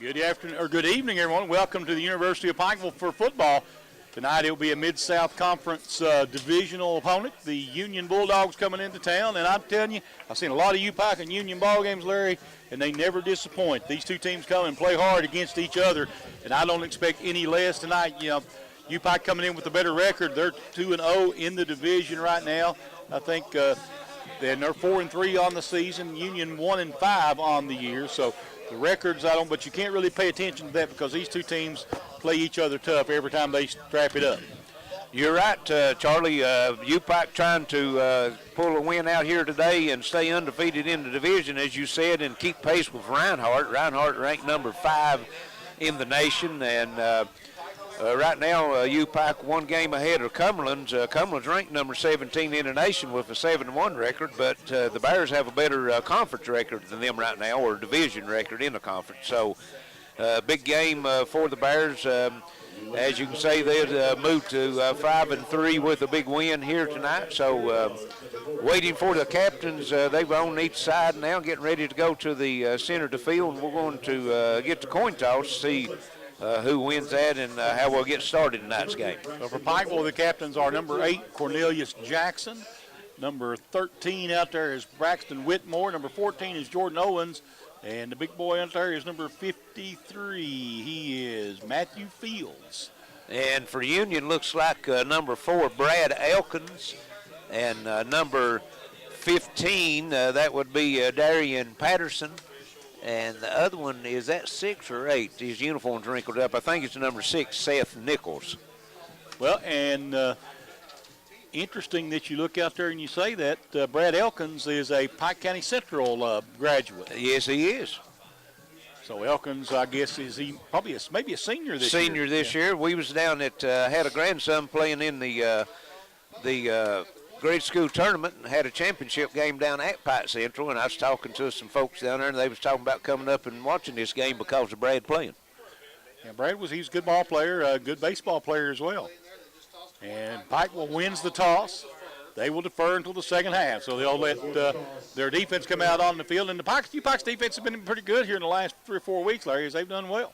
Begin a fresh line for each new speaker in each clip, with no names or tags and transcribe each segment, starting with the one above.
Good afternoon or good evening, everyone. Welcome to the University of Pikeville for football. Tonight it will be a Mid-South Conference divisional opponent, the Union Bulldogs coming into town. And I'm telling you, I've seen a lot of Upike and Union ball games, Larry, and they never disappoint. These two teams come and play hard against each other, and I don't expect any less tonight. You know, Upike coming in with a better record. They're 2-0 in the division right now. I think they're 4-3 on the season. Union 1-5 on the year. So the records, but you can't really pay attention to that because these two teams play each other tough every time they strap it up.
You're right, Charlie. Upike trying to pull a win out here today and stay undefeated in the division, as you said, and keep pace with Reinhardt. Reinhardt ranked number 5 in the nation, and right now Upike one game ahead of Cumberland's. Cumberland's ranked number 17 in the nation with a 7-1 record, but the Bears have a better conference record than them right now, or division record in the conference. So big game for the Bears. As you can see, they moved to 5-3 with a big win here tonight. So waiting for the captains. They've on each side now, getting ready to go to the center of the field. And we're going to get the coin toss to see who wins that and how we'll get started in tonight's game.
So for Pikeville, the captains are number 8, Cornelius Jackson. Number 13 out there is Braxton Whitmore. Number 14 is Jordan Owens. And the big boy out there is number 53. He is Matthew Fields.
And for Union, looks like number 4, Brad Elkins. And number 15, that would be Darian Patterson. And the other one, is that 6 or 8? His uniform's wrinkled up. I think it's number 6, Seth Nichols.
Well, and interesting that you look out there and you say that Brad Elkins is a Pike County Central graduate.
Yes, he is.
So Elkins, I guess, is he probably maybe a senior this year?
Senior this year. We was down at had a grandson playing in the grade school tournament and had a championship game down at Pike Central, and I was talking to some folks down there, and they was talking about coming up and watching this game because of Brad playing.
Yeah, Brad he's a good ball player, a good baseball player as well. And Pikeville wins the toss. They will defer until the second half, so they'll let their defense come out on the field. And the Pike's defense has been pretty good here in the last 3 or 4 weeks, Larry, as they've done well.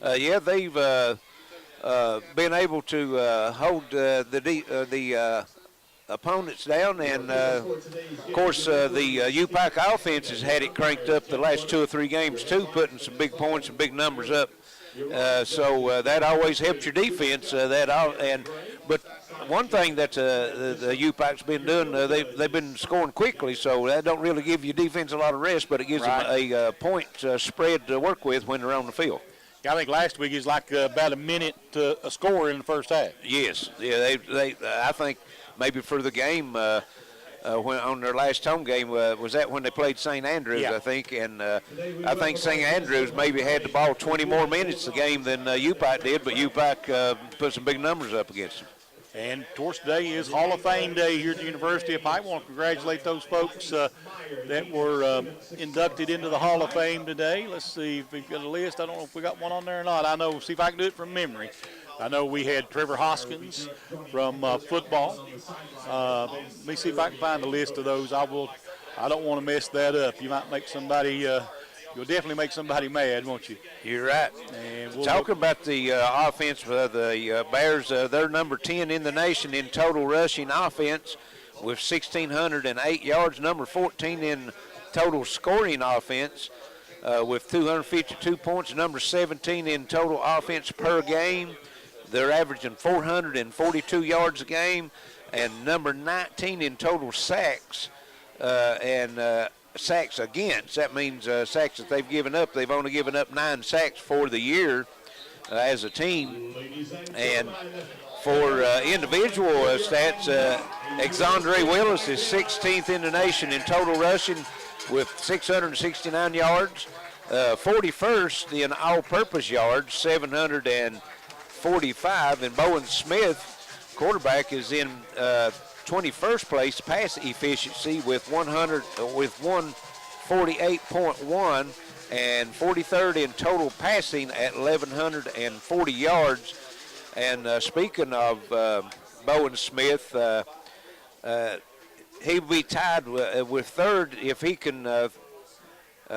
Yeah, they've been able to hold the opponents down, and of course the Upike offense has had it cranked up the last 2 or 3 games too, putting some big points and big numbers up. So that always helps your defense. But one thing that the Upike's been doing, they've been scoring quickly, so that don't really give your defense a lot of rest, but it gives them a point spread to work with when they're on the field.
I think last week is like about a minute a score in the first half.
Yes, yeah, I think maybe for the game. When on their last home game, was that when they played St. Andrews,
yeah.
I think, and I think St. Andrews maybe had the ball 20 more minutes the game than Upike did, but Upike put some big numbers up against them.
And, of course, today is Hall of Fame Day here at the University of Pike. I want to congratulate those folks that were inducted into the Hall of Fame today. Let's see if we've got a list. I don't know if we got one on there or not. I know, see if I can do it from memory. I know we had Trevor Hoskins from football. Let me see if I can find a list of those. I don't want to mess that up. You might make somebody, you'll definitely make somebody mad, won't you?
You're right. And talking about the offense for the Bears, they're number 10 in the nation in total rushing offense with 1,608 yards. Number 14 in total scoring offense with 252 points. Number 17 in total offense per game. They're averaging 442 yards a game, and number 19 in total sacks and sacks against. That means sacks that they've given up. They've only given up 9 sacks for the year as a team. And for individual stats, Exandre Willis is 16th in the nation in total rushing with 669 yards. 41st in all-purpose yards, 745, and Bowen Smith, quarterback, is in 21st place pass efficiency with 148.1 and 43rd in total passing at 1,140 yards. And speaking of Bowen Smith, he'll be tied with third if he can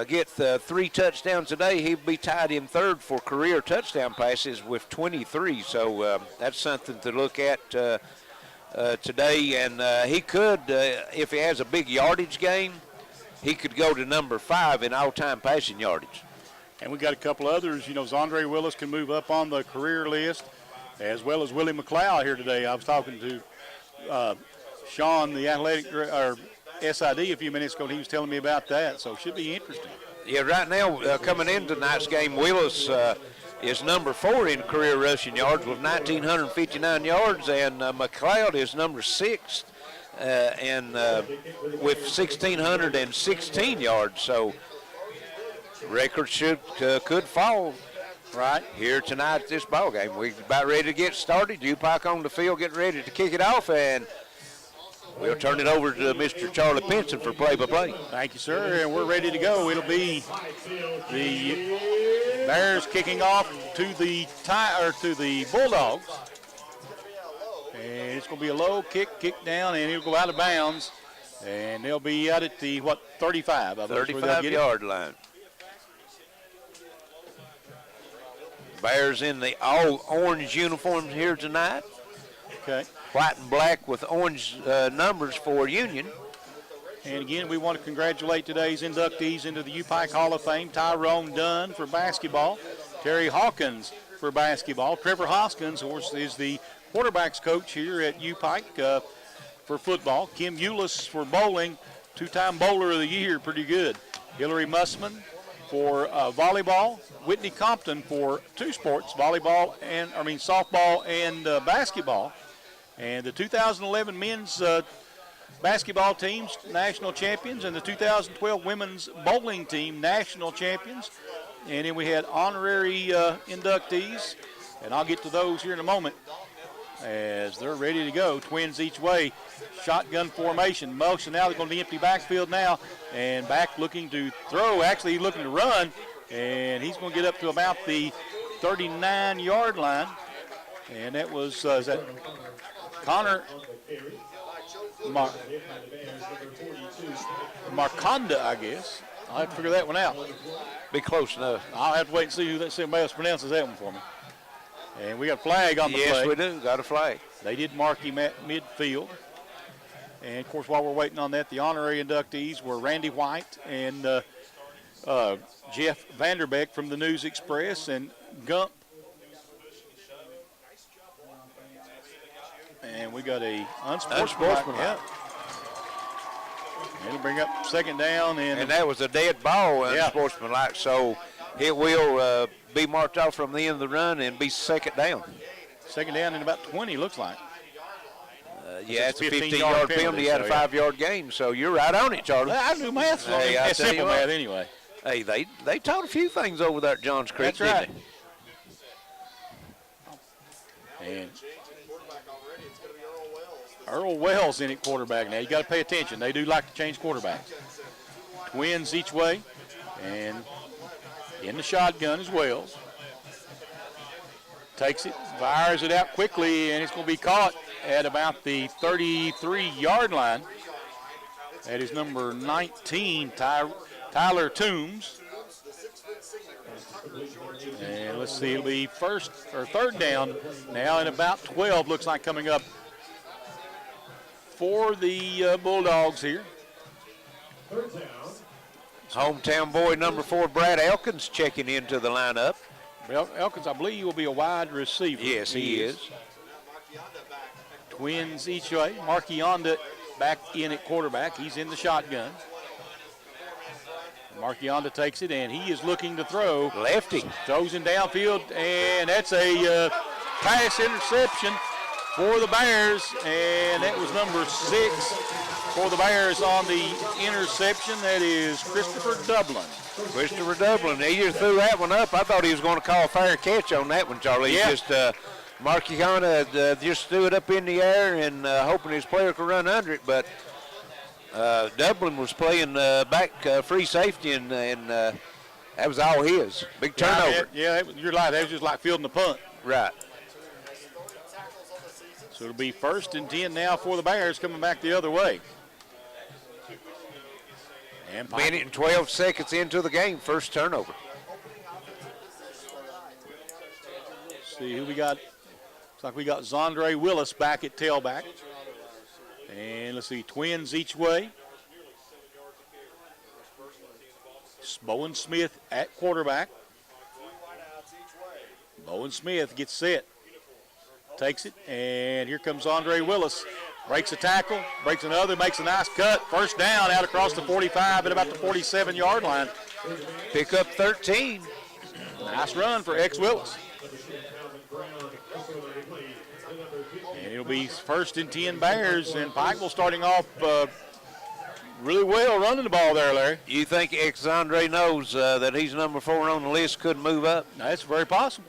get 3 touchdowns today, he'd be tied in third for career touchdown passes with 23. So that's something to look at today. And he could, if he has a big yardage game, he could go to number 5 in all-time passing yardage.
And we got a couple others. You know, Zondre Willis can move up on the career list, as well as Willie McLeod here today. I was talking to Sean, the athletic or SID, a few minutes ago. He was telling me about that, so it should be interesting.
Yeah, right now, coming into tonight's game, Willis is number 4 in career rushing yards with 1,959 yards, and McLeod is number 6 and with 1,616 yards. So records could fall right here tonight at this ball game. We're about ready to get started. Upike on the field getting ready to kick it off, and we'll turn it over to Mr. Charlie Pinson for play-by-play.
Thank you, sir, and we're ready to go. It'll be the Bears kicking off to the Bulldogs. And it's going to be a low kick down, and it'll go out of bounds. And they'll be out at the, 35?
35-yard line. Bears in the all-orange uniforms here tonight.
Okay.
White and black with orange numbers for Union.
And again, we want to congratulate today's inductees into the Upike Hall of Fame. Tyrone Dunn for basketball. Terry Hawkins for basketball. Trevor Hoskins, of course, is the quarterbacks coach here at Upike for football. Kim Eulis for bowling, 2-time bowler of the year, pretty good. Hillary Mussman for volleyball. Whitney Compton for 2 sports, softball and basketball. And the 2011 men's basketball teams, national champions, and the 2012 women's bowling team, national champions. And then we had honorary inductees, and I'll get to those here in a moment as they're ready to go. Twins each way, shotgun formation. Motion now, they're going to the empty backfield now, and back looking to throw, actually looking to run, and he's going to get up to about the 39-yard line. And that was, is that Connor Marconda, I guess. I'll have to figure that one out.
Be close enough.
I'll have to wait and see who somebody else pronounces that one for me. And we got a flag on the play.
Yes, we do. Got a flag.
They did mark him at midfield. And, of course, while we're waiting on that, the honorary inductees were Randy White and Jeff Vanderbeck from the News Express and Gump. And we got a unsportsmanlike. Yeah. It'll bring up second down.
And that was a dead ball, unsportsmanlike. So it will be marked off from the end of the run and be second down.
Second down in about 20, looks like.
Yeah, it's a 15-yard penalty out of 5-yard game. So you're right on it, Charlie.
I do math.
Hey,
that's simple math anyway.
Hey, they taught a few things over there at Johns Creek.
That's right. And Earl Wells in at quarterback now. You got to pay attention. They do like to change quarterbacks. Twins each way, and in the shotgun is Wells. Takes it, fires it out quickly, and it's going to be caught at about the 33-yard line. That is number 19, Tyler Toombs. And let's see, it'll be third down now, and about 12 looks like coming up for the Bulldogs here.
Hometown boy number 4, Brad Elkins, checking into the lineup.
Well, Elkins, I believe, will be a wide receiver.
Yes, he is.
Twins each way. Marky Onda back in at quarterback. He's in the shotgun. Marky Onda takes it, and he is looking to throw.
Lefty.
Throws him downfield, and that's a pass interception for the Bears, and that was number 6 for the Bears on the interception. That is Christopher Dublin.
Christopher Dublin, he just threw that one up. I thought he was going to call a fair catch on that one, Charlie.
Yeah.
He just, Marky Hanna just threw it up in the air and hoping his player could run under it, but Dublin was playing back free safety, and that was all his. Big turnover.
Yeah, you're right. That was just like fielding the punt.
Right.
So it'll be 1st and 10 now for the Bears coming back the other way. And
Minute and 12 seconds into the game, first turnover.
See who we got. Looks like we got Zondre Willis back at tailback. And let's see, twins each way. Bowen Smith at quarterback. Bowen Smith gets set. Takes it, and here comes Andre Willis. Breaks a tackle, breaks another, makes a nice cut. First down out across the 45 at about the 47-yard line.
Pick up 13.
Nice run for Willis. And it'll be first and 10 Bears, and Pikeville starting off really well running the ball there, Larry.
You think Andre knows that he's number 4 on the list, could move up?
That's very possible.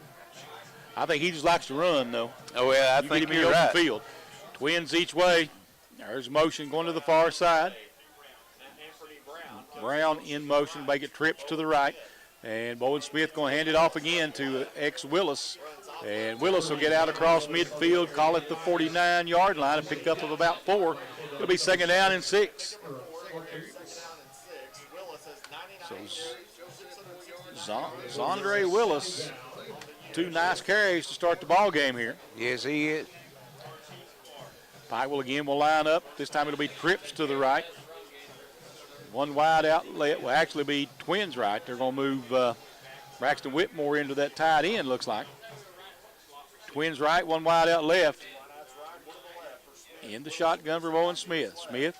I think he just likes to run, though.
Oh, yeah, I think you're right.
Field. Twins each way. There's motion going to the far side. Brown in motion, make it trips to the right. And Bowen Smith going to hand it off again to Willis. And Willis will get out across midfield, call it the 49-yard line, a pickup of about 4. It'll be second down and 6. So Zondre Willis, 2 nice carries to start the ball game here.
Yes, he is.
Pikeville again will line up. This time it'll be trips to the right. One wide outlet will actually be twins right. They're going to move Braxton Whitmore into that tight end, looks like. Twins right, one wide out left. In the shotgun for Bowen Smith. Smith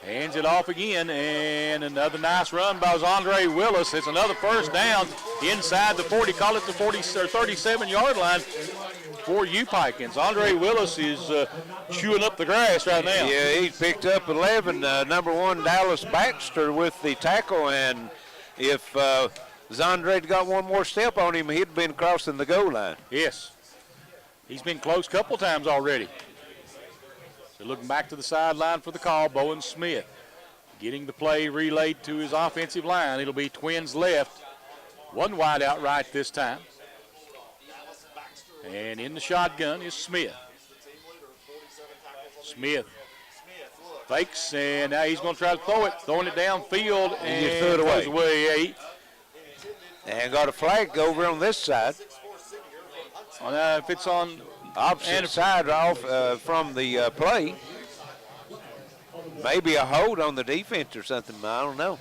hands it off again, and another nice run by Zondre Willis. It's another first down inside the 40, call it the 40 or 37-yard line for Upike. And Zondre Willis is chewing up the grass right now.
Yeah, he picked up 11. Number 1, Dallas Baxter with the tackle, and if Zondre'd got one more step on him, he'd been crossing the goal line.
Yes. He's been close a couple times already. So looking back to the sideline for the call, Bowen Smith getting the play relayed to his offensive line. It'll be twins left. One wide out right this time. And in the shotgun is Smith. Smith fakes, and now he's going to try to throw it. Throwing it downfield, and
he threw it
goes away.
And got a flag over on this side.
If it's on
opposite side off from the play. Maybe a hold on the defense or something. I don't know.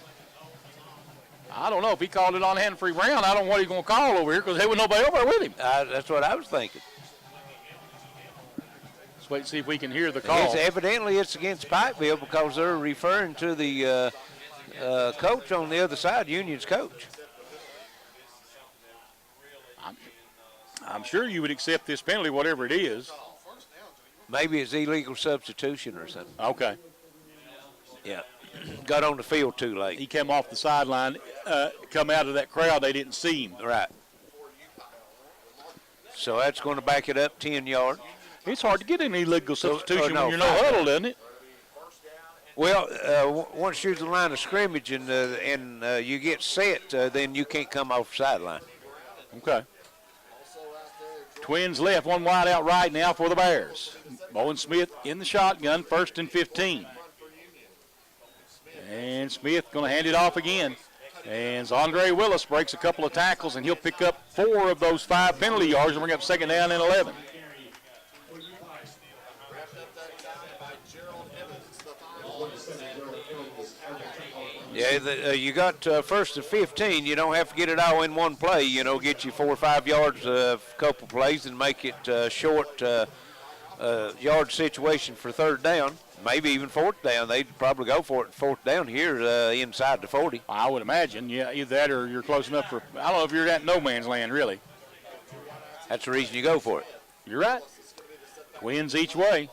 I don't know if he called it on Hanfrey Brown. I don't know what he's going to call over here because there was nobody over there with him.
That's what I was thinking.
Let's wait and see if we can hear the call.
Evidently it's against Pikeville because they're referring to the coach on the other side, Union's coach.
I'm sure you would accept this penalty, whatever it is.
Maybe it's illegal substitution or something.
Okay.
Yeah. Got on the field too late.
He came off the sideline, come out of that crowd. They didn't see him.
Right. So that's going to back it up 10 yards.
It's hard to get an illegal substitution
no,
when you're no huddle, isn't it?
Well, once you're the line of scrimmage and you get set, then you can't come off the sideline.
Okay. Twins left, one wide out right now for the Bears. Bowen Smith in the shotgun, first and 15. And Smith going to hand it off again. And Zondre Willis breaks a couple of tackles, and he'll pick up 4 of those 5 penalty yards and bring up second down and 11.
Yeah, you got first and 15. You don't have to get it all in one play. You know, get you 4 or 5 yards a couple plays and make it short yard situation for third down. Maybe even fourth down. They'd probably go for it fourth down here inside the 40.
I would imagine, yeah, either that or you're close enough for, I don't know if you're at no man's land, really.
That's the reason you go for it.
You're right. Twins each way.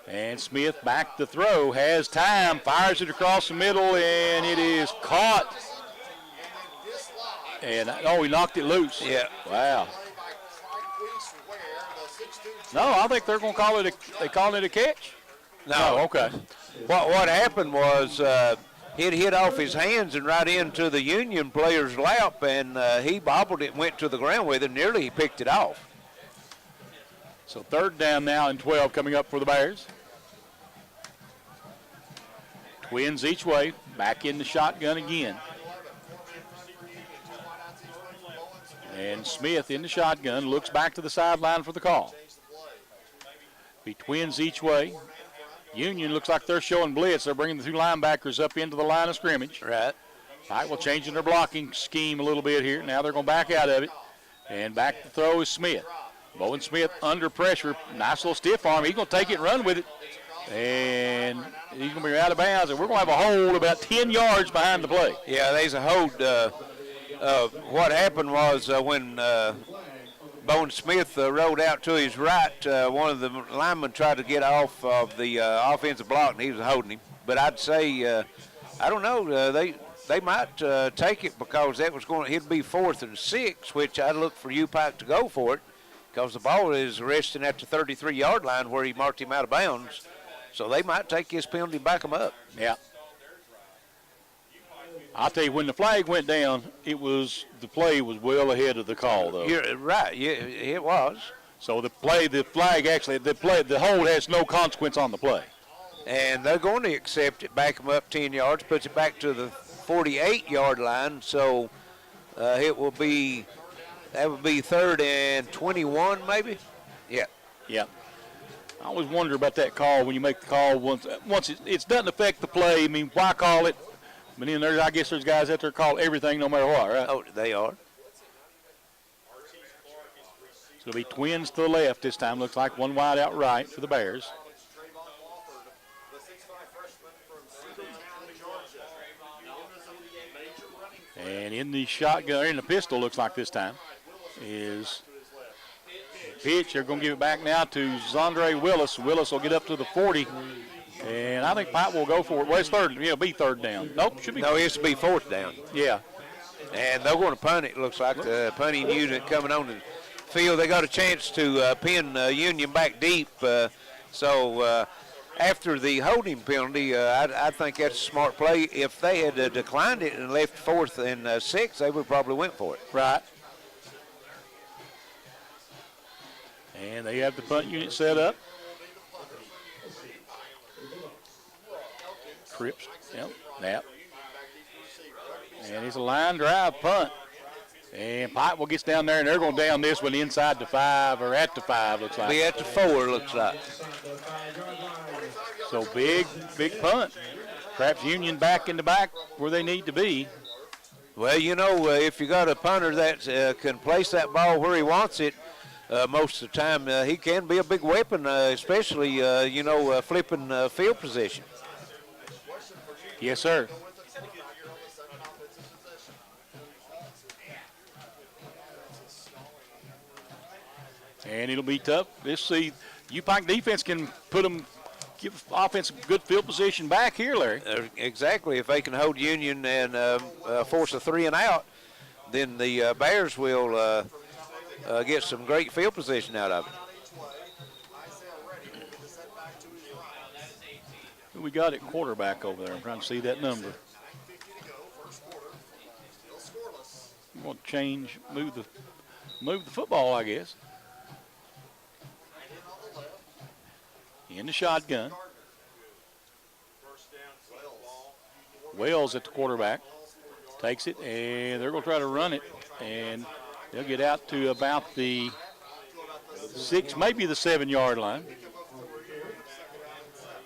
And Smith back to throw, has time, fires it across the middle, and it is caught. And, he knocked it loose.
Yeah.
Wow. No, I think they're going to call it a catch.
No,
okay.
What happened was it hit off his hands and right into the Union player's lap, and he bobbled it, went to the ground with it, nearly he picked it off.
So third down now and 12 coming up for the Bears. Twins each way, back in the shotgun again. And Smith in the shotgun, looks back to the sideline for the call. Be twins each way. Union looks like they're showing blitz. They're bringing the two linebackers up into the line of scrimmage.
Right.
All right, well, changing their blocking scheme a little bit here. Now they're going back out of it. And back to throw is Smith. Bowen Smith under pressure. Nice little stiff arm. He's going to take it and run with it. And he's going to be out of bounds. And we're going to have a hold about 10 yards behind the play.
Yeah, there's a hold. What happened was when Bowen Smith rolled out to his right, one of the linemen tried to get off of the offensive block, and he was holding him. But I'd say, I don't know, they might take it because that was going. It'd be 4th and 6, which I'd look for Upike to go for it because the ball is resting at the 33-yard line where he marked him out of bounds. So they might take this penalty and back them up.
Yeah. I'll tell you, when the flag went down, the play was well ahead of the call, though.
You're right. Yeah, it was.
So the hold has no consequence on the play.
And they're going to accept it, back them up 10 yards, puts it back to the 48-yard line. So that would be 3rd and 21, maybe. Yeah.
Yeah. I always wonder about that call when you make the call once it doesn't affect the play. I mean, why call it? But then I guess there's guys out there call everything no matter what, right?
Oh, they are.
So it'll be twins to the left this time. Looks like one wide out right for the Bears. And in the shotgun, in the pistol, looks like this time, is pitch. They're going to give it back now to Zondre Willis. Willis will get up to the 40. And I think Pipe will go for it. Well, it's third. It'll be 3rd down. Nope, should be.
No, it's to be 4th down.
Yeah.
And they're going to punt it. Looks like the punting unit coming on the field. They got a chance to pin Union back deep. So after the holding penalty, I think that's a smart play. If they had declined it and left 4th and 6th, they would probably went for it.
Right. And they have the punt unit set up. Cripps, yep, Knapp. And it's a line drive punt. And Pikeville gets down there, and they're going down this one inside the 5 or at the 5, looks like.
Be at the 4, looks like.
So big punt. Perhaps Union back in the back where they need to be.
Well, you know, if you got a punter that can place that ball where he wants it, most of the time he can be a big weapon, especially, flipping field position.
Yes, sir. And it'll be tough. Let's see. Upike defense can give offense a good field position back here, Larry.
Exactly. If they can hold Union and force a 3 and out, then the Bears will get some great field position out of it.
Who we got at quarterback over there? I'm trying to see that number. I'm going to move the football, I guess. In the shotgun. Wells at the quarterback. Takes it, and they're going to try to run it. And they'll get out to about the 6, maybe the 7-yard line.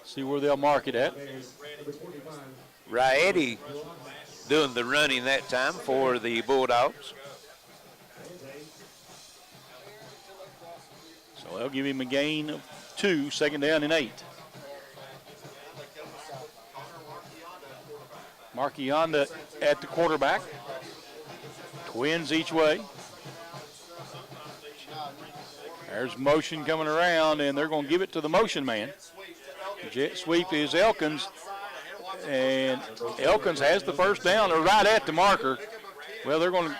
See where they'll mark it at.
Raetti doing the running that time for the Bulldogs.
So they'll give him a gain of 2, 2nd down and 8. Marchionda at the quarterback. Twins each way. There's motion coming around, and they're going to give it to the motion man. Jet sweep is Elkins, and Elkins has the first down, or right at the marker. Well, they're going to.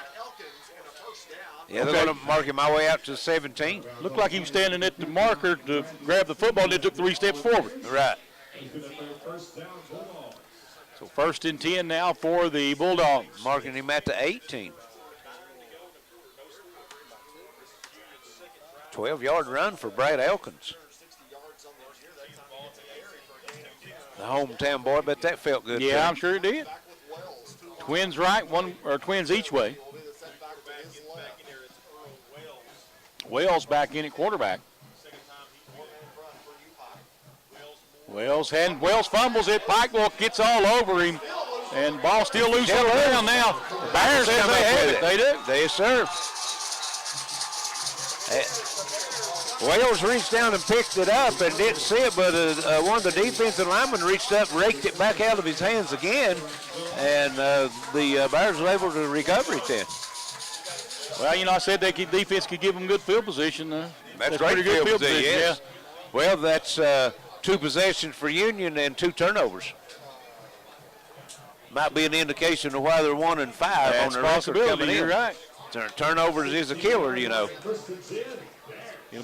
Yeah, they're going to mark him my way out to 17.
Looked like he was standing at the marker to grab the football, and then took 3 steps forward.
Right.
So 1st and 10 now for the Bulldogs.
Marking him at the 18. 12-yard run for Brad Elkins. hometown boy, but that felt good.
Yeah, I'm sure it did. Twins right, twins each way. Wells back in at quarterback. Wells fumbles it. Pikeville gets all over him, and ball still loose on the ground now. The Bears come up with it. They do.
They serve. Wells reached down and picked it up and didn't see it, but one of the defensive linemen reached up, raked it back out of his hands again, and the Bears were able to recover it then.
Well, I said defense could give them good field position.
That's great
pretty good
field position, yes.
Yeah.
Well, that's 2 possessions for Union and 2 turnovers. Might be an indication of why they're 1 and 5
that's
on their record coming in.
You're right.
Turnovers is a killer,
It'll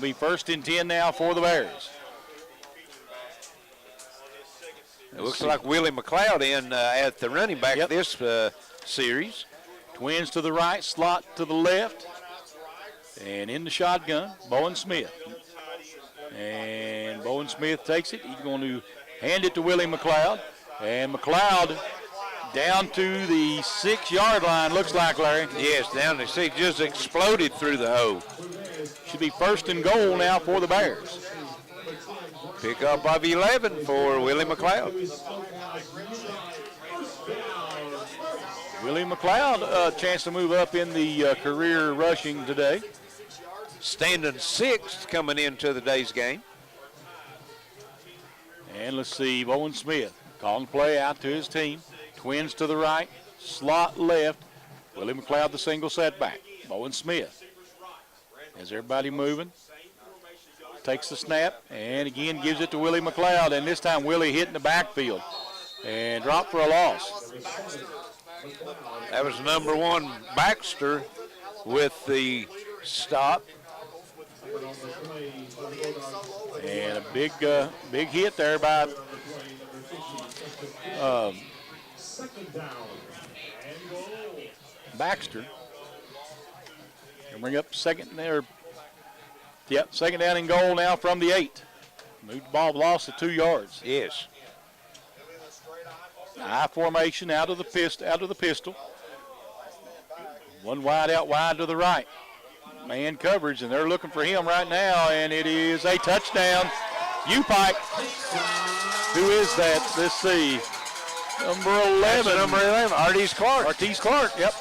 be 1st and 10 now for the Bears.
It looks like Willie McLeod in at the running back this series.
Twins to the right, slot to the left, and in the shotgun, Bowen Smith. And Bowen Smith takes it. He's going to hand it to Willie McLeod. And McLeod down to the 6-yard line, looks like, Larry.
Yes, down to 6, just exploded through the hole.
Should be 1st and goal now for the Bears.
Pick up of 11 for Willie McLeod.
Willie McLeod, a chance to move up in the career rushing today.
Standing 6th coming into the day's game.
And let's see, Bowen Smith calling play out to his team. Twins to the right, slot left. Willie McLeod, the single setback. Bowen Smith has everybody moving. Takes the snap and again gives it to Willie McLeod. And this time Willie hit in the backfield and dropped for a loss.
That was number 1 Baxter with the stop.
And a big hit there by Baxter. And bring up second there. Yep, 2nd down and goal now from the 8. Moved the ball, lost to 2 yards.
Yes.
I formation out of the pistol. One wide out wide to the right. Man coverage, and they're looking for him right now, and it is a touchdown. Upike. Who is that? Let's see. Number 11.
Number 11, Artis Clark.
Artis Clark, yep.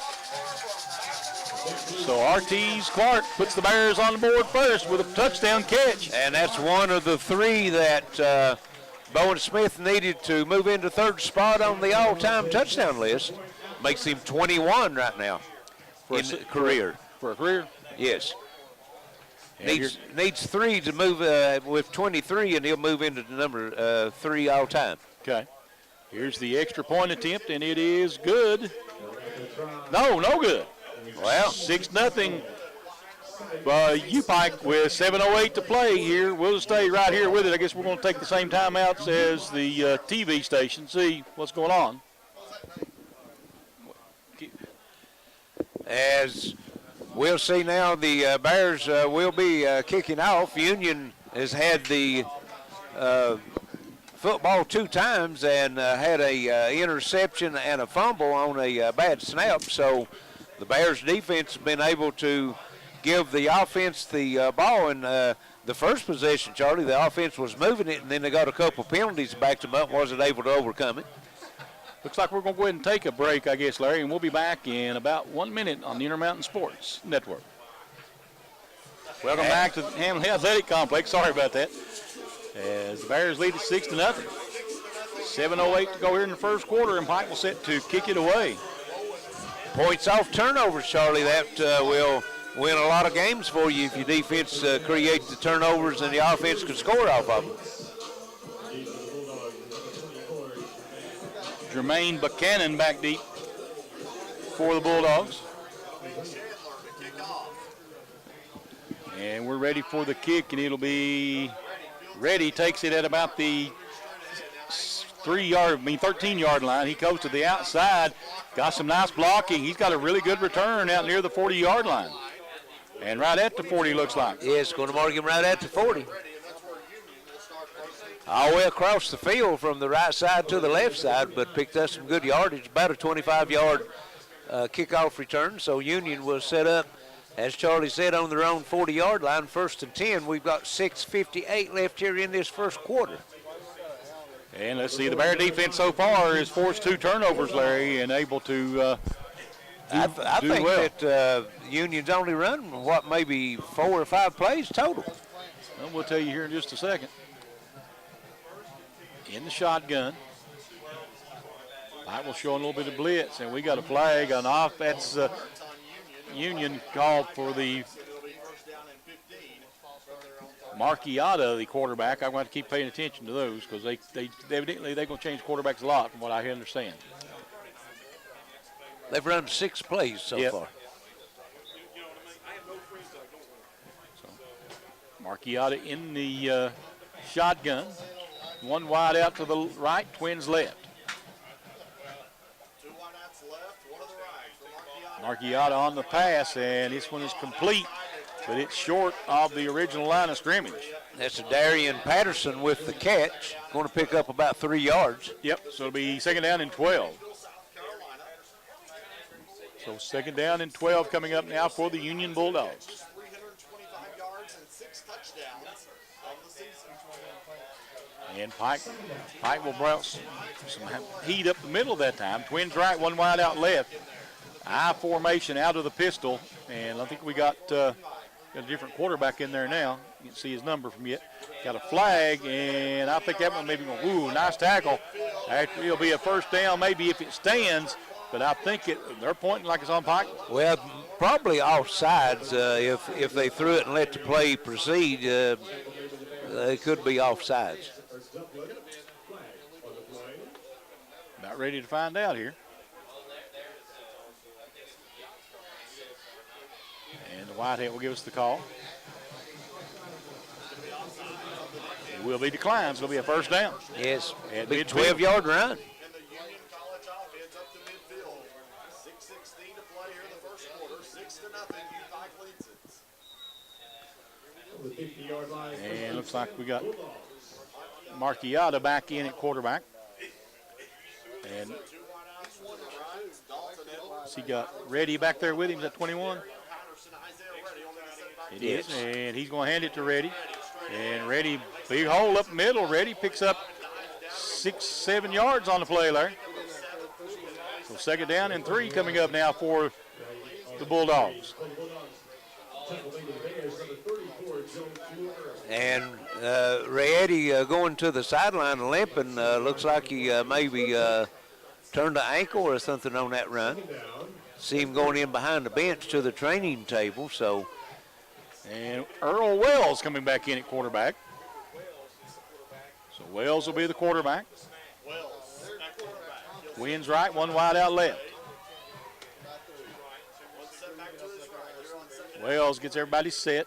So Artis Clark puts the Bears on the board first with a touchdown catch.
And that's one of the 3 that Bowen Smith needed to move into 3rd spot on the all-time touchdown list. Makes him 21 right now in career.
For a career?
Yes. Needs 3 to move with 23, and he'll move into the number 3 all-time.
Okay. Here's the extra point attempt, and it is good. No good.
Well,
6-0. Upike with 7:08 to play here. We'll just stay right here with it. I guess we're going to take the same timeouts as the TV station, see what's going on.
As we'll see now, the Bears will be kicking off. Union has had the football 2 times and had a interception and a fumble on a bad snap. So the Bears defense has been able to give the offense the ball. And the first possession, Charlie, the offense was moving it, and then they got a couple penalties, backed them up, wasn't able to overcome it.
Looks like we're going to go ahead and take a break, I guess, Larry, and we'll be back in about 1 minute on the Intermountain Sports Network. Welcome back to the Hamlin Athletic Complex. Sorry about that. As the Bears lead at 6-0. 7:08 to go here in the first quarter, and Pike will set to kick it away.
Points off turnovers, Charlie. That will win a lot of games for you if your defense creates the turnovers and the offense can score off of them.
Jermaine Buchanan back deep for the Bulldogs. And we're ready for the kick, and it'll be ready. Takes it at about the 13-yard line. He goes to the outside, got some nice blocking. He's got a really good return out near the 40-yard line. And right at the 40, looks like.
Yes, going to mark him right at the 40. all the way across the field from the right side to the left side, but picked up some good yardage, about a 25-yard kickoff return. So Union will set up, as Charlie said, on their own 40-yard line, 1st and 10. We've got 6:58 left here in this first quarter.
And let's see, the Bear defense so far has forced 2 turnovers, Larry, and able to
I
do
think
well.
that Union's only run, maybe 4 or 5 plays total.
Well, we'll tell you here in just a second. In the shotgun. Pike will show a little bit of blitz, and we got a flag on off. That's Union called for the Marchiata, the quarterback. I'm going to keep paying attention to those because they evidently they're going to change quarterbacks a lot from what I understand.
They've run 6 plays so far.
So, Marchiata in the shotgun. One wide out to the right, Twins left. Marchiata on the pass, and this one is complete, but it's short of the original line of scrimmage.
That's Darian Patterson with the catch, going to pick up about 3 yards.
Yep, so it'll be 2nd down and 12. So 2nd down and 12 coming up now for the Union Bulldogs.
325 yards and 6 touchdowns of the season.
And Pike will bring some heat up the middle that time. Twins right, one wide out left. I formation out of the pistol, and I think we got a different quarterback in there now. You can see his number from yet. Got a flag, and I think that one maybe going, ooh, nice tackle. Actually, it'll be a 1st down maybe if it stands, but I think they're pointing like it's on Pike.
Well, probably offsides. If they threw it and let the play proceed, they could be offsides.
About ready to find out here. And the Whitehead will give us the call. It will be declined, so it'll be a 1st down.
Yes,
At
big
midfield.
12-yard run.
And the Union College offense up to midfield. 6:16 to play here in the first quarter. 6-0. Upike leads it.
And looks like we got Marchiata back in at quarterback. And he got Reddy back there with him. Is that 21? It is, and he's going to hand it to Reddy. And Reddy, big hole up middle. Reddy picks up 6-7 yards on the play, Larry. So 2nd down and 3 coming up now for the Bulldogs.
And Reddy going to the sideline limping. Looks like he maybe turned an ankle or something on that run. See him going in behind the bench to the training table, so.
And Earl Wells coming back in at quarterback. So Wells will be the quarterback. Twins right, one wide out left. Wells gets everybody set.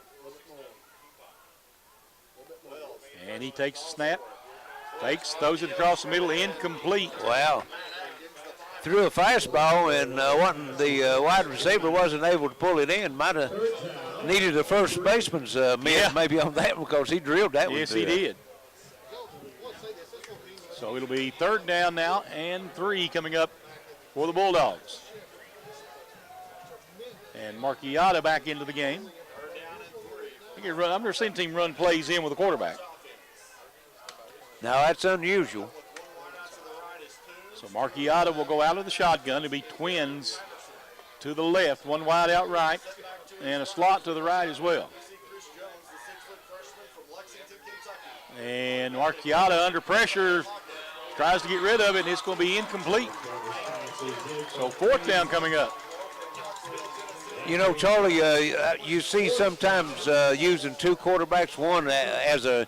And he takes a snap. Throws it across the middle, incomplete.
Wow. Threw a fastball, and the wide receiver wasn't able to pull it in. Might have needed a first baseman's mitt maybe on that one because he drilled that one.
Yes, he did. So it'll be 3rd down now and 3 coming up for the Bulldogs. And Marchiata back into the game. I've never seen a team run plays in with a quarterback.
Now that's unusual.
So Marchiata will go out of the shotgun. It'll be Twins to the left, one wide out right, and a slot to the right as well. And Marchiata under pressure tries to get rid of it, and it's going to be incomplete. So 4th down coming up.
You know, Charlie, you see sometimes using 2 quarterbacks, one as a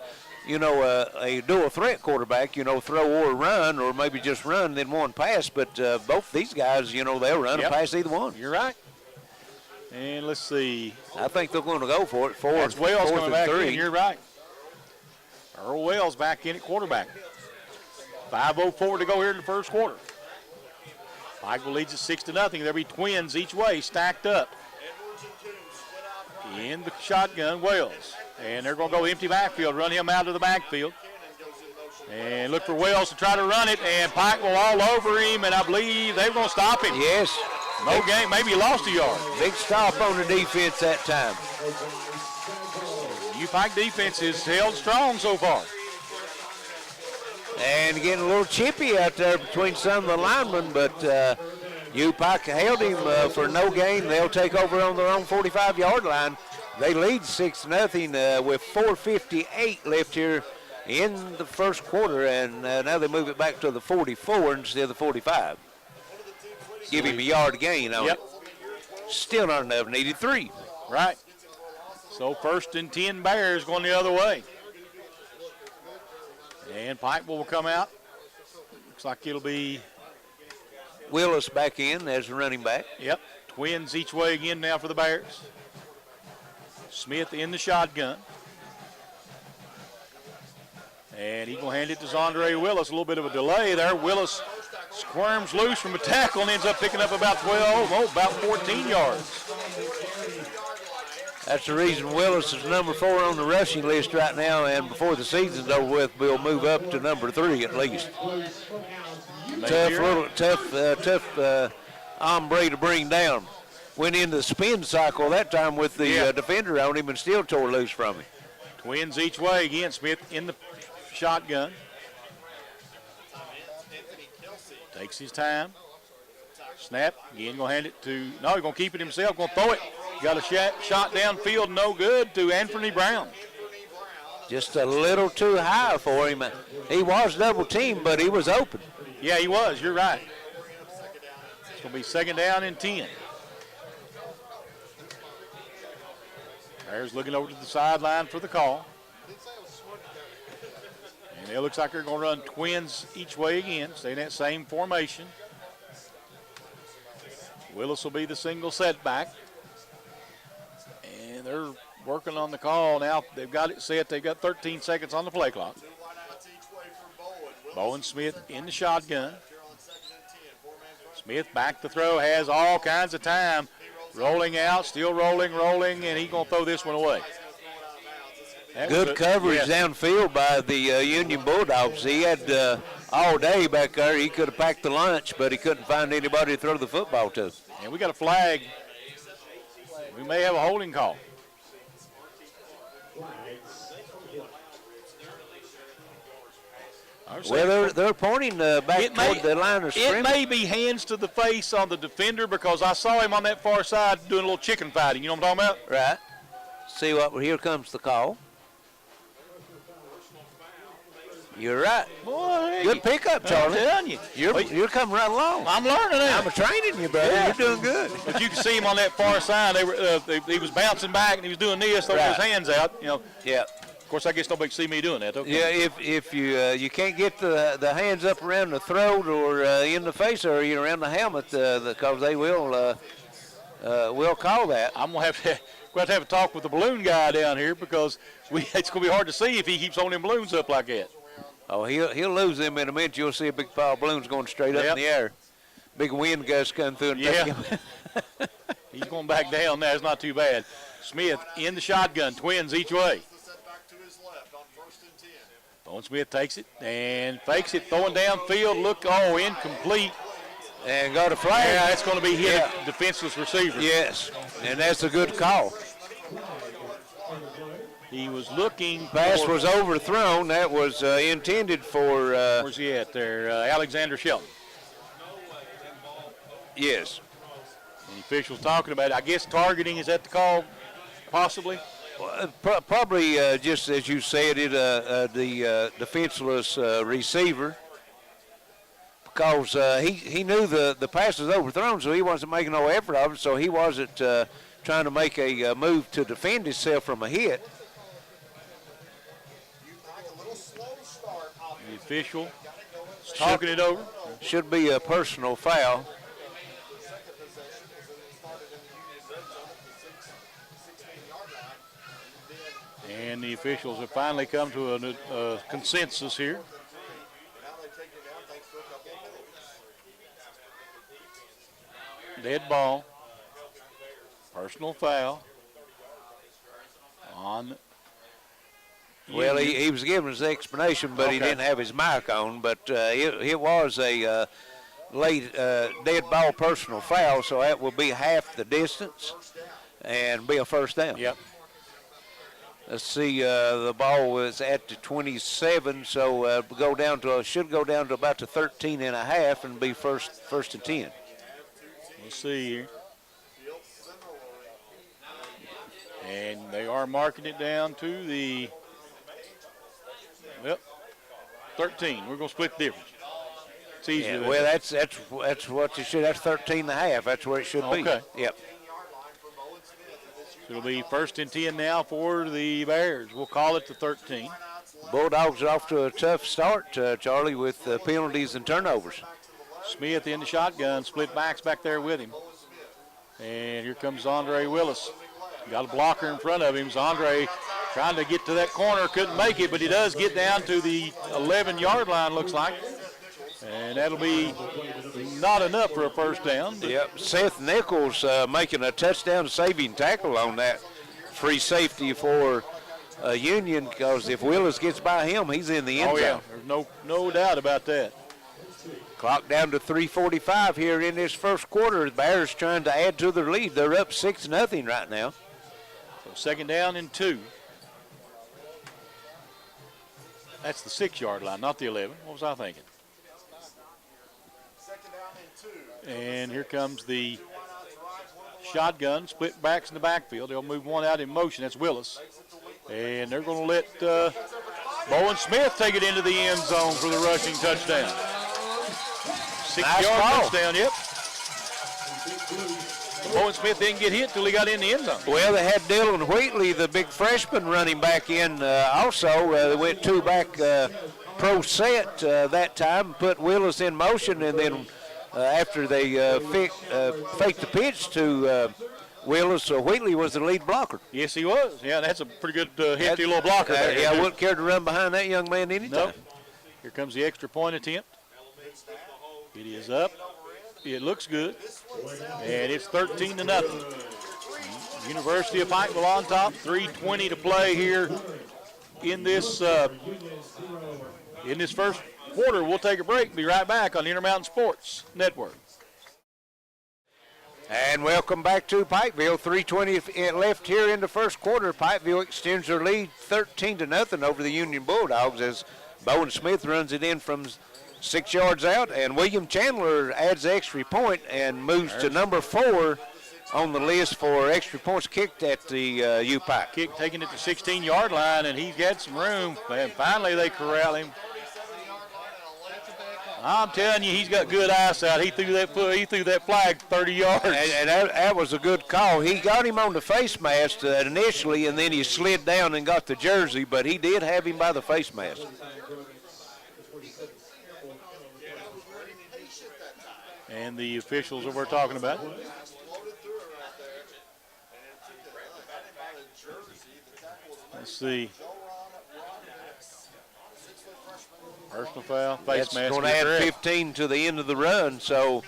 dual threat quarterback, throw or run, or maybe just run, then one pass. But both these guys, they'll run and pass either one.
You're right. And let's see.
I think they're going to go for it.
That's Wells coming back
3.
in. You're right. Earl Wells back in at quarterback. 5:04 to go here in the first quarter. Pikeville leads it 6-0. There'll be Twins each way, stacked up. In the shotgun, Wells. And they're going to go empty backfield, run him out of the backfield. And look for Wells to try to run it, and Pike will all over him, and I believe they're going to stop him.
Yes.
No game, maybe he lost a yard.
Big stop on the defense that time.
Upike defense is held strong so far.
And getting a little chippy out there between some of the linemen, but Upike held him for no gain. They'll take over on their own 45-yard line. They lead 6-0 with 4:58 left here in the first quarter, and now they move it back to the 44 instead of the 45. Give him a yard gain on it. Still not enough, needed 3.
Right. So 1st and 10 Bears going the other way. And Pike will come out. Looks like it'll be
Willis back in as the running back.
Yep. Twins each way again now for the Bears. Smith in the shotgun. And he's going to hand it to Zondre Willis. A little bit of a delay there. Willis squirms loose from a tackle and ends up picking up about 14 yards.
That's the reason Willis is number 4 on the rushing list right now, and before the season's over with, we'll move up to number 3 at least. Tough hombre to bring down. Went into the spin cycle that time with the defender on him and still tore loose from him.
Twins each way again. Smith in the shotgun. Takes his time. Snap. Again, going to hand it to, no, he's going to keep it himself. Going to throw it. Got a shot downfield, no good, to Anthony Brown.
Just a little too high for him. He was double teamed, but he was open.
Yeah, he was. You're right. It's going to be 2nd down and 10. Bears looking over to the sideline for the call. And it looks like they're going to run twins each way again, stay in that same formation. Willis will be the single setback. And they're working on the call now. They've got it set. They've got 13 seconds on the play clock. Bowen Smith in the shotgun. Smith back to throw, has all kinds of time. Rolling out, still rolling, and he's going to throw this one away.
Good coverage downfield by the Union Bulldogs. He had all day back there. He could have packed the lunch, but he couldn't find anybody to throw the football to.
And we got a flag. We may have a holding call.
Well, they're pointing back toward the line of scrimmage.
It may be hands to the face on the defender because I saw him on that far side doing a little chicken fighting. You know what I'm talking about?
Right. See what? Here comes the call. You're right.
Boy,
good pickup, Charlie.
I'm telling you.
You're coming right along.
I'm learning now.
I'm training you, brother.
Yeah.
You're doing good.
But you can see him on that far side. He was bouncing back and he was doing this, throwing his hands out. You know.
Yeah.
Of course, I guess nobody can see me doing that. Okay.
Yeah, if you can't get the hands up around the throat or in the face area around the helmet, because they will call that.
I'm gonna have to have a talk with the balloon guy down here because it's gonna be hard to see if he keeps holding balloons up like that.
Oh, he'll lose them in a minute. You'll see a big pile of balloons going straight up in the air. Big wind gust coming through and take him.
He's going back down now. It's not too bad. Smith in the shotgun, twins each way. Bowen Smith takes it and fakes it, throwing downfield. Look, incomplete.
And got a flag.
Yeah, that's going to be hit a defenseless receiver.
Yes, and that's a good call.
He was looking.
Pass was overthrown. That was intended for.
Where's he at there? Alexander Shelton.
Yes.
And the official's talking about it. I guess targeting, is that the call, possibly?
Probably just as you said it, the defenseless receiver, because he knew the pass was overthrown, so he wasn't making no effort of it, so he wasn't trying to make a move to defend himself from a hit.
The official is talking it over.
Should be a personal foul.
And the officials have finally come to a consensus here. Dead ball. Personal foul on
Well, he was giving his explanation, but he didn't have his mic on. But it was a late dead ball personal foul, so that will be half the distance and be a first down.
Yep.
Let's see, the ball was at the 27, so should go down to about the 13 and a half and be first and 10.
We'll see here. And they are marking it down to the 13. We're going to split the difference. It's easier.
Yeah, well, that's what you should. That's 13 and a half. That's where it should be.
Okay.
Yep.
So it'll be first and 10 now for the Bears. We'll call it the 13.
Bulldogs are off to a tough start, Charlie, with penalties and turnovers.
Smith in the shotgun, split backs back there with him. And here comes Andre Willis. Got a blocker in front of him. So Andre trying to get to that corner, couldn't make it, but he does get down to the 11-yard line, looks like. And that'll be not enough for a first down.
Yep, Seth Nichols making a touchdown saving tackle on that free safety for Union, because if Willis gets by him, he's in the end zone.
There's no doubt about that.
Clock down to 3:45 here in this first quarter. The Bears trying to add to their lead. They're up 6-0 right now.
So second down and 2. That's the 6-yard line, not the 11. What was I thinking? And here comes the shotgun, split backs in the backfield. They'll move one out in motion. That's Willis. And they're going to let Bowen Smith take it into the end zone for the rushing touchdown. 6-yard touchdown, yep. Bowen Smith didn't get hit till he got in the end zone.
Well, they had Dylan Wheatley, the big freshman, running back in also. They went two-back pro set that time, put Willis in motion, and then after they faked the pitch to Willis, Wheatley was the lead blocker.
Yes, he was. Yeah, that's a pretty good hefty little blocker there.
Yeah, I wouldn't care to run behind that young man anytime.
Nope. Here comes the extra point attempt. It is up. It looks good. And it's 13-0. University of Pikeville on top. 3:20 to play here in this first quarter. We'll take a break. Be right back on Intermountain Sports Network.
And welcome back to Pikeville. 3:20 left here in the first quarter. Pikeville extends their lead 13-0 over the Union Bulldogs as Bowen Smith runs it in from 6 yards out, and William Chandler adds the extra point and moves to number 4 on the list for extra points kicked at the Upike.
Kick taking it to 16-yard line, and he's got some room. And finally they corral him. I'm telling you, he's got good eyesight. He threw that flag 30 yards.
And that was a good call. He got him on the face mask initially, and then he slid down and got the jersey, but he did have him by the face mask.
And the officials that we're talking about. Let's see. Personal foul, face mask.
That's going to add 15 to the end of the run, so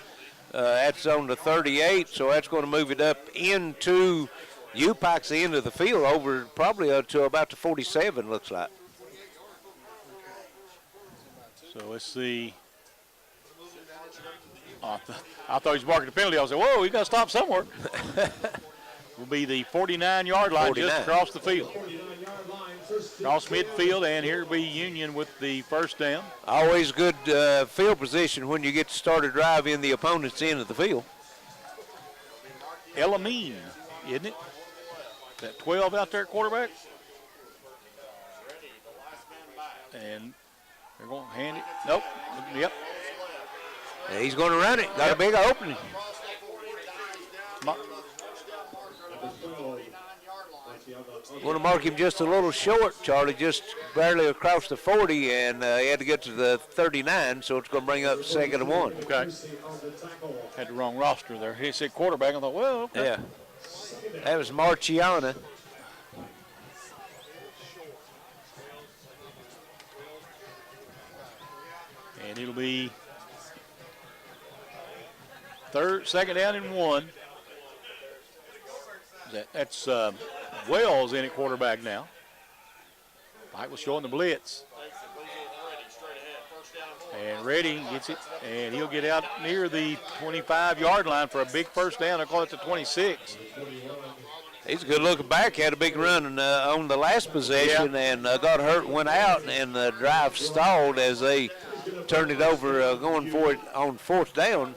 that's on the 38, so that's going to move it up into Upike's end of the field, over probably to about the 47, looks like.
So let's see. I thought he was marking the penalty. I was like, whoa, he got to stop somewhere. Will be the 49-yard line
49.
just across the field. Across midfield, and here will be Union with the first down.
Always good field position when you get to start a drive in the opponent's end of the field.
Elamine, isn't it? That 12 out there at quarterback. And they're going to hand it. Nope. Yep.
He's going to run it. Got a big opening. Want to mark him just a little short, Charlie, just barely across the 40, and he had to get to the 39, so it's going to bring up 2nd and 1.
Okay. Had the wrong roster there. He said quarterback. I thought, well, okay.
Yeah. That was Marciana.
And it'll be second down and 1. That's Wells in at quarterback now. Pike was showing the blitz. And Reddy gets it, and he'll get out near the 25-yard line for a big first down. They'll call it to 26.
He's a good-looking back. Had a big run on the last possession and got hurt, went out, and the drive stalled as they turned it over going for it on fourth down.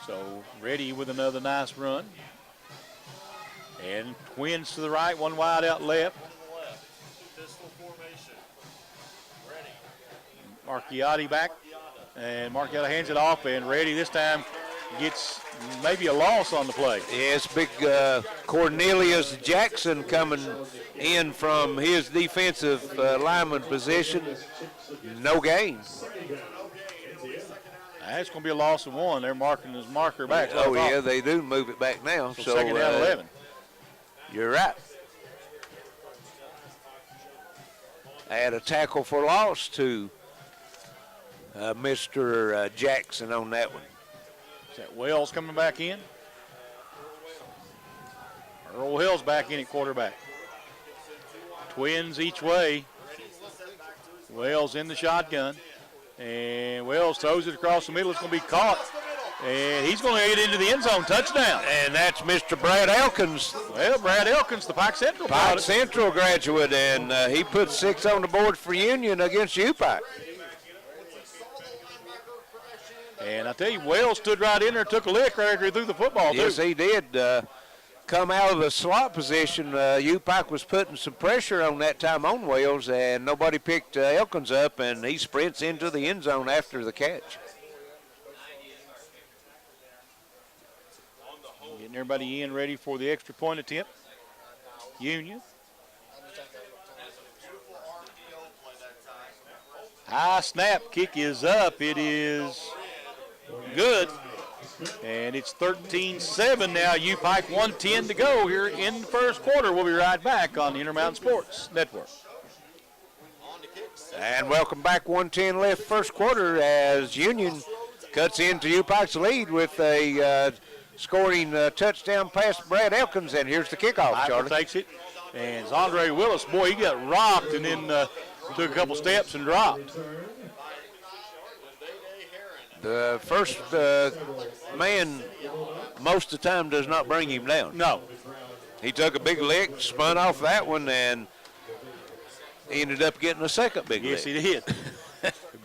So Reddy with another nice run. And twins to the right, one wide out left. Marchiotti back, and Marchiotti hands it off, and Reddy this time gets maybe a loss on the play.
Yes, big Cornelius Jackson coming in from his defensive lineman position. No gain.
That's going to be a loss of one. They're marking his marker back.
Oh, yeah, they do move it back now. So
second down 11.
You're right. Add a tackle for loss to Mr. Jackson on that one.
Is that Wells coming back in? Earl Hill's back in at quarterback. Twins each way. Wells in the shotgun. And Wells throws it across the middle. It's going to be caught. And he's going to get into the end zone. Touchdown.
And that's Mr. Brad Elkins.
Well, Brad Elkins, the Pike Central
Pike
product.
Central graduate, and he put 6 on the board for Union against Upike.
And I tell you, Wells stood right in there, took a lick right after he threw the football,
Yes,
too.
he did. Come out of the slot position. Upike was putting some pressure on that time on Wells, and nobody picked Elkins up, and he sprints into the end zone after the catch.
Getting everybody in ready for the extra point attempt. Union. High snap, kick is up. It is good. And it's 13-7 now. Upike 1:10 to go here in the first quarter. We'll be right back on the Intermountain Sports Network.
And welcome back. 1:10 left first quarter as Union cuts into Upike's lead with a scoring touchdown pass Brad Elkins. And here's the kickoff,
Michael
Charlie.
takes it. And it's Andre Willis. Boy, he got rocked and then took a couple steps and dropped.
The first man most of the time does not bring him down.
No.
He took a big lick, spun off that one, and ended up getting a second big lick.
Yes, he did.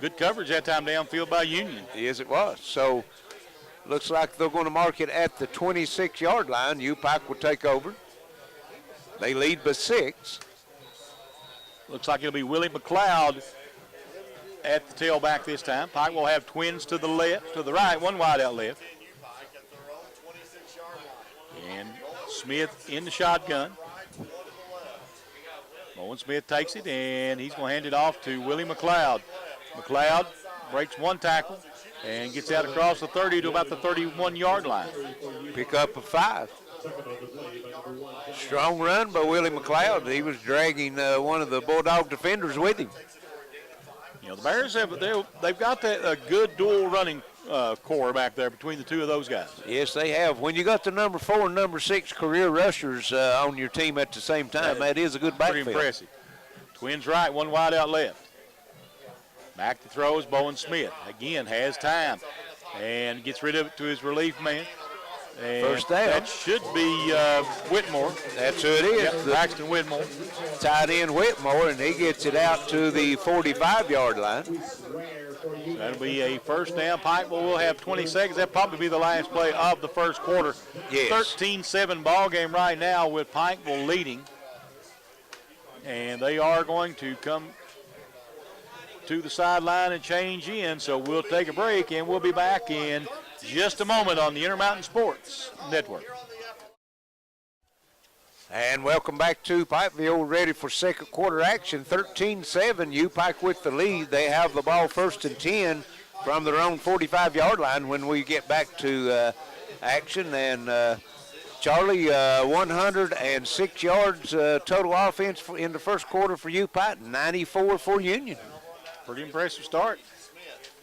Good coverage that time downfield by Union.
Yes, it was. So looks like they're going to mark it at the 26-yard line. Upike will take over. They lead by 6.
Looks like it'll be Willie McLeod at the tailback this time. Pike will have twins to the left, to the right, one wide out left. And Smith in the shotgun. Owen Smith takes it, and he's going to hand it off to Willie McLeod. McLeod breaks one tackle and gets out across the 30 to about the 31-yard line.
Pick up a 5. Strong run by Willie McLeod. He was dragging one of the Bulldog defenders with him.
You know, the Bears they've got a good dual running core back there between the two of those guys.
Yes, they have. When you got the number 4 and number 6 career rushers on your team at the same time, that is a good backfield.
Pretty impressive. Twins right, one wide out left. Back to throw is Bowen Smith. Again, has time and gets rid of it to his relief man. And
first down.
That should be Whitmore.
That's who it is.
Yep, Braxton Whitmore.
Tight end Whitmore, and he gets it out to the 45-yard line.
That'll be a first down. Pike will have 20 seconds. That'll probably be the last play of the first quarter.
Yes.
13-7 ball game right now with Pikeville leading. And they are going to come to the sideline and change in. So we'll take a break, and we'll be back in just a moment on the Intermountain Sports Network.
And welcome back to Pikeville, ready for second quarter action. 13-7, Upike with the lead. They have the ball first and 10 from their own 45-yard line when we get back to action. And Charlie, 106 yards total offense in the first quarter for Upike, 94 for Union.
Pretty impressive start.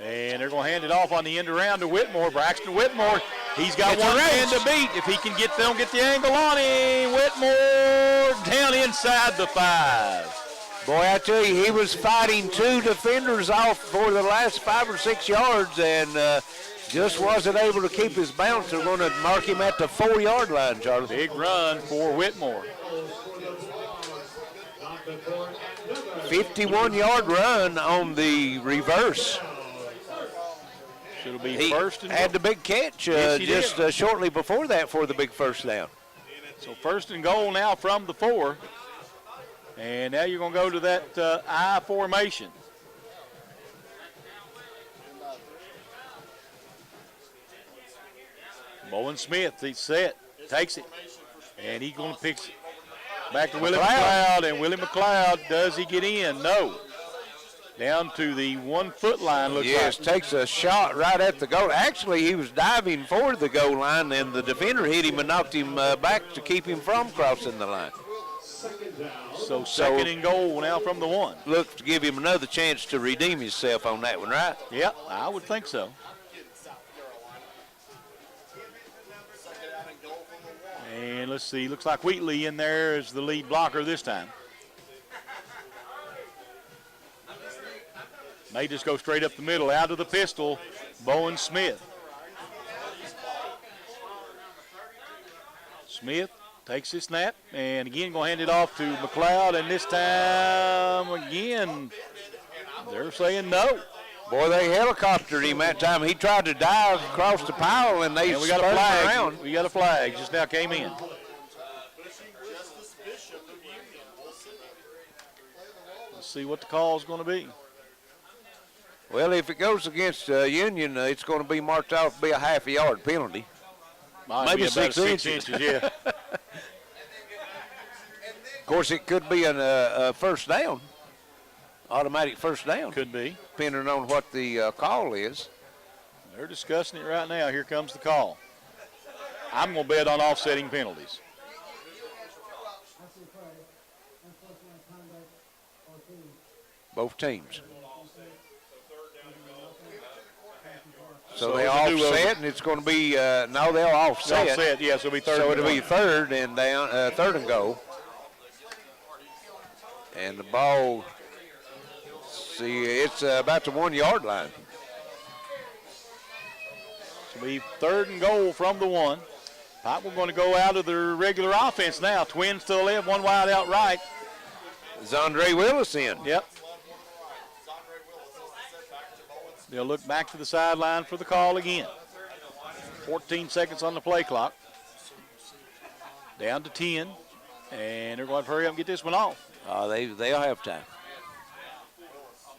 And they're going to hand it off on the end around to Whitmore. Braxton Whitmore He's got
It's
one
a
man
race.
to beat. If he can get them, get the angle on him. Whitmore down inside the 5.
Boy, I tell you, he was fighting 2 defenders off for the last 5 or 6 yards and just wasn't able to keep his bounce. They're going to mark him at the 4-yard line, Charlie.
Big run for Whitmore.
51-yard run on the reverse.
So it'll be
He
first and
had the big catch
Yes, he
just
did.
shortly before that for the big first down.
So first and goal now from the 4. And now you're going to go to that I formation. Bowen Smith, he's set, takes it, and he's going to pick it back to Willie McLeod. And Willie McLeod, does he get in? No. Down to the 1-foot line, looks
Yes,
like.
takes a shot right at the goal. Actually, he was diving for the goal line, and the defender hit him and knocked him back to keep him from crossing the line.
So second and goal now from the 1.
Look to give him another chance to redeem himself on that one, right?
Yep, I would think so. And let's see, looks like Wheatley in there as the lead blocker this time. May just go straight up the middle, out of the pistol, Bowen Smith. Smith takes his snap, and again going to hand it off to McLeod, and this time, again, they're saying no.
Boy, they helicoptered him that time. He tried to dive across the pile, and they
And we got a
spun him
flag.
around.
We got a flag, just now came in. Let's see what the call is going to be.
Well, if it goes against Union, it's going to be marked out to be a half-a-yard penalty.
Might
Maybe
be about
6
6
inches.
yeah.
Of course, it could be a first down, automatic first down,
Could be.
depending on what the call is.
They're discussing it right now. Here comes the call. I'm going to bet on offsetting penalties.
Both teams. So
So
they
it's a do-over.
offset, and it's going to be no, they'll offset.
Offset, yeah, so it'll be third.
So
and
it'll be
one.
third and down, third and goal. And the ball, see, it's about the 1-yard line.
It'll be third and goal from the 1. Pike, we're going to go out of their regular offense now. Twins to the left, one wide out right.
Is Andre Willis in?
Yep. They'll look back to the sideline for the call again. 14 seconds on the play clock. Down to 10. And they're going to hurry up and get this one off.
They'll have time.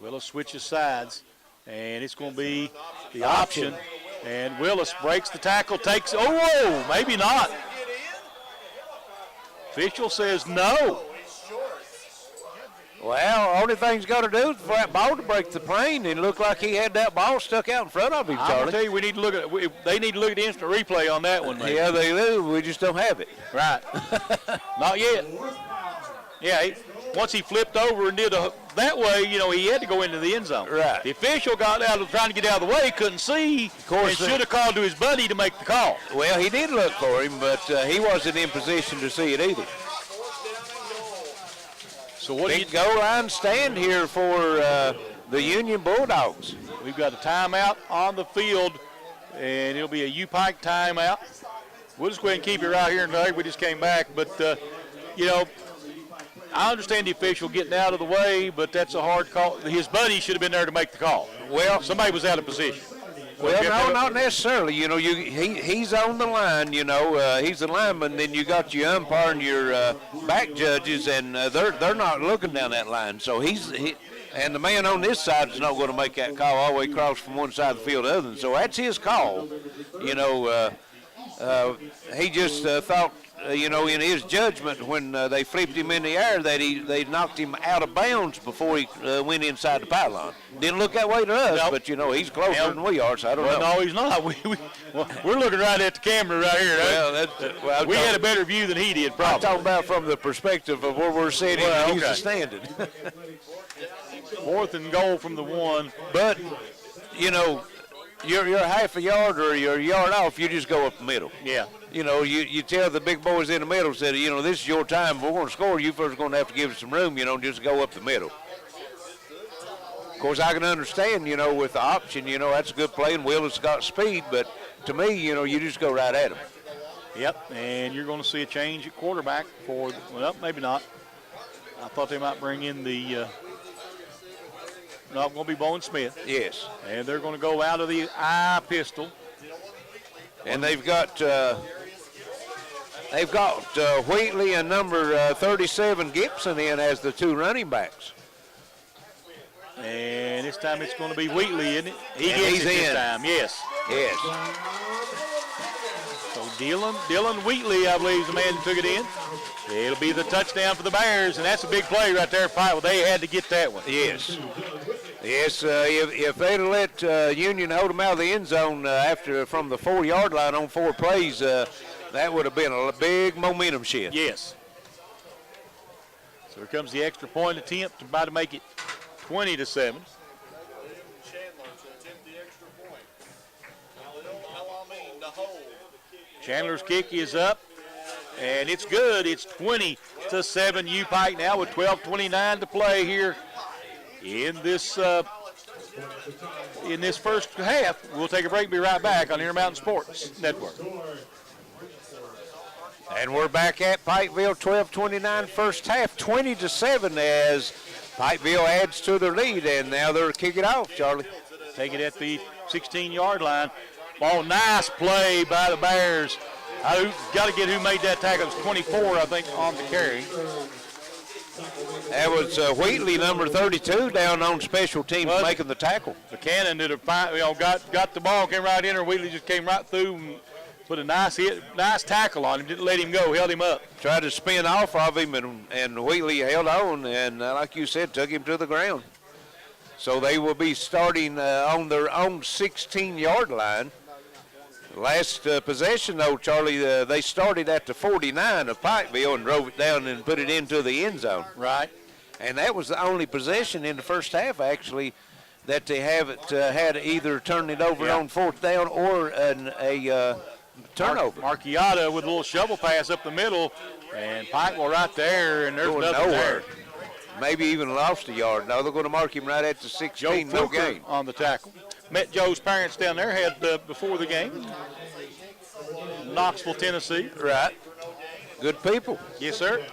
Willis switches sides. And it's going to be the option. And Willis breaks the tackle, takes, oh, whoa, maybe not. Official says no.
Well, only thing he's got to do is for that ball to break the plane, and it looked like he had that ball stuck out in front of him,
I'm going
Charlie.
to tell you, we need to look at. They need to look at the instant replay on that one, man.
Yeah, they do. We just don't have it.
Right. Not yet. Yeah, once he flipped over and did that way, he had to go into the end zone.
Right.
The official got out, trying to get out of the way, couldn't see,
course,
and should have called to his buddy to make the call.
Well, he did look for him, but he wasn't in position to see it either.
So what do you
Big goal line stand here for the Union Bulldogs.
We've got a timeout on the field, and it'll be a Upike timeout. We'll just go ahead and keep it right here, and we just came back. But, I understand the official getting out of the way, but that's a hard call. His buddy should have been there to make the call.
Well,
somebody was out of position.
Well, no, not necessarily. He's on the line. He's the lineman. Then you got your umpire and your back judges, and they're not looking down that line. So and the man on this side is not going to make that call all the way across from one side of the field to the other. So that's his call. He just thought, in his judgment when they flipped him in the air that they knocked him out of bounds before he went inside the pylon. Didn't look that way to us,
Nope.
but, he's closer than we are, so I don't know.
No, he's not. We're looking right at the camera right here.
Well,
we had a better view than he did,
I'm
probably.
talking about from the perspective of where we're sitting
Well,
and he's
okay.
standing.
4th and goal from the 1.
But, you're half a yard or you're a yard off, you just go up the middle.
Yeah.
You know, you tell the big boys in the middle, said, you know, this is your time. If we're going to score, you first going to have to give us some room, you know, just go up the middle. Of course, I can understand, you know, with the option, you know, that's a good play, and Willis got speed, but to me, you know, you just go right at him.
Yep, and you're going to see a change at quarterback for, well, maybe not. I thought they might bring in the, no, it's going to be Bowen Smith.
Yes.
And they're going to go out of the I pistol.
And they've got Wheatley and number 37 Gibson in as the two running backs.
And this time it's going to be Wheatley, isn't it?
He's
it this
in.
time, yes.
Yes.
So Dylan Wheatley, I believe, is the man who took it in. It'll be the touchdown for the Bears, and that's a big play right there. Well, they had to get that one.
Yes. Yes, if they'd have let Union hold them out of the end zone from the 4-yard line on 4 plays, that would have been a big momentum shift.
Yes. So here comes the extra point attempt to try to make it 20-7.
Chandler to attempt the extra point. Al-Amin to hold.
Chandler's kick is up, and it's good. It's 20-7 Upike now with 12:29 to play here in this first half. We'll take a break and be right back on Intermountain Sports Network.
And we're back at Pikeville, 12:29 first half, 20-7 as Pikeville adds to their lead, and now they're kicking off, Charlie.
Take it at the 16-yard line. Ball, nice play by the Bears. I got to get who made that tackle. It was 24, I think, on the carry.
That was Wheatley, number 32, down on special teams making the tackle.
Buchanan did got the ball, came right in, or Wheatley just came right through and put a nice tackle on him. Didn't let him go, held him up.
Tried to spin off of him, and Wheatley held on, and like you said, took him to the ground. So they will be starting on their own 16-yard line. Last possession, though, Charlie, they started at the 49 of Pikeville and drove it down and put it into the end zone.
Right.
And that was the only possession in the first half, actually, that they haven't had either turned it over on 4th down or a turnover.
Marchiata with a little shovel pass up the middle, and Pikeville right there, and there's nothing there.
Maybe even lost a yard. No, they're going to mark him right at the 16, no gain.
On the tackle. Met Joe's parents down there, had before the game. Knoxville, Tennessee.
Right. Good people.
Yes, sir.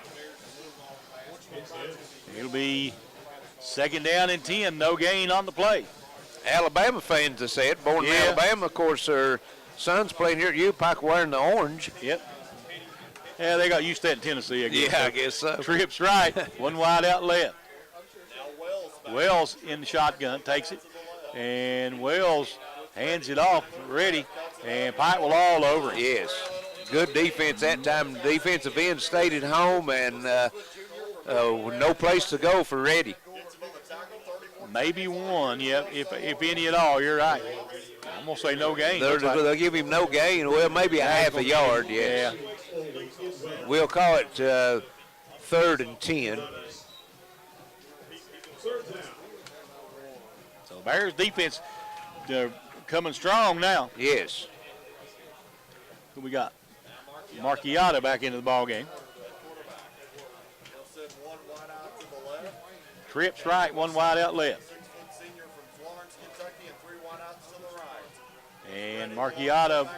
It'll be 2nd down and 10, no gain on the play.
Alabama fans have said, born in Alabama, of course, their son's playing here at Upike wearing the orange.
Yep. Yeah, they got used to that in Tennessee, I guess.
Yeah, I guess so.
Trips right, one wide out left. Wells in the shotgun, takes it, and Wells hands it off, ready, and Pikeville all over him.
Yes. Good defense that time. Defensive end stayed at home, and no place to go for Reddy.
Maybe one, yeah, if any at all. You're right. I'm going to say no gain.
They'll give him no gain. Well, maybe a half a yard, yes.
Yeah.
We'll call it 3rd and 10.
So Bears defense coming strong now.
Yes.
Who we got? Marchiata back into the ball game. Trips right, one wide out left. And Marchiata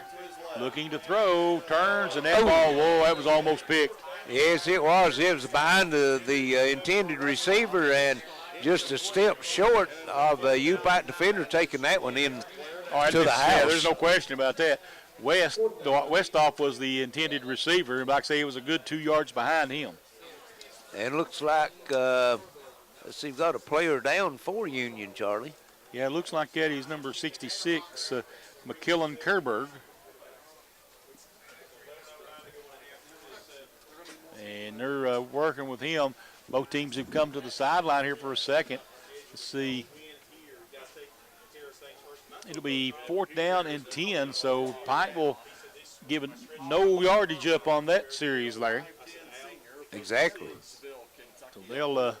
looking to throw, turns, and that ball, whoa, that was almost picked.
Yes, it was. It was behind the intended receiver and just a step short of a Upike defender taking that one in to the house.
Yeah, there's no question about that. Westoff was the intended receiver, and like I say, he was a good 2 yards behind him.
And looks like, let's see, we've got a player down for Union, Charlie.
Yeah, it looks like that. He's number 66, McKillen Kerberg. And they're working with him. Both teams have come to the sideline here for a second to see. It'll be 4th down and 10, so Pikeville giving no yardage up on that series, Larry.
Exactly.
So they'll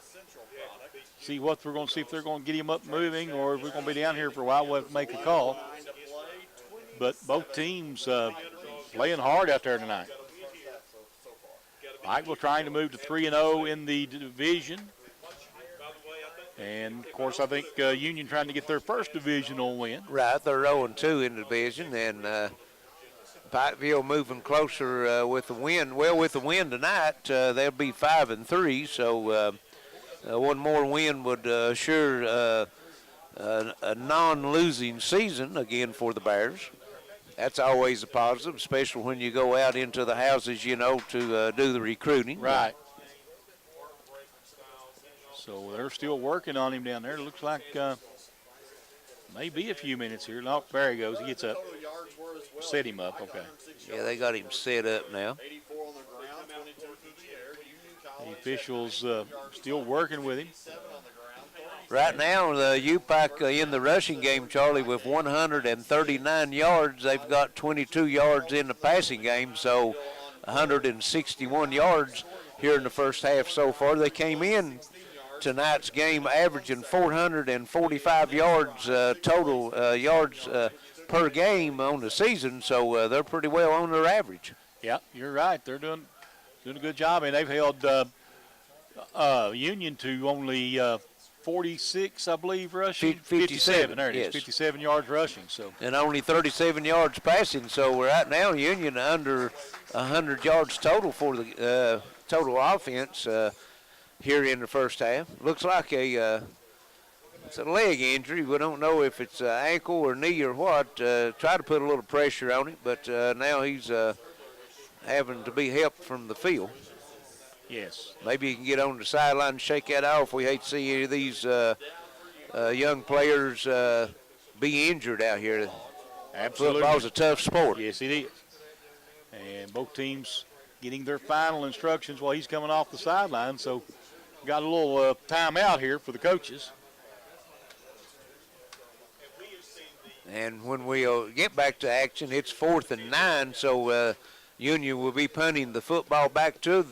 see what we're going to see if they're going to get him up moving, or if we're going to be down here for a while. We'll have to make a call. but both teams playing hard out there tonight. Pikeville trying to move to 3-0 in the division. And, of course, I think Union trying to get their first divisional win.
Right, they're 0-2 in the division, and Pikeville moving closer with the win. Well, with the win tonight, they'll be 5-3, so one more win would assure a non-losing season again for the Bears. That's always a positive, especially when you go out into the houses, you know, to do the recruiting.
Right. So they're still working on him down there. It looks like maybe a few minutes here. No, there he goes. He gets up. Set him up. Okay.
Yeah, they got him set up now.
The officials still working with him.
Right now, the Upike in the rushing game, Charlie, with 139 yards. They've got 22 yards in the passing game, so 161 yards here in the first half so far. They came in tonight's game averaging 445 yards total yards per game on the season, so they're pretty well on their average.
Yeah, you're right. They're doing a good job, and they've held Union to only 46, I believe, rushing. 57. There it is. 57 yards rushing. So.
And only 37 yards passing. So right now, Union under 100 yards total for the total offense here in the first half. Looks like it's a leg injury. We don't know if it's ankle or knee or what. Try to put a little pressure on it, but now he's having to be helped from the field.
Yes.
Maybe he can get on the sideline and shake that off. We hate to see any of these young players be injured out here.
Absolutely.
Football's a tough sport.
Yes, it is. And both teams getting their final instructions while he's coming off the sideline. So got a little timeout here for the coaches.
And when we get back to action, it's 4th and 9. So Union will be punting the football back to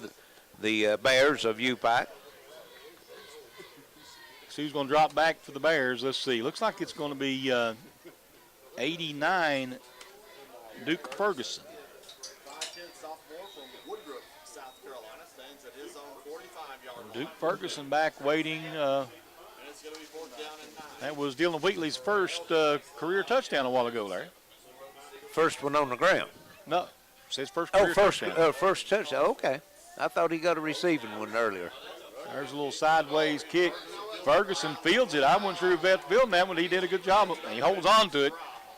the Bears of Upike.
So who's going to drop back for the Bears? Let's see. Looks like it's going to be 89, Duke Ferguson.
5'10" sophomore from Woodruff, South Carolina, stands at his own 45-yard line.
Duke Ferguson back waiting.
And it's going to be 4th down and 9.
That was Dylan Wheatley's first career touchdown a while ago, Larry.
First one on the ground.
No, says first career touchdown.
First touchdown. Okay. I thought he got a receiving one earlier.
There's a little sideways kick. Ferguson fields it. I wasn't sure if that fielding that one. He did a good job. He holds on to it.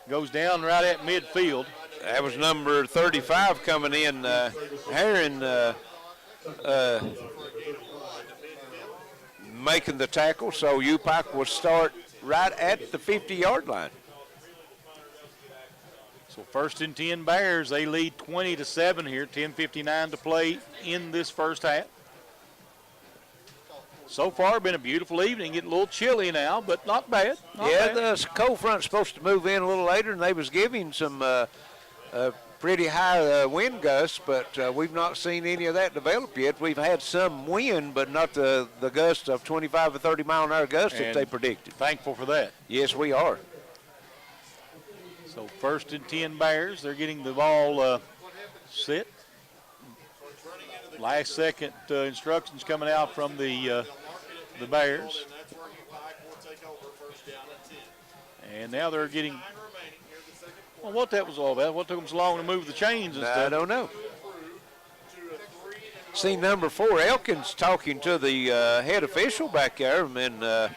Goes down right at midfield.
That was number 35 coming in. Herron making the tackle, so Upike will start right at the 50-yard line.
So 1st and 10 Bears. They lead 20-7 here. 10:59 to play in this first half. So far, been a beautiful evening. Getting a little chilly now, but not bad. Not bad.
The cold front's supposed to move in a little later, and they was giving some pretty high wind gusts, but we've not seen any of that develop yet. We've had some wind, but not the gusts of 25 or 30 mile an hour gusts that they predicted.
Thankful for that.
Yes, we are.
So 1st and 10 Bears. They're getting the ball set. Last second instructions coming out from the Bears. And now they're getting, well, what that was all about. What took them so long to move the chains and stuff?
I don't know. See number 4, Elkins, talking to the head official back there, and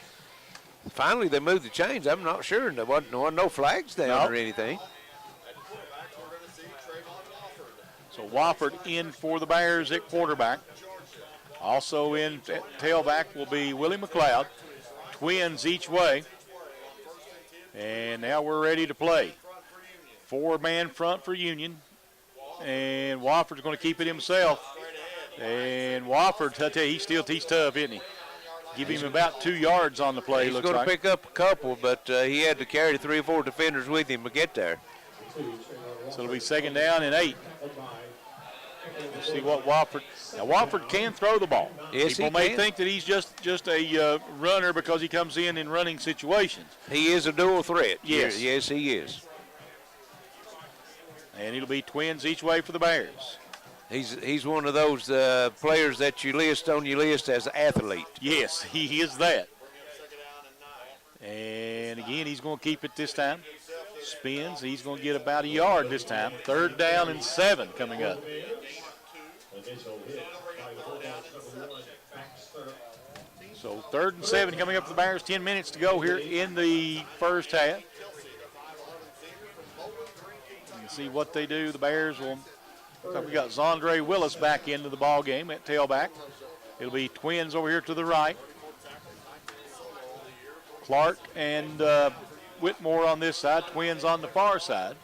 finally they moved the chains. I'm not sure. There wasn't no flags down or anything.
So Wofford in for the Bears at quarterback. Also in at tailback will be Willie McLeod. Twins each way. And now we're ready to play. 4-man front for Union. And Wofford's going to keep it himself. And Wofford, I tell you, he's tough, isn't he? Give him about 2 yards on the play.
He's going to pick up a couple, but he had to carry 3 or 4 defenders with him to get there.
So it'll be 2nd down and 8. Let's see what Wofford. Now Wofford can throw the ball.
Yes,
People may think that he's just a runner because he comes in running situations.
He is a dual threat.
Yes.
Yes, he is.
And it'll be twins each way for the Bears.
He's one of those players that you list on your list as an athlete.
Yes, he is that. And again, he's going to keep it this time. Spins. He's going to get about a yard this time. 3rd down and 7 coming up. So 3rd and 7 coming up for the Bears. 10 minutes to go here in the first half. You can see what they do. The Bears will. Looks like we got Zondre Willis back into the ball game at tailback. It'll be twins over here to the right. Clark and Whitmore on this side, twins on the far side.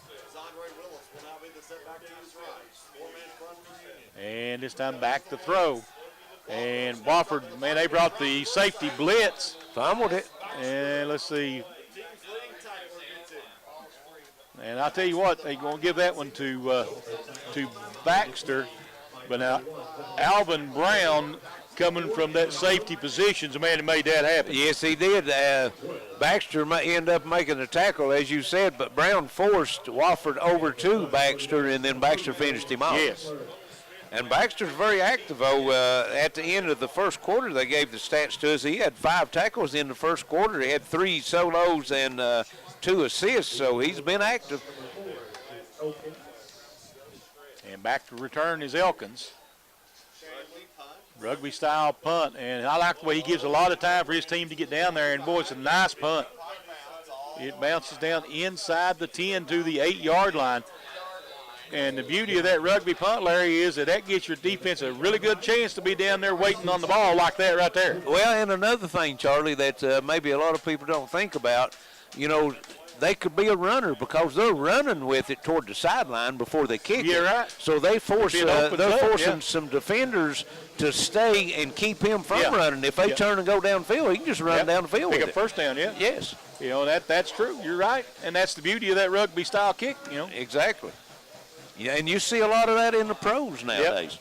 And this time back to throw. And Wofford, man, they brought the safety blitz.
Fumbled it.
And let's see. And I'll tell you what, they're going to give that one to Baxter. But now Alvin Brown coming from that safety position's the man who made that happen.
Yes, he did. Baxter might end up making the tackle, as you said, but Brown forced Wofford over to Baxter, and then Baxter finished him off.
Yes.
And Baxter's very active, though. At the end of the first quarter, they gave the stats to us. He had 5 tackles in the first quarter. He had 3 solos and 2 assists, so he's been active.
And back to return is Elkins. Rugby style punt, and I like the way he gives a lot of time for his team to get down there, and boy, it's a nice punt. It bounces down inside the 10 to the 8-yard line. And the beauty of that rugby punt, Larry, is that gives your defense a really good chance to be down there waiting on the ball like that right there.
Well, and another thing, Charlie, that maybe a lot of people don't think about, you know, they could be a runner because they're running with it toward the sideline before they kick it.
Yeah, right.
So they force, they're forcing
yeah.
some defenders to stay and keep him from
Yeah.
running. If they
Yeah.
turn and go downfield, he can just run down the field
Pick
with
up
it.
first down, yeah.
Yes.
You know, that's true. You're right. And that's the beauty of that rugby style kick, you know.
Exactly. Yeah, and you see a lot of that in the pros nowadays.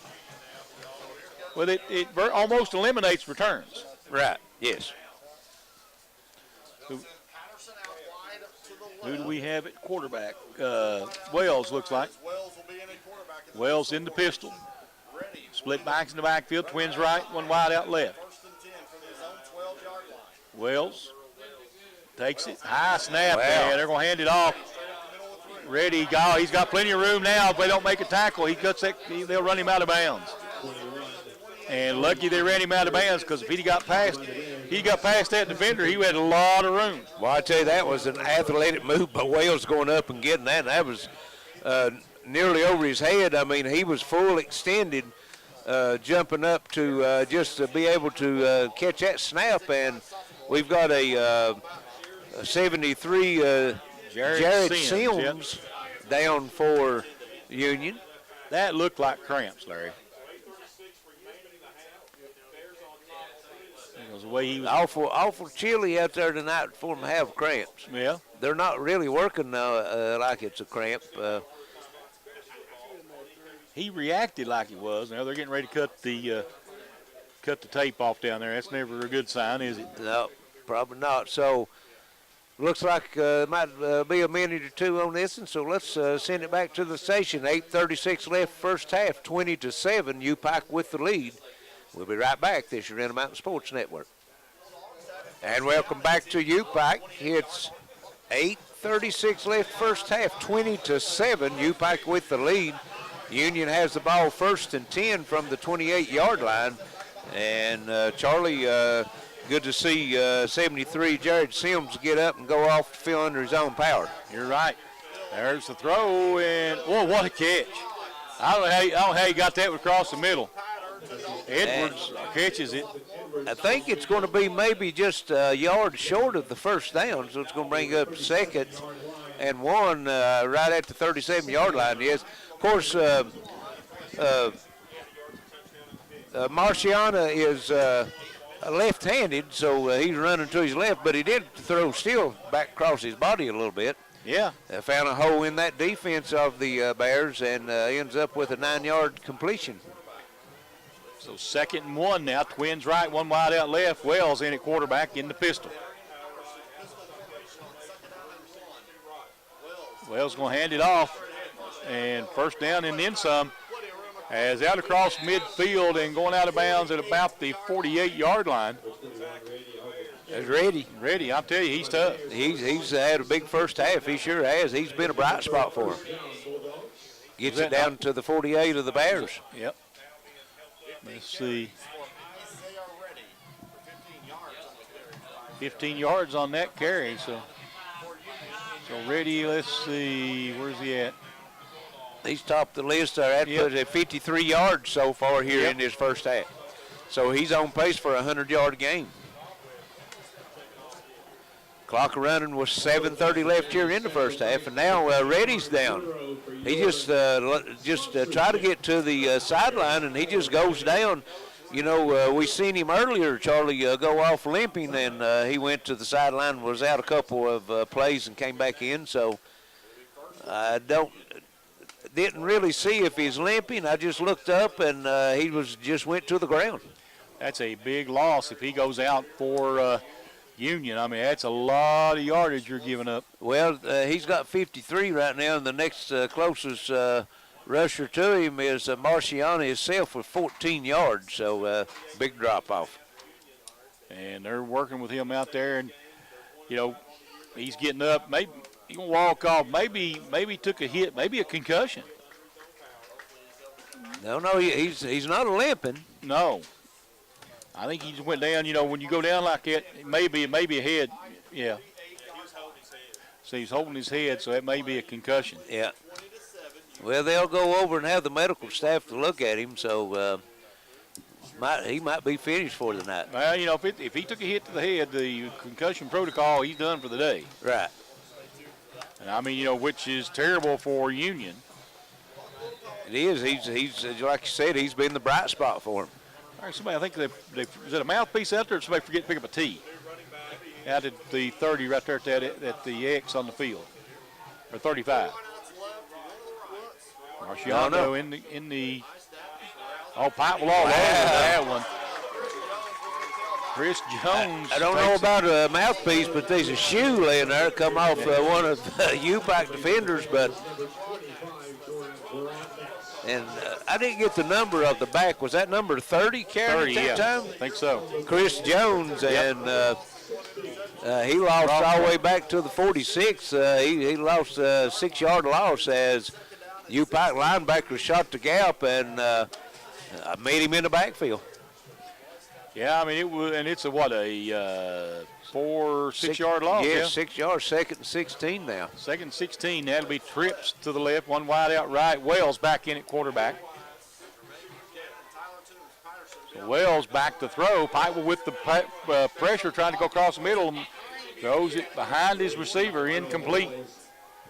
Well, it almost eliminates returns.
Right, yes.
Who do we have at quarterback? Wells looks like. Wells in the pistol. Split backs in the backfield. Twins right, one wide out left. Wells takes it. High snap.
Wow.
Yeah, they're going to hand it off. Ready, go. He's got plenty of room now. If they don't make a tackle, they'll run him out of bounds. And lucky they ran him out of bounds because if he got past that defender, he had a lot of room.
Well, I tell you, that was an athletic move by Wales going up and getting that. And that was nearly over his head. I mean, he was full extended, jumping up to just to be able to catch that snap. And we've got a 73 Jared Sims down for Union.
That looked like cramps, Larry. It was the way he was.
Awful chilly out there tonight for them to have cramps.
Yeah.
They're not really working like it's a cramp.
He reacted like he was. Now they're getting ready to cut the tape off down there. That's never a good sign, is it?
No, probably not. So looks like it might be a minute or two on this, and so let's send it back to the station. 8:36 left first half, 20-7. Upike with the lead. We'll be right back. This is your Mountain Sports Network. And welcome back to Upike. It's 8:36 left first half, 20-7. Upike with the lead. Union has the ball 1st and 10 from the 28-yard line. And Charlie, good to see 73 Jared Sims get up and go off the field under his own power.
You're right. There's the throw, and whoa, what a catch! I don't know how he got that across the middle. Edwards catches it.
I think it's going to be maybe just a yard short of the first down, so it's going to bring up 2nd and 1 right at the 37-yard line. Yes, of course, Marciana is left-handed, so he's running to his left, but he did throw still back across his body a little bit.
Yeah.
Found a hole in that defense of the Bears and ends up with a 9-yard completion.
So 2nd and 1 now. Twins right, one wide out left. Wells in at quarterback in the pistol. Wells going to hand it off. and first down and then some. As out across midfield and going out of bounds at about the 48-yard line.
That's Reddy.
Reddy, I'll tell you, he's tough.
He's had a big first half. He sure has. He's been a bright spot for him. Gets it down to the 48 of the Bears.
Yep. Let's see. 15 yards on that carry. So Reddy, let's see, where's he at?
He's topped the list there. That puts at 53 yards so far here in his first half. So he's on pace for a 100-yard game. Clock running with 7:30 left here in the first half, and now Reddy's down. He just tried to get to the sideline, and he just goes down. You know, we seen him earlier, Charlie, go off limping, and he went to the sideline, was out a couple of plays and came back in. So I didn't really see if he's limping. I just looked up, and he just went to the ground.
That's a big loss if he goes out for Union. I mean, that's a lot of yardage you're giving up.
Well, he's got 53 right now, and the next closest rusher to him is Marciano himself with 14 yards, so big drop-off.
And they're working with him out there, and, you know, he's getting up. Maybe he can walk off. Maybe he took a hit, maybe a concussion.
No, he's not limping.
No. I think he just went down. You know, when you go down like that, it may be a head. Yeah. So he's holding his head, so it may be a concussion.
Yeah. Well, they'll go over and have the medical staff to look at him, so he might be finished for the night.
Well, you know, if he took a hit to the head, the concussion protocol, he's done for the day.
Right.
And I mean, you know, which is terrible for Union.
It is. He's like you said, he's been the bright spot for him.
All right, somebody, I think is it a mouthpiece out there, or somebody forget to pick up a T? Out at the 30 right there at the X on the field, or 35. Marciano in the Pipe will all over that one. Chris Jones.
I don't know about a mouthpiece, but there's a shoe laying there, come off one of the Upike defenders, but. And I didn't get the number of the back. Was that number 30 carrying at that time?
I think so.
Chris Jones, and he lost all the way back to the 46. He lost a 6-yard loss as Upike linebacker shot the gap and made him in the backfield.
Yeah, I mean, it's a 6-yard loss.
Yeah, 6 yards, 2nd and 16 now.
2nd and 16. That'll be trips to the left, one wide out right. Wells back in at quarterback. So Wells back to throw. Pipe with the pressure trying to go across the middle. Throws it behind his receiver, incomplete.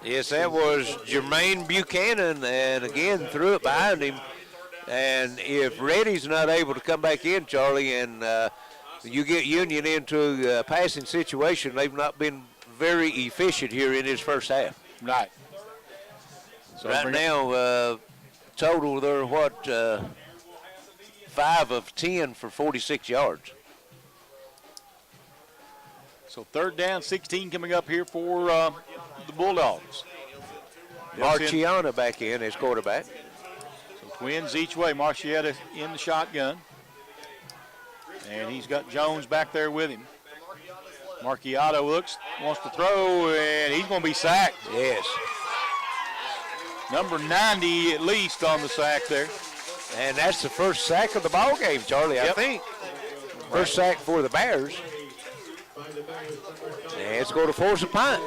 Yes, that was Jermaine Buchanan, and again threw it behind him. And if Reddy's not able to come back in, Charlie, and you get Union into a passing situation, they've not been very efficient here in his first half.
Right.
So right now, total, they're 5 of 10 for 46 yards.
So 3rd down, 16 coming up here for the Bulldogs.
Marciano back in as quarterback.
So twins each way. Marcietta in the shotgun. And he's got Jones back there with him. Marciano wants to throw, and he's going to be sacked.
Yes.
Number 90 at least on the sack there.
And that's the first sack of the ball game, Charlie, I think. First sack for the Bears. And it's going to force a punt.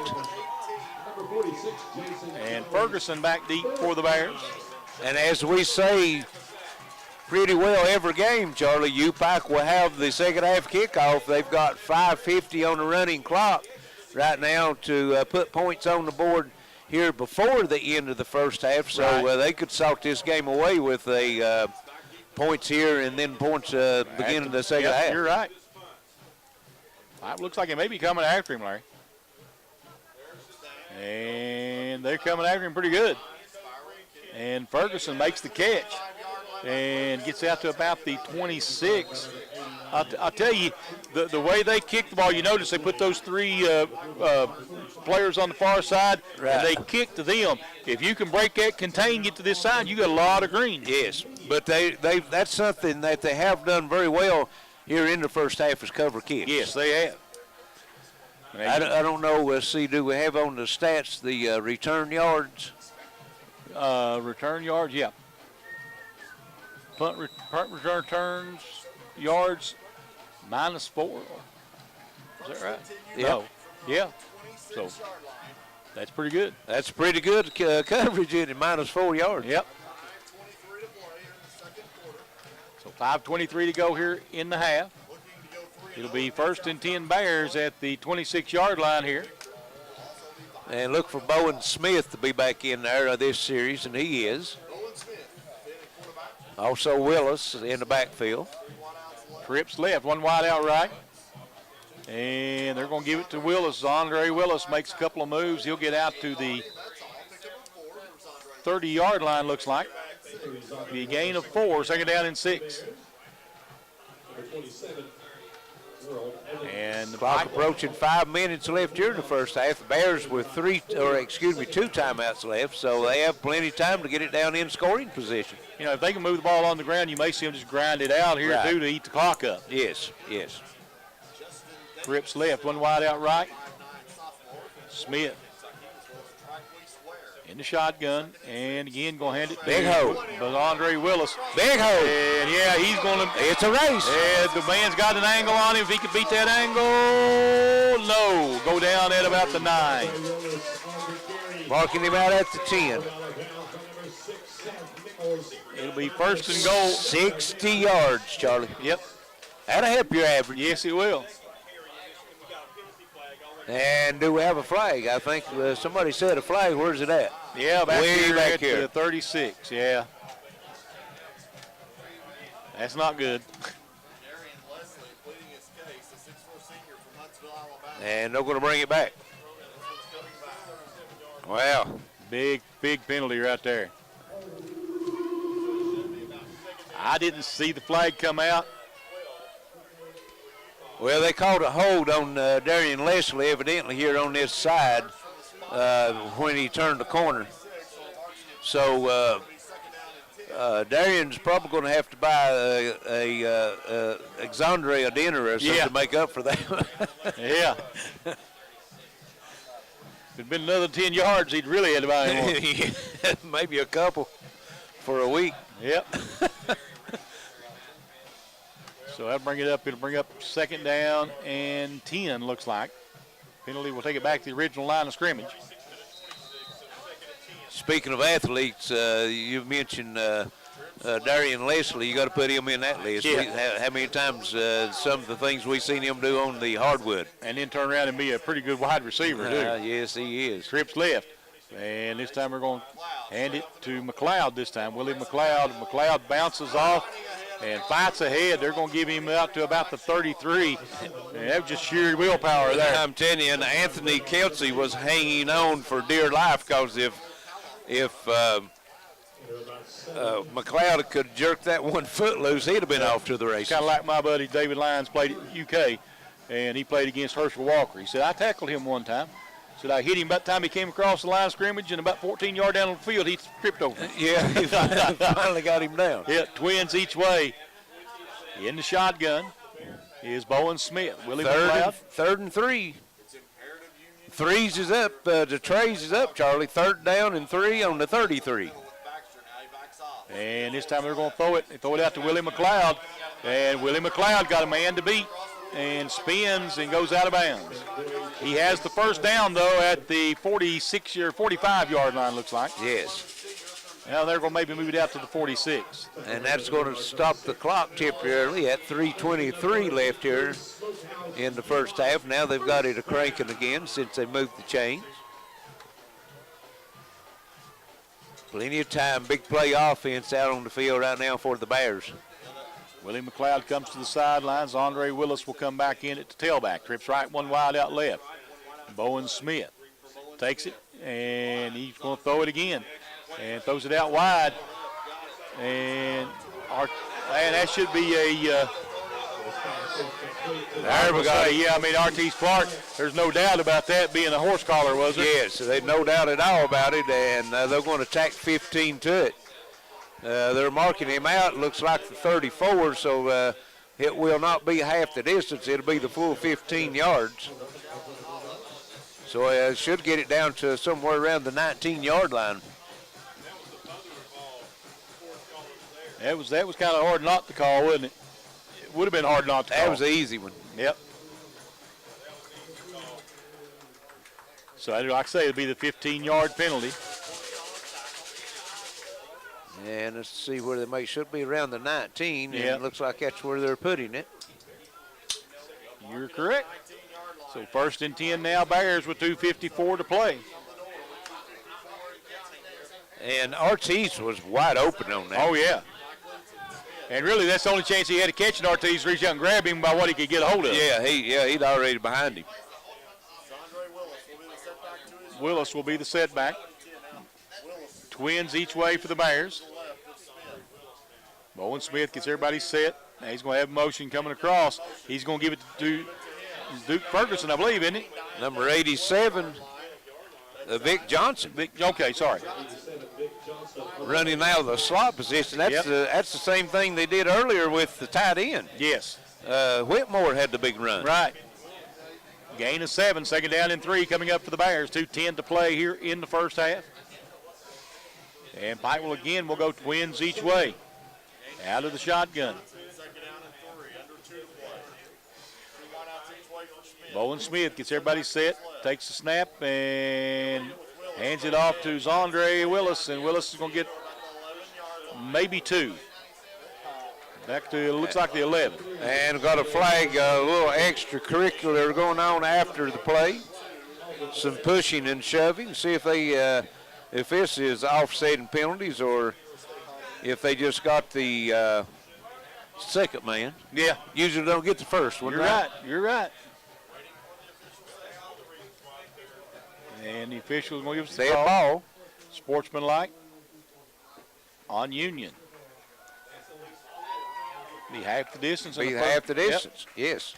And Ferguson back deep for the Bears.
And as we say pretty well every game, Charlie, Upike will have the second half kickoff. They've got 5:50 on the running clock right now to put points on the board here before the end of the first half. So they could salt this game away with points here and then points beginning of the second half.
You're right. It looks like it may be coming after him, Larry. And they're coming after him pretty good. And Ferguson makes the catch. and gets out to about the 26. I'll tell you, the way they kick the ball, you notice they put those three players on the far side, and they kick to them. If you can break that contain, get to this side, you got a lot of green.
Yes, but that's something that they have done very well here in the first half is cover kicks.
Yes, they have.
I don't know, do we have on the stats the return yards?
Return yards, yeah. Punt return turns, yards, -4. Is that right?
Yeah.
No. Yeah. So that's pretty good.
That's pretty good coverage in it, -4 yards.
Yep. So 5:23 to go here in the half. It'll be 1st and 10 Bears at the 26-yard line here.
And look for Bowen Smith to be back in there this series, and he is. Also Willis in the backfield.
Trips left, one wide out right. And they're going to give it to Willis. Andre Willis makes a couple of moves. He'll get out to the 30-yard line, looks like. Be a gain of 4, 2nd down and 6. And the
clock approaching 5 minutes left here in the first half. The Bears with 2 timeouts left, so they have plenty of time to get it down in scoring position.
You know, if they can move the ball on the ground, you may see them just grind it out here too to eat the clock up.
Yes, yes.
Trips left, one wide out right. Smith in the shotgun, and again going to hand it to
Big hole.
But Andre Willis.
Big hole.
And yeah, he's going to.
It's a race.
And the man's got an angle on him. If he can beat that angle, no. Go down at about the 9.
Marking him out at the 10.
It'll be 1st and goal.
60 yards, Charlie.
Yep.
That'll help your average.
Yes, it will.
And do we have a flag? I think somebody said a flag. Where's it at?
Yeah, back
back
here at 36. Yeah. That's not good.
And they're going to bring it back. Wow.
Big penalty right there. I didn't see the flag come out.
Well, they called a hold on Darian Leslie, evidently, here on this side when he turned the corner. So Darian's probably going to have to buy a Exandre a dinner or something to make up for that.
Yeah. If it'd been another 10 yards, he'd really had to buy him one.
Maybe a couple for a week.
Yep. So that'll bring it up. It'll bring up 2nd down and 10, looks like. Penalty will take it back to the original line of scrimmage.
Speaking of athletes, you mentioned Darian Leslie. You got to put him in that list.
Yeah.
How many times some of the things we've seen him do on the hardwood.
And then turn around and be a pretty good wide receiver, too.
Yes, he is.
Trips left. And this time we're going to hand it to McLeod this time. Willie McLeod. McLeod bounces off and fights ahead. They're going to give him out to about the 33. And that was just sheer willpower there.
I'm telling you, and Anthony Kelsey was hanging on for dear life because if McLeod could jerk that 1 foot loose, he'd have been off to the races.
Kind of like my buddy David Lyons played at UK, and he played against Herschel Walker. He said, I tackled him one time. Said I hit him about the time he came across the line of scrimmage, and about 14 yards down the field, he tripped over him.
Yeah, he finally got him down.
Yeah, twins each way. In the shotgun is Bowen Smith. Willie McLeod.
3rd and 3. Threes is up. The trays is up, Charlie. 3rd down and 3 on the 33.
And this time they're going to throw it. They throw it out to Willie McLeod. And Willie McLeod got a man to beat and spins and goes out of bounds. He has the 1st down, though, at the 46 or 45-yard line, looks like.
Yes.
Now they're going to maybe move it out to the 46.
And that's going to stop the clock temporarily at 3:23 left here in the first half. Now they've got it a-cranking again since they moved the chains. Plenty of time, big play offense out on the field right now for the Bears.
Willie McLeod comes to the sidelines. Andre Willis will come back in at the tailback. Trips right, one wide out left. Bowen Smith takes it, and he's going to throw it again. And throws it out wide. And And that should be a.
There we go.
Yeah, I mean, Ortiz Clark, there's no doubt about that being a horse collar, was it?
Yes, there's no doubt at all about it, and they're going to tack 15 to it. They're marking him out. Looks like the 34, so it will not be half the distance. It'll be the full 15 yards. So it should get it down to somewhere around the 19-yard line.
That was kind of hard not to call, wasn't it? It would have been hard not to call.
That was an easy one.
Yep. So, like I say, it'll be the 15-yard penalty.
And let's see where they should be around the 19. And
Yep.
it looks like that's where they're putting it.
You're correct. So, 1st and 10 now, Bears with 2:54 to play.
And Ortiz was wide open on that.
Oh, yeah. And really, that's the only chance he had of catching Ortiz. Reach out and grab him by what he could get a hold of.
Yeah, he'd already behind him.
Willis will be the setback. Twins each way for the Bears. Bowen Smith gets everybody set. Now he's going to have motion coming across. He's going to give it to Duke Ferguson, I believe, isn't it?
Number 87, Vic Johnson.
Okay, sorry.
Running out of the slot position. That's,
Yep.
that's the same thing they did earlier with the tight end.
Yes.
Whitmore had the big run.
Right. Gain of 7, 2nd down and 3 coming up for the Bears. 2:10 to play here in the first half. And Pikeville again will go twins each way. Out of the shotgun. Bowen Smith gets everybody set, takes the snap, and hands it off to Zondre Willis, and Willis is going to get maybe 2. Back to, it looks like the 11.
And got a flag, a little extracurricular going on after the play. Some pushing and shoving. See if they, if this is offsetting penalties or if they just got the second man.
Yeah.
Usually don't get the first one.
You're right. You're right. And the official is going to give us the
Dead
call.
ball.
Sportsmanlike on Union. Be half the distance.
Be half the distance, yes.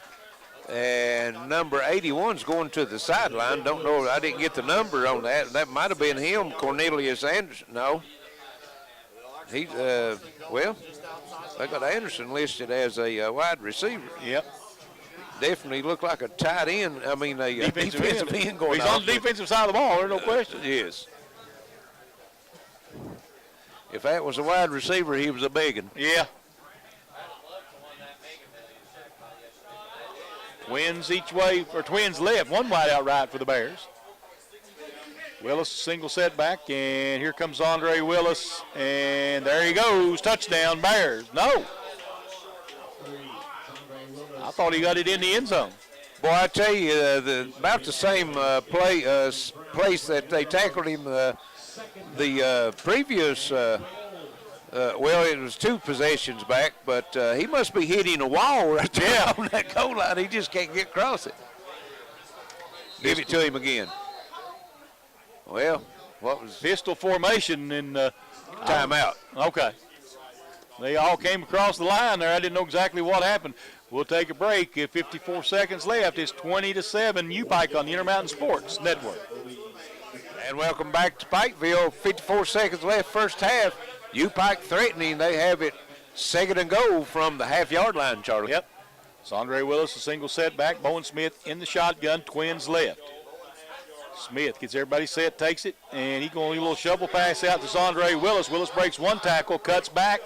And number 81's going to the sideline. Don't know, I didn't get the number on that. That might have been him, Cornelius Anderson. No. He's, well, they got Anderson listed as a wide receiver.
Yep.
Definitely looked like a tight end. I mean, a defensive end going
He's on the defensive side of the ball. There's no question.
Yes. If that was a wide receiver, he was a big one.
Yeah. Twins each way, or twins left. One wide out right for the Bears. Willis single setback, and here comes Andre Willis, and there he goes. Touchdown, Bears. No. I thought he got it in the end zone.
Boy, I tell you, about the same place that they tackled him the previous, well, it was 2 possessions back, but he must be hitting a wall right there on that goal line. He just can't get across it. Give it to him again. Well, what was
Pistol formation in
timeout?
Okay. They all came across the line there. I didn't know exactly what happened. We'll take a break. 54 seconds left. It's 20-7 Upike on the Intermountain Sports Network.
And welcome back to Pikeville. 54 seconds left, first half. Upike threatening. They have it 2nd and goal from the half-yard line, Charlie.
Yep. Sondre Willis, a single setback. Bowen Smith in the shotgun. Twins left. Smith gets everybody set, takes it, and he's going to do a little shovel pass out to Sondre Willis. Willis breaks 1 tackle, cuts back,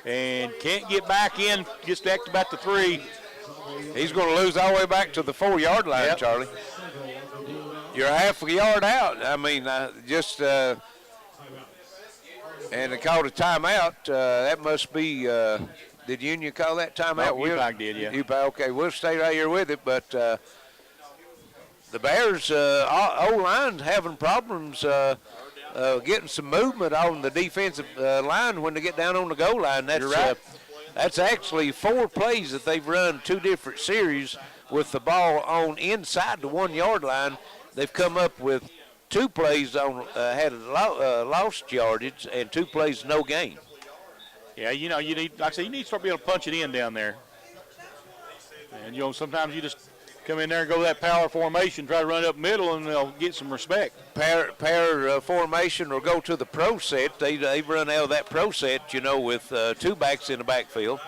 and can't get back in. Gets back to about the 3.
He's going to lose all the way back to the 4-yard line,
Yep.
Charlie. You're half a yard out. I mean, and they called a timeout. That must be, did Union call that timeout?
No, Upike did, yeah.
Upike, okay, we'll stay right here with it, but the Bears' O-line's having problems getting some movement on the defensive line when they get down on the goal line. That's,
You're right.
That's actually 4 plays that they've run 2 different series with the ball on inside the 1-yard line. They've come up with 2 plays on had lost yardage and 2 plays no gain.
Yeah, you know, you need, like I say, you need to start being able to punch it in down there. And, you know, sometimes you just come in there and go that power formation, try to run up middle, and they'll get some respect.
Pair formation or go to the pro set. They run out of that pro set, you know, with two backs in the backfield.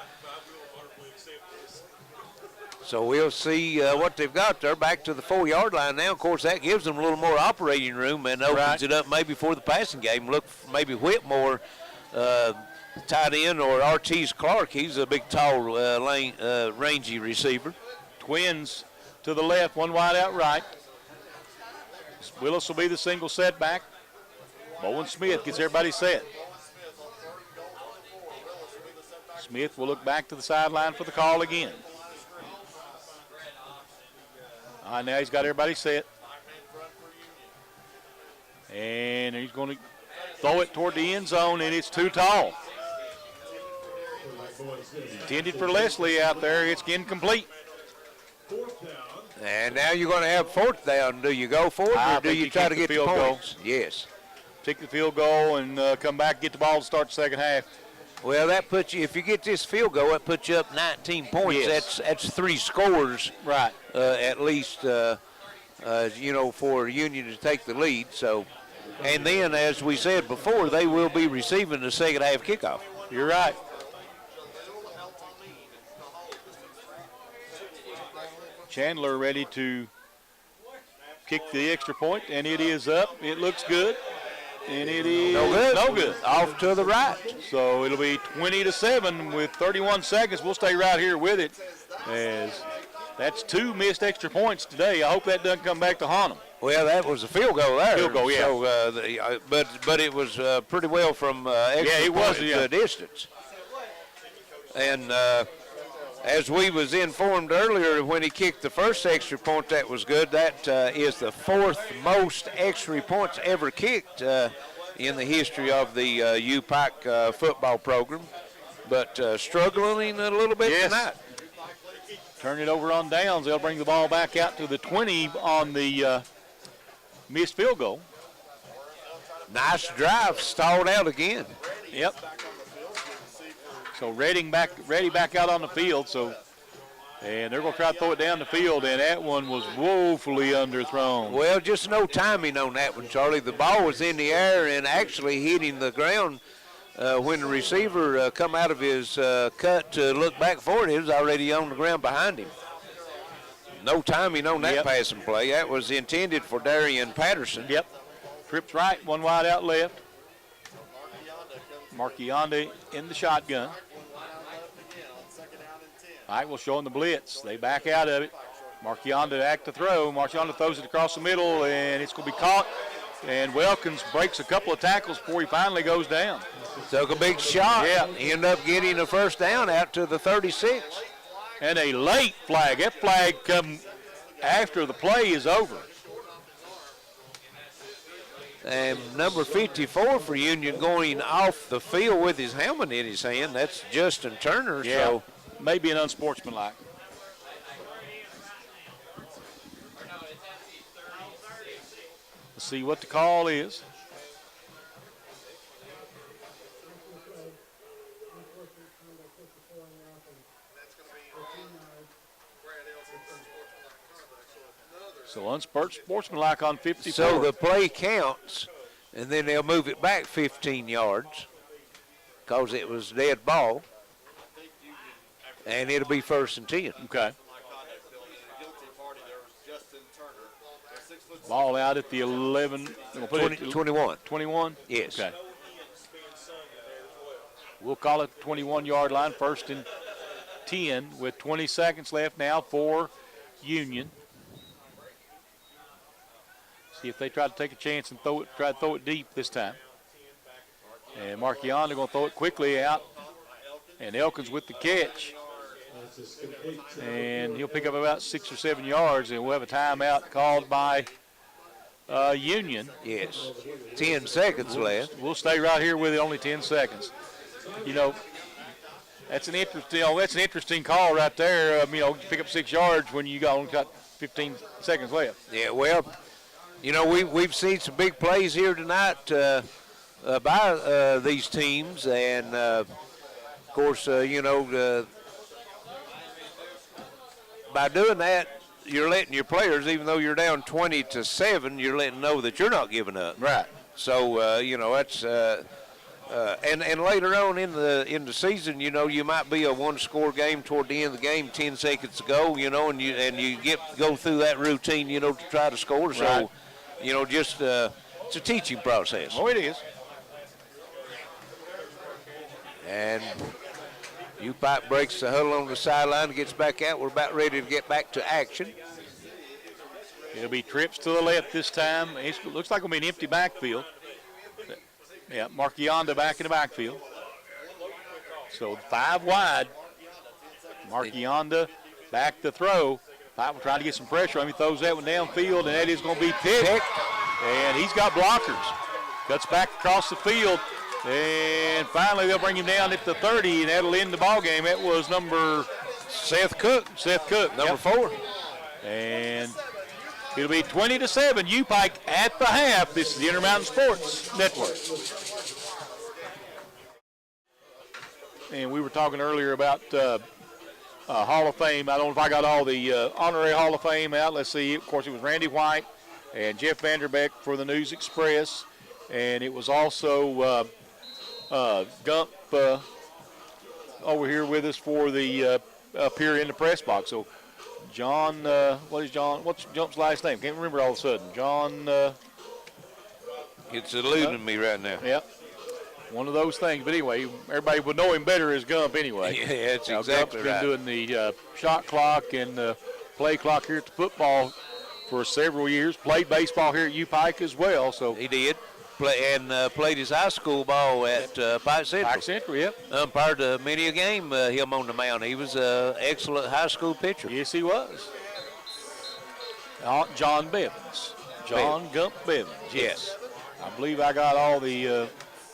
So we'll see what they've got there. Back to the 4-yard line now. Of course, that gives them a little more operating room and opens it up maybe for the passing game. Look, maybe Whitmore tight end or Ortiz Clark. He's a big, tall, rangy receiver.
Twins to the left, one wide out right. Willis will be the single setback. Bowen Smith gets everybody set. Smith will look back to the sideline for the call again. All right, now he's got everybody set. And he's going to throw it toward the end zone, and it's too tall. Intended for Leslie out there. It's incomplete.
And now you're going to have 4th down. Do you go for it, or do you try to get the points? Yes.
Take the field goal and come back, get the ball to start the second half.
Well, that puts you, if you get this field goal, that puts you up 19 points.
Yes.
That's 3 scores,
right?
At least, you know, for Union to take the lead. So, and then, as we said before, they will be receiving the second half kickoff.
You're right. Chandler ready to kick the extra point, and it is up. It looks good. And it is no good.
Off to the right.
So it'll be 20-7 with 31 seconds. We'll stay right here with it, as that's 2 missed extra points today. I hope that doesn't come back to haunt them.
Well, that was a field goal there.
Field goal, yeah.
So, but it was pretty well from extra distance. And as we was informed earlier, when he kicked the first extra point, that was good. That is the 4th most extra points ever kicked in the history of the Upike football program. But struggling a little bit tonight.
Turn it over on downs. They'll bring the ball back out to the 20 on the missed field goal.
Nice drive, stalled out again.
Yep. So Reddy back out on the field. So, and they're going to try to throw it down the field, and that one was woefully underthrown.
Well, just no timing on that one, Charlie. The ball was in the air and actually hitting the ground when the receiver come out of his cut to look back for it. It was already on the ground behind him. No timing on that passing play. That was intended for Darian Patterson.
Yep. Trips right, one wide out left. Marchionda in the shotgun. All right, we'll show them the blitz. They back out of it. Marchionda act to throw. Marchionda throws it across the middle, and it's going to be caught. And Welkins breaks a couple of tackles before he finally goes down.
Took a big shot.
Yeah.
End up getting a first down out to the 36.
And a late flag. That flag come after the play is over.
And number 54 for Union going off the field with his helmet in his hand. That's Justin Turner.
Yeah.
So
maybe an unsportsmanlike. Let's see what the call is. So unsportsmanlike on 54.
So the play counts, and then they'll move it back 15 yards because it was dead ball, and it'll be 1st and 10.
Okay. Ball out at the 11.
21.
21?
Yes.
Okay. We'll call it 21-yard line, 1st and 10 with 20 seconds left now for Union. See if they try to take a chance and try to throw it deep this time. And Marchionda going to throw it quickly out. And Elkins with the catch. And he'll pick up about 6 or 7 yards, and we'll have a timeout called by Union.
Yes. 10 seconds left.
We'll stay right here with it, only 10 seconds. You know, that's an interesting call right there. You know, pick up 6 yards when you only got 15 seconds left.
Yeah, well, you know, we've seen some big plays here tonight by these teams, and Of course, by doing that, you're letting your players, even though you're down 20-7, you're letting them know that you're not giving up.
Right.
So that's and later on in the season, you might be a one-score game toward the end of the game, 10 seconds to go, and you go through that routine, to try to score. So,
Right.
Just it's a teaching process.
Oh, it is.
And Upike breaks the huddle on the sideline, gets back out. We're about ready to get back to action.
It'll be trips to the left this time. It looks like it'll be an empty backfield. Yeah, Marquionda back in the backfield. So 5 wide. Marquionda back to throw. Pike will try to get some pressure on him. He throws that one downfield, and that is going to be picked. And he's got blockers. Cuts back across the field. And finally, they'll bring him down at the 30, and that'll end the ball game. That was number
Seth Cook,
number 4. And it'll be 20-7, Upike at the half. This is the Intermountain Sports Network. And we were talking earlier about Hall of Fame. I don't know if I got all the honorary Hall of Fame out. Let's see. Of course, it was Randy White and Jeff Vanderbeck for the News Express. And it was also Gump over here with us for the up here in the press box. So John, what's Jump's last name? Can't remember all of a sudden. John.
It's eluding me right now.
Yep. One of those things. But anyway, everybody would know him better as Gump anyway.
Yeah, that's
now,
exactly
Gump's been doing the shot clock and the play clock here at the football for several years. Played baseball here at Upike as well. So
he did. Played his high school ball at Pike Central.
Pike Central, yep.
Umpired many a game, him on the mound. He was an excellent high school pitcher.
Yes, he was. John Bevins. John Gump Bevins, yes. I believe I got all the, I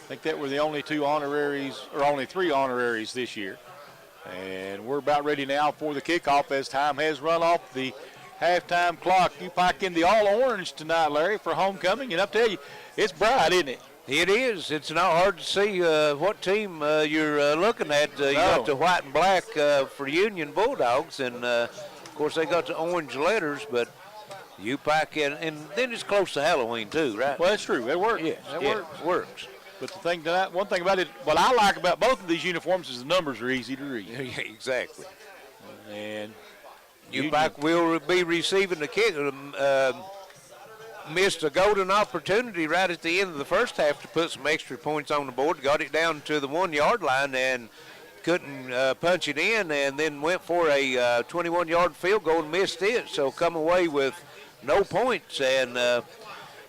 think that were the only 2 honoraries, or only 3 honoraries this year. And we're about ready now for the kickoff as time has run off the halftime clock. Upike in the all-orange tonight, Larry, for homecoming. And I'll tell you, it's bright, isn't it?
It is. It's not hard to see what team you're looking at. You got the white and black for Union Bulldogs, and, of course, they got the orange letters, but Upike, and then it's close to Halloween, too, right?
Well, that's true. It works.
Yes,
It
works.
But the thing tonight, one thing about it, what I like about both of these uniforms is the numbers are easy to read.
Yeah, exactly.
And
Upike will be receiving the kick. Missed a golden opportunity right at the end of the first half to put some extra points on the board. Got it down to the 1-yard line and couldn't punch it in, and then went for a 21-yard field goal and missed it. So come away with no points, and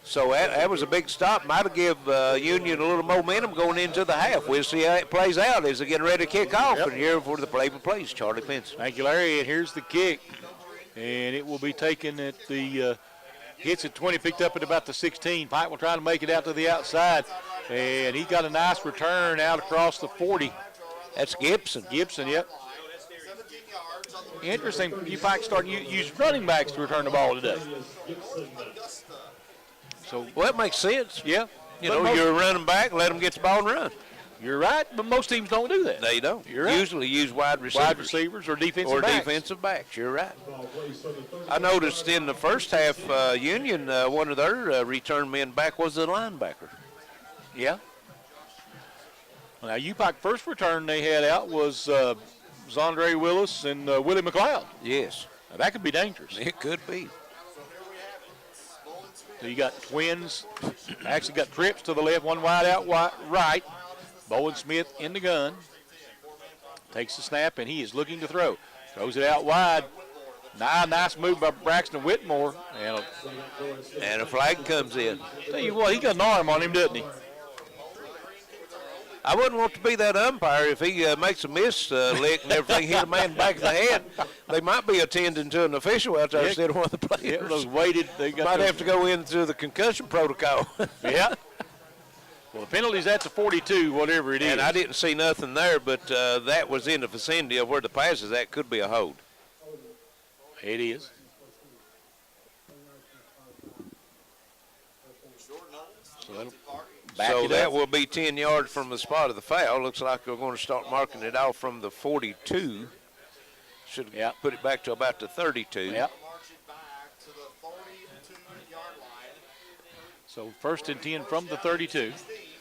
so that was a big stop. Might have give Union a little momentum going into the half. We'll see how it plays out as they're getting ready to kick off.
Yep.
And here for the play-by-play is Charlie Pinson.
Thank you, Larry. And here's the kick, and it will be taken at the hits at 20, picked up at about the 16. Pike will try to make it out to the outside, and he got a nice return out across the 40.
That's Gibson.
Gibson, yep. Interesting, Upike starting to use running backs to return the ball today. So,
well, that makes sense.
Yeah.
You're running back, let them get the ball and run.
You're right, but most teams don't do that.
They don't.
You're right.
Usually use wide receivers.
Wide receivers or defensive backs.
defensive backs, you're right. I noticed in the first half, Union, one of their return men back was the linebacker.
Yeah. Now, Upike first return they had out was Zondre Willis and Willie McLeod.
Yes.
Now, that could be dangerous.
It could be.
So you got twins, actually got trips to the left, one wide out right. Bowen Smith in the gun. Takes the snap, and he is looking to throw. Throws it out wide. Nice move by Braxton Whitmore.
And a flag comes in.
Tell you what, he got an arm on him, doesn't he?
I wouldn't want to be that umpire if he makes a miss lick and everything, hit a man back of the head. They might be attending to an official out there instead of one of the players.
Yeah, those weighted. They
might have to go into the concussion protocol.
Yeah. Well, the penalty's at the 42, whatever it is.
And I didn't see nothing there, but that was in the vicinity of where the pass is at. Could be a hold.
It is. So that'll Back
So
it
that
up.
will be 10 yards from the spot of the foul. Looks like we're going to start marking it off from the 42. Should put it back to about the 32.
Yep.
March it back to the 42-yard line.
So 1st and 10 from the 32,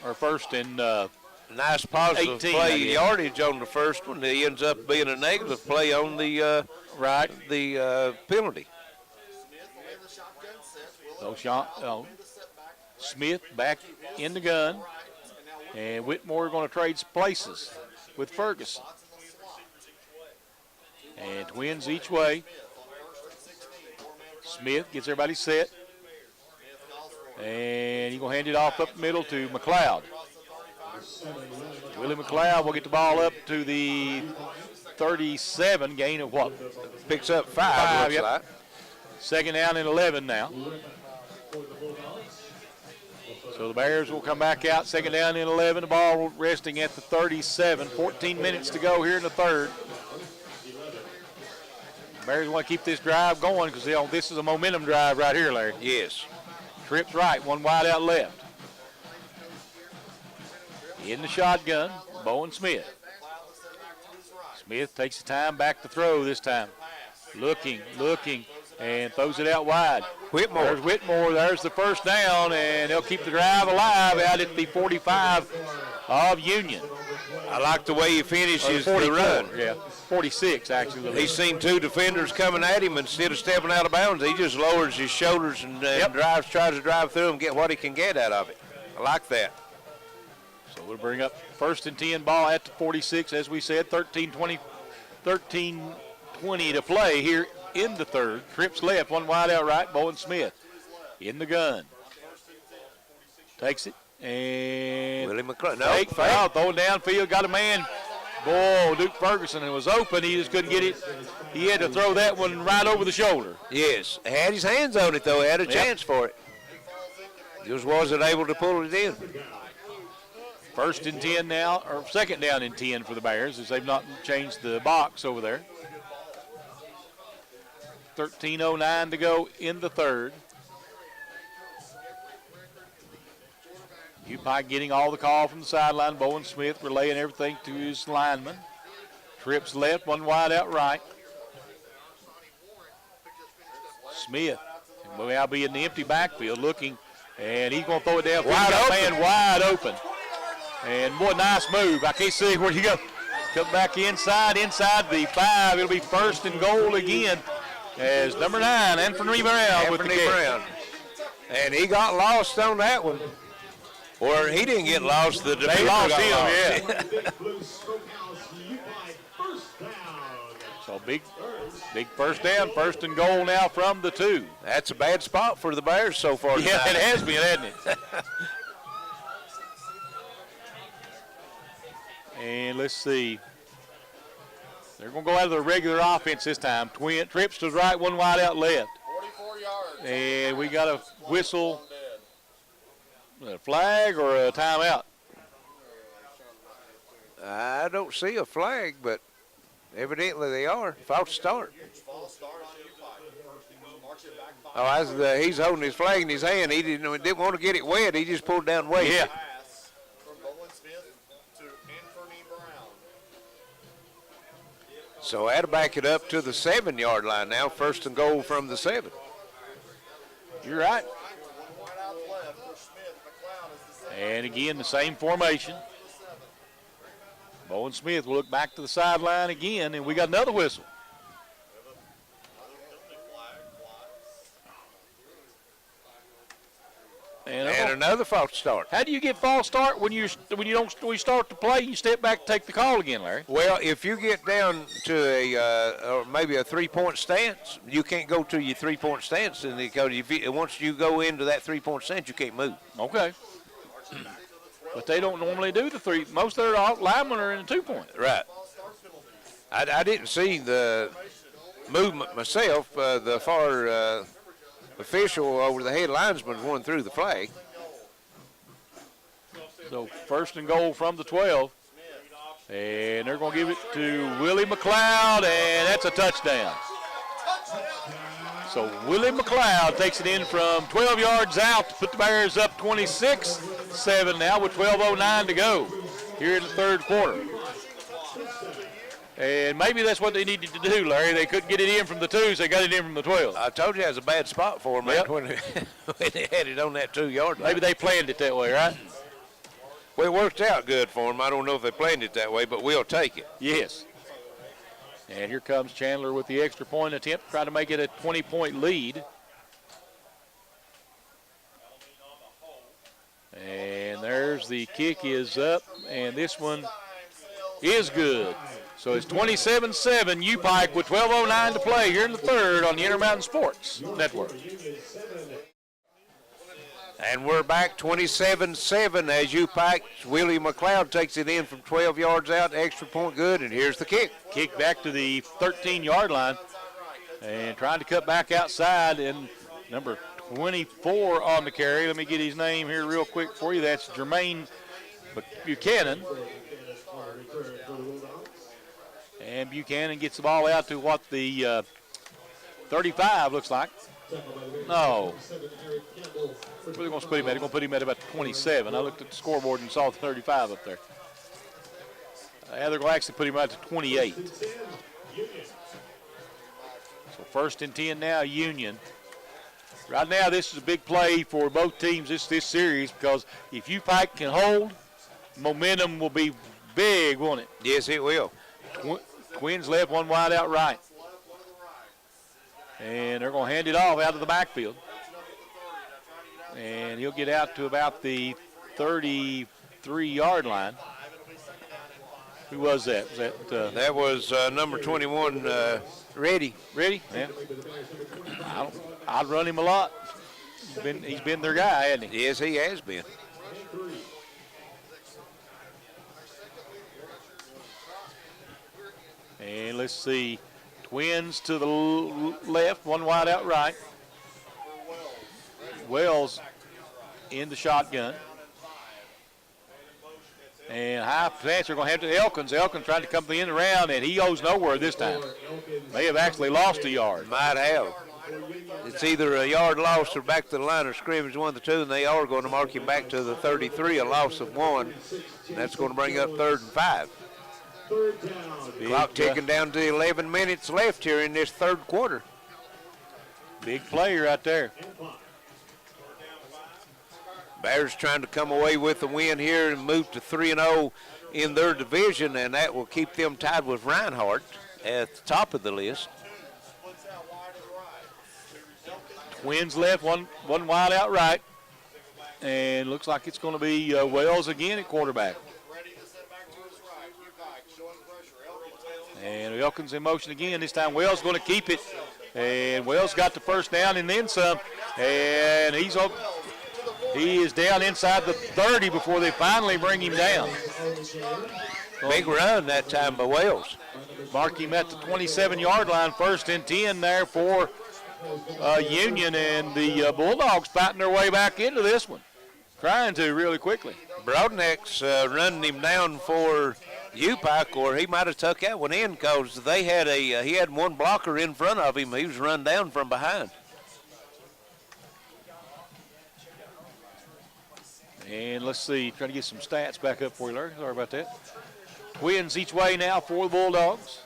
or 1st and
Nice positive
18, I
play
guess.
yardage on the first one. It ends up being a negative play on the penalty.
Smith in the shotgun set.
So Smith back in the gun, and Whitmore going to trade places with Ferguson. And twins each way. Smith gets everybody set, and he's going to hand it off up the middle to McLeod. Willie McLeod will get the ball up to the 37, gain of what?
Picks up five, looks
yep.
like.
2nd down and 11 now. So the Bears will come back out, 2nd down and 11. The ball resting at the 37. 14 minutes to go here in the third. The Bears want to keep this drive going because this is a momentum drive right here, Larry.
Yes.
Trips right, one wide out left. In the shotgun, Bowen Smith. Smith takes the time back to throw this time. Looking, and throws it out wide.
Whitmore.
There's Whitmore. There's the 1st down, and they'll keep the drive alive out at the 45 of Union.
I like the way he finishes the
44,
run.
Yeah, 46 actually.
He's seen 2 defenders coming at him. Instead of stepping out of bounds, he just lowers his shoulders and tries to drive through and get what he can get out of it. I like that.
So we'll bring up 1st and 10 ball at the 46, as we said, 13-20 to play here in the third. Trips left, one wide out right, Bowen Smith in the gun. Takes it, and
Willie McClellan.
fake foul, throw it downfield, got a man. Boy, Duke Ferguson, it was open, he just couldn't get it. He had to throw that one right over the shoulder.
Yes, had his hands on it, though. He had a chance for it. Just wasn't able to pull it in.
1st and 10 now, or 2nd down and 10 for the Bears, as they've not changed the box over there. 13:09 to go in the third. Upike getting all the call from the sideline. Bowen Smith relaying everything to his lineman. Trips left, one wide out right. Smith will now be in the empty backfield looking, and he's going to throw it down. Man wide open. And boy, nice move. I can't see where you go. Come back inside the 5. It'll be 1st and goal again as number 9, Anthony Brown with the catch.
And he got lost on that one. Or he didn't get lost. The defender
They lost
got
him,
lost.
So big 1st down, 1st and goal now from the 2.
That's a bad spot for the Bears so far tonight.
Yeah, it has been, hasn't it? And let's see. They're going to go out of the regular offense this time. Trips to the right, one wide out left.
44 yards.
And we got a whistle, a flag or a timeout.
I don't see a flag, but evidently they are. False start.
False start on Upike. March it back 5.
Oh, he's holding his flag in his hand. He didn't want to get it wet. He just pulled down weight.
Yeah.
Pass from Bowen Smith to Anthony Brown.
So that'll back it up to the 7-yard line now. 1st and goal from the 7.
You're right.
One wide out left for Smith. McLeod is the 7.
And again, the same formation. Bowen Smith will look back to the sideline again, and we got another whistle.
And another false start.
How do you get false start when you start to play and you step back to take the call again, Larry?
Well, if you get down to or maybe a 3-point stance, you can't go to your 3-point stance, and because once you go into that 3-point stance, you can't move.
Okay. But they don't normally do the 3. Most of their linemen are in a 2-point.
Right. I didn't see the movement myself. The far official over the head linesman one threw the flag.
So 1st and goal from the 12. And they're going to give it to Willie McLeod, and that's a touchdown. So Willie McLeod takes it in from 12 yards out to put the Bears up 26-7 now with 12:09 to go here in the third quarter. And maybe that's what they needed to do, Larry. They couldn't get it in from the 2s. They got it in from the 12.
I told you that was a bad spot for them,
Yep.
when they had it on that 2-yard line.
Maybe they planned it that way, right?
Well, it worked out good for them. I don't know if they planned it that way, but we'll take it.
Yes. And here comes Chandler with the extra point attempt, trying to make it a 20-point lead. And there's the kick is up, and this one is good. So it's 27-7, Upike with 12:09 to play here in the third on the Intermountain Sports Network.
And we're back 27-7 as Upike's Willie McLeod takes it in from 12 yards out, extra point good, and here's the kick.
Kick back to the 13-yard line and trying to cut back outside, and number 24 on the carry. Let me get his name here real quick for you. That's Jermaine Buchanan. And Buchanan gets the ball out to what the 35 looks like. No. Where are they going to put him at? They're going to put him at about 27. I looked at the scoreboard and saw the 35 up there. They're going to actually put him out to 28. So first and 10 now, Union. Right now, this is a big play for both teams this series, because if Upike can hold, momentum will be big, won't it?
Yes, it will.
Twins left, one wide out right. And they're going to hand it off out of the backfield. And he'll get out to about the 33-yard line. Who was that? Was that
that was number 21, Reddy.
Reddy? Yeah. I'd run him a lot. He's been their guy, hasn't he?
Yes, he has been.
And let's see. Twins to the left, one wide out right. Wells in the shotgun. And high pass, they're going to have to Elkins. Elkins trying to come to the end around, and he goes nowhere this time. May have actually lost a yard.
Might have. It's either a yard loss or back to the line of scrimmage, one of the two, and they are going to mark him back to the 33, a loss of 1. And that's going to bring up 3rd and 5. Clock ticking down to 11 minutes left here in this third quarter.
Big play right there.
Bears trying to come away with the win here and move to 3-0 in their division, and that will keep them tied with Reinhardt at the top of the list.
Twins left, one wide out right. And looks like it's going to be Wells again at quarterback. And Elkins in motion again. This time Wells going to keep it. And Wells got the first down and then some. And he is down inside the 30 before they finally bring him down.
Big run that time by Wells.
Mark him at the 27-yard line, 1st and 10 there for Union. And the Bulldogs fighting their way back into this one. Trying to really quickly.
Broadneck's running him down for Upike, or he might have tucked that one in because they had he had one blocker in front of him. He was run down from behind.
And let's see, trying to get some stats back up for you, Larry. Sorry about that. Twins each way now for the Bulldogs.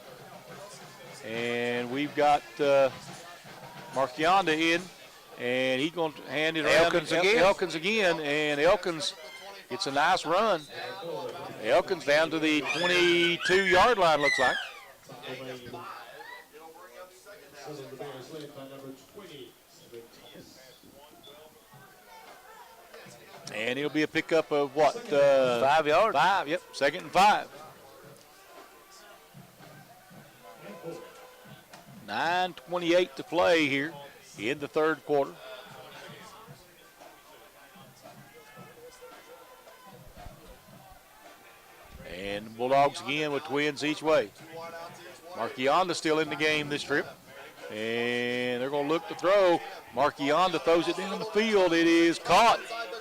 And we've got Marchionda in, and he's going to hand it around to Elkins again. And Elkins gets a nice run. Elkins down to the 22-yard line, looks like. And it'll be a pickup of what?
5 yards.
5, yep, 2nd and 5. 9:28 to play here in the third quarter. And the Bulldogs again with twins each way. Marchionda still in the game this trip. And they're going to look to throw. Marchionda throws it down the field. It is caught.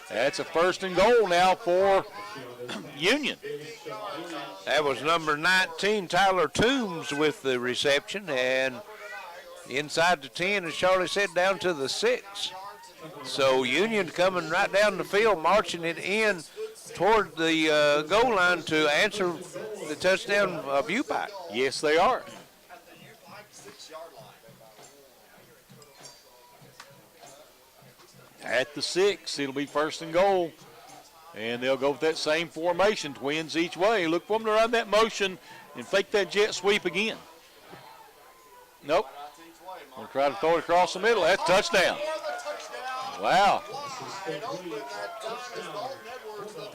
That's a 1st and goal now for Union.
That was number 19, Tyler Toombs, with the reception. And inside the 10, as Charlie said, down to the 6. So Union coming right down the field, marching it in toward the goal line to answer the touchdown of Upike.
Yes, they are. At the 6, it'll be first and goal. And they'll go with that same formation, twins each way. Look for them to run that motion and fake that jet sweep again. Nope. We'll try to throw it across the middle. That's touchdown. Wow.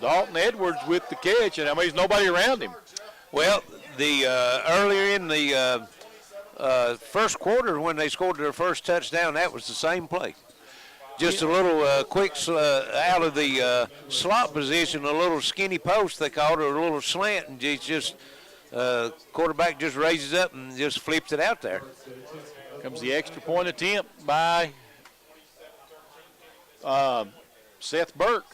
Dalton Edwards with the catch, and I mean, there's nobody around him.
Well, the earlier in the first quarter when they scored their first touchdown, that was the same play. Just a little quick out of the slot position, a little skinny post they called it, a little slant, and just quarterback just raises up and just flips it out there.
Comes the extra point attempt by Seth Burke.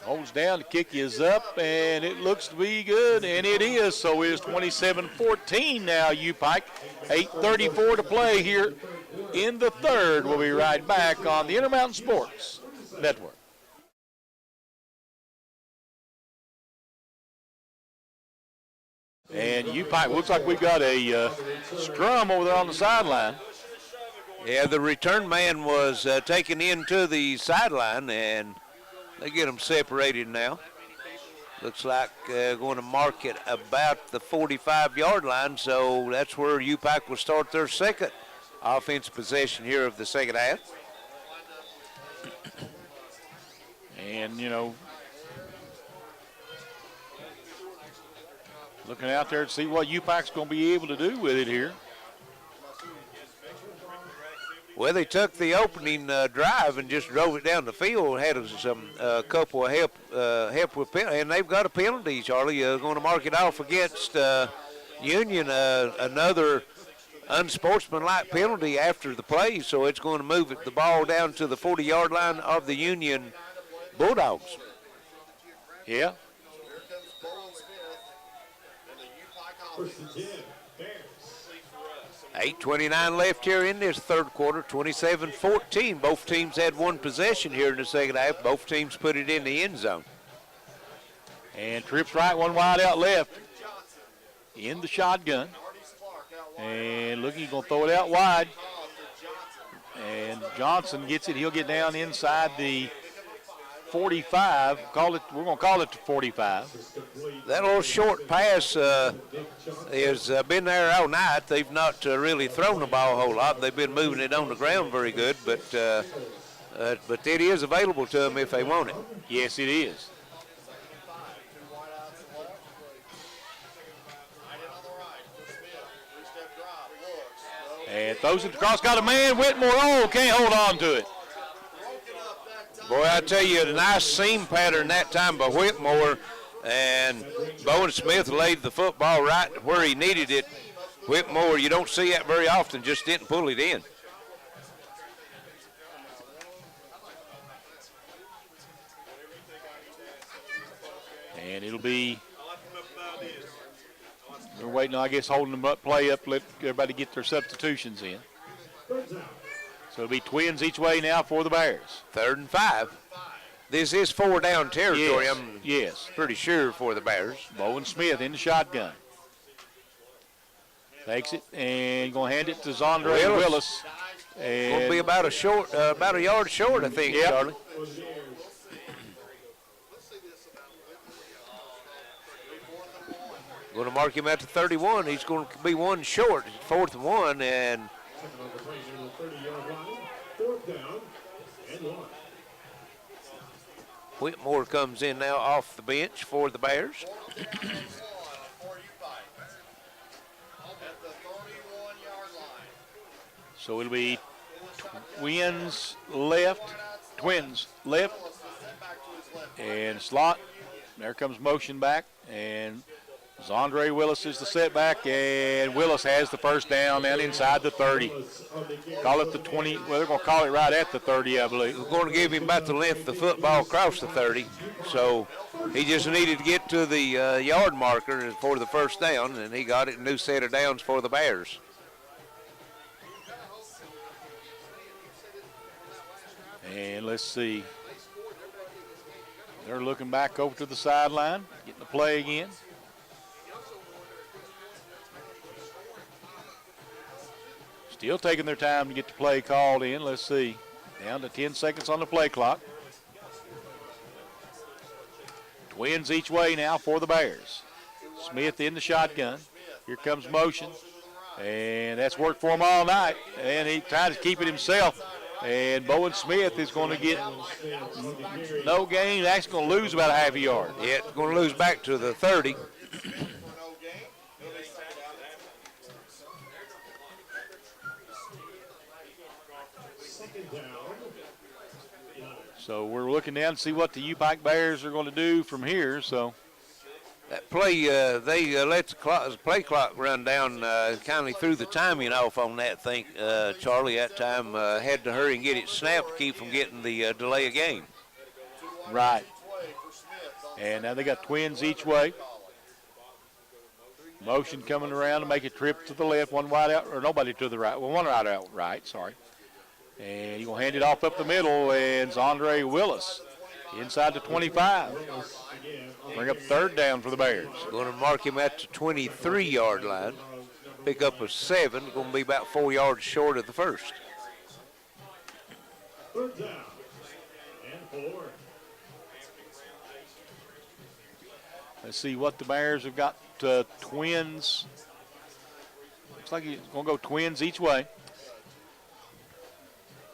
Holds down, the kick is up, and it looks to be good, and it is. So it is 27-14 now, Upike. 8:34 to play here in the third. We'll be right back on the Intermountain Sports Network. And Upike, looks like we got a scrum over there on the sideline.
Yeah, the return man was taken into the sideline, and they get them separated now. Looks like going to mark it about the 45-yard line, so that's where Upike will start their second offensive possession here of the second half.
And, you know, looking out there to see what Upike's going to be able to do with it here.
Well, they took the opening drive and just drove it down the field. Had some couple of help with penalty, and they've got a penalty, Charlie. Going to mark it off against Union, another unsportsmanlike penalty after the play. So it's going to move the ball down to the 40-yard line of the Union Bulldogs.
Yeah.
8:29 left here in this third quarter, 27-14. Both teams had one possession here in the second half. Both teams put it in the end zone.
And trips right, one wide out left in the shotgun. And looking, he's going to throw it out wide. And Johnson gets it. He'll get down inside the 45. We're going to call it the 45.
That little short pass has been there all night. They've not really thrown the ball a whole lot. They've been moving it on the ground very good, but it is available to them if they want it.
Yes, it is. And throws it across, got a man, Whitmore, can't hold on to it.
Boy, I tell you, a nice seam pattern that time by Whitmore, and Bowen Smith laid the football right where he needed it. Whitmore, you don't see that very often, just didn't pull it in.
And it'll be, they're waiting, I guess, holding them up, play up, let everybody get their substitutions in. So it'll be twins each way now for the Bears.
3rd and 5. This is 4-down territory,
Yes,
I'm
yes.
pretty sure, for the Bears.
Bowen Smith in the shotgun. Takes it and going to hand it to Zondre Willis.
Going to be about a yard short, I think,
Yep.
Charlie. Going to mark him at the 31. He's going to be one short. 4th and 1, and Whitmore comes in now off the bench for the Bears.
So it'll be twins left, and slot. There comes motion back, and Zondre Willis is the setback, and Willis has the first down inside the 30. Call it the 20. Well, they're going to call it right at the 30, I believe.
We're going to give him about the length of the football across the 30. So he just needed to get to the yard marker for the first down, and he got it. A new set of downs for the Bears.
And let's see. They're looking back over to the sideline, getting the play again. Still taking their time to get the play called in. Let's see. Down to 10 seconds on the play clock. Twins each way now for the Bears. Smith in the shotgun. Here comes motion. And that's worked for him all night. And he tried to keep it himself. And Bowen Smith is going to get no gain. Actually going to lose about a half a yard.
Yeah, it's going to lose back to the 30.
So we're looking down to see what the Upike Bears are going to do from here. So
that play, they let the play clock run down, kind of threw the timing off on that thing. Charlie, that time had to hurry and get it snapped to keep from getting the delay of game.
Right. And now they got twins each way. Motion coming around to make a trip to the left, one wide out, or nobody to the right. Well, one right out right, sorry. And he's going to hand it off up the middle, and it's Andre Willis inside the 25. Bring up third down for the Bears.
Going to mark him at the 23-yard line. Pick up a 7. Going to be about 4 yards short of the first.
Third down and 4.
Let's see what the Bears have got. Twins. Looks like he's going to go twins each way.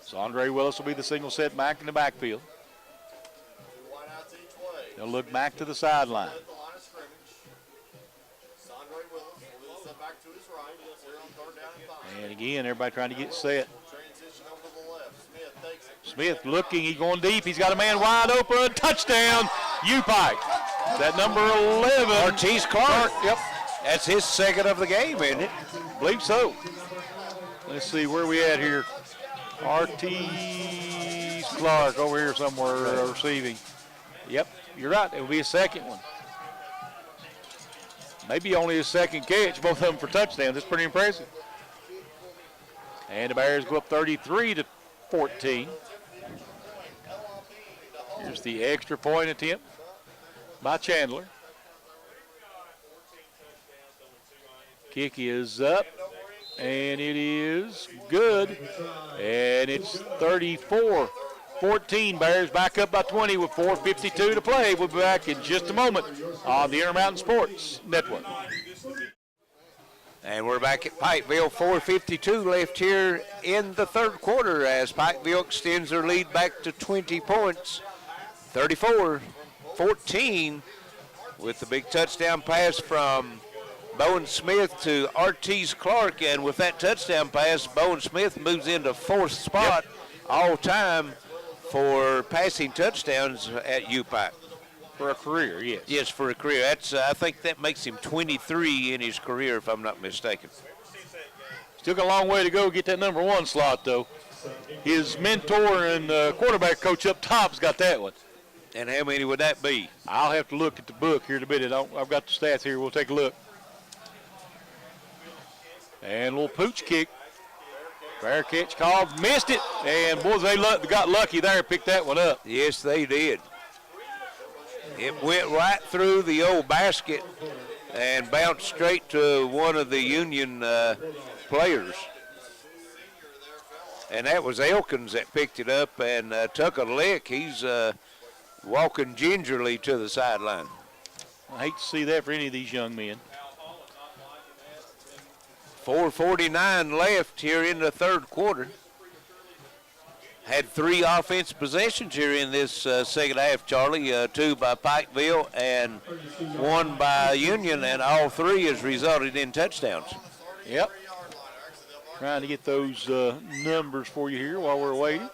So Andre Willis will be the single set back in the backfield. They'll look back to the sideline. And again, everybody trying to get set. Smith looking, he's going deep. He's got a man wide open. Touchdown, Upike. That number 11.
Ortiz Clark.
Yep.
That's his second of the game, isn't it?
Believe so. Let's see where we at here. Ortiz Clark over here somewhere receiving. Yep, you're right. It will be a second one. Maybe only his second catch, both of them for touchdowns. That's pretty impressive. And the Bears go up 33-14. Here's the extra point attempt by Chandler. Kick is up, and it is good. And it's 34-14. Bears back up by 20 with 4:52 to play. We'll be back in just a moment on the Intermountain Sports Network.
And we're back at Pikeville, 4:52 left here in the third quarter as Pikeville extends their lead back to 20 points, 34-14, with the big touchdown pass from Bowen Smith to Ortiz Clark. And with that touchdown pass, Bowen Smith moves into fourth spot all time for passing touchdowns at Upike.
For a career, yes.
Yes, for a career. That's I think that makes him 23 in his career, if I'm not mistaken.
Still got a long way to go to get that number 1 slot, though. His mentor and quarterback coach up top's got that one.
And how many would that be?
I'll have to look at the book here in a minute. I've got the stats here. We'll take a look. And a little pooch kick. Fair catch called. Missed it. And, boys, they got lucky there, picked that one up.
Yes, they did. It went right through the old basket and bounced straight to one of the Union players. And that was Elkins that picked it up and took a lick. He's walking gingerly to the sideline.
I hate to see that for any of these young men.
4:49 left here in the third quarter. Had 3 offensive possessions here in this second half, Charlie. 2 by Pikeville and 1 by Union, and all 3 has resulted in touchdowns.
Yep. Trying to get those numbers for you here while we're waiting.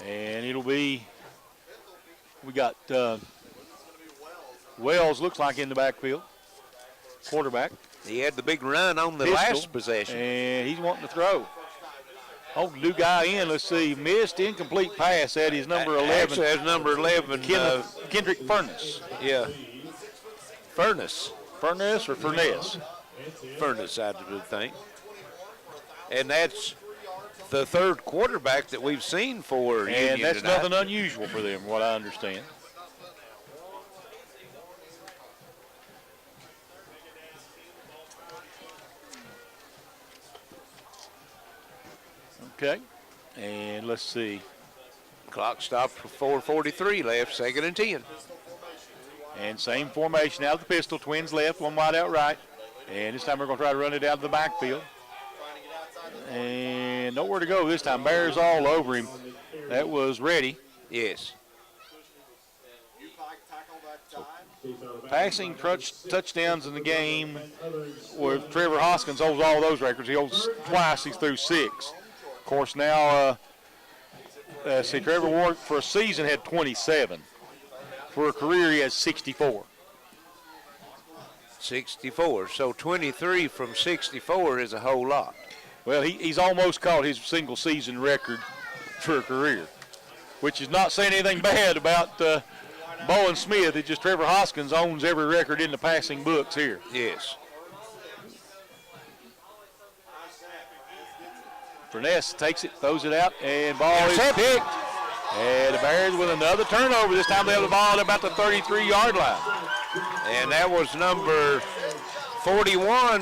And it'll be, we got Wells, looks like, in the backfield. Quarterback.
He had the big run on the last possession.
And he's wanting to throw. Oh, new guy in. Let's see. Missed incomplete pass at his number 11.
Actually, has number 11.
Kendrick Furness.
Yeah. Furness.
Furness or Furness?
Furness, I would think. And that's the third quarterback that we've seen for
And
Union
that's
tonight.
nothing unusual for them, what I understand. Okay, and let's see.
Clock stopped for 4:43 left, 2nd and 10.
And same formation out of the pistol. Twins left, one wide out right. And this time we're going to try to run it out to the backfield. And nowhere to go this time. Bears all over him. That was ready.
Yes.
Passing touchdowns in the game where Trevor Hoskins holds all those records. He holds twice. He's through 6. Of course, now, Trevor Ward for a season had 27. For a career, he has 64.
64. So 23 from 64 is a whole lot.
Well, he's almost caught his single season record for a career, which is not saying anything bad about Bowen Smith. It's just Trevor Hoskins owns every record in the passing books here.
Yes.
Furness takes it, throws it out, and ball is picked. And the Bears with another turnover. This time they have the ball at about the 33-yard line.
And that was number 41,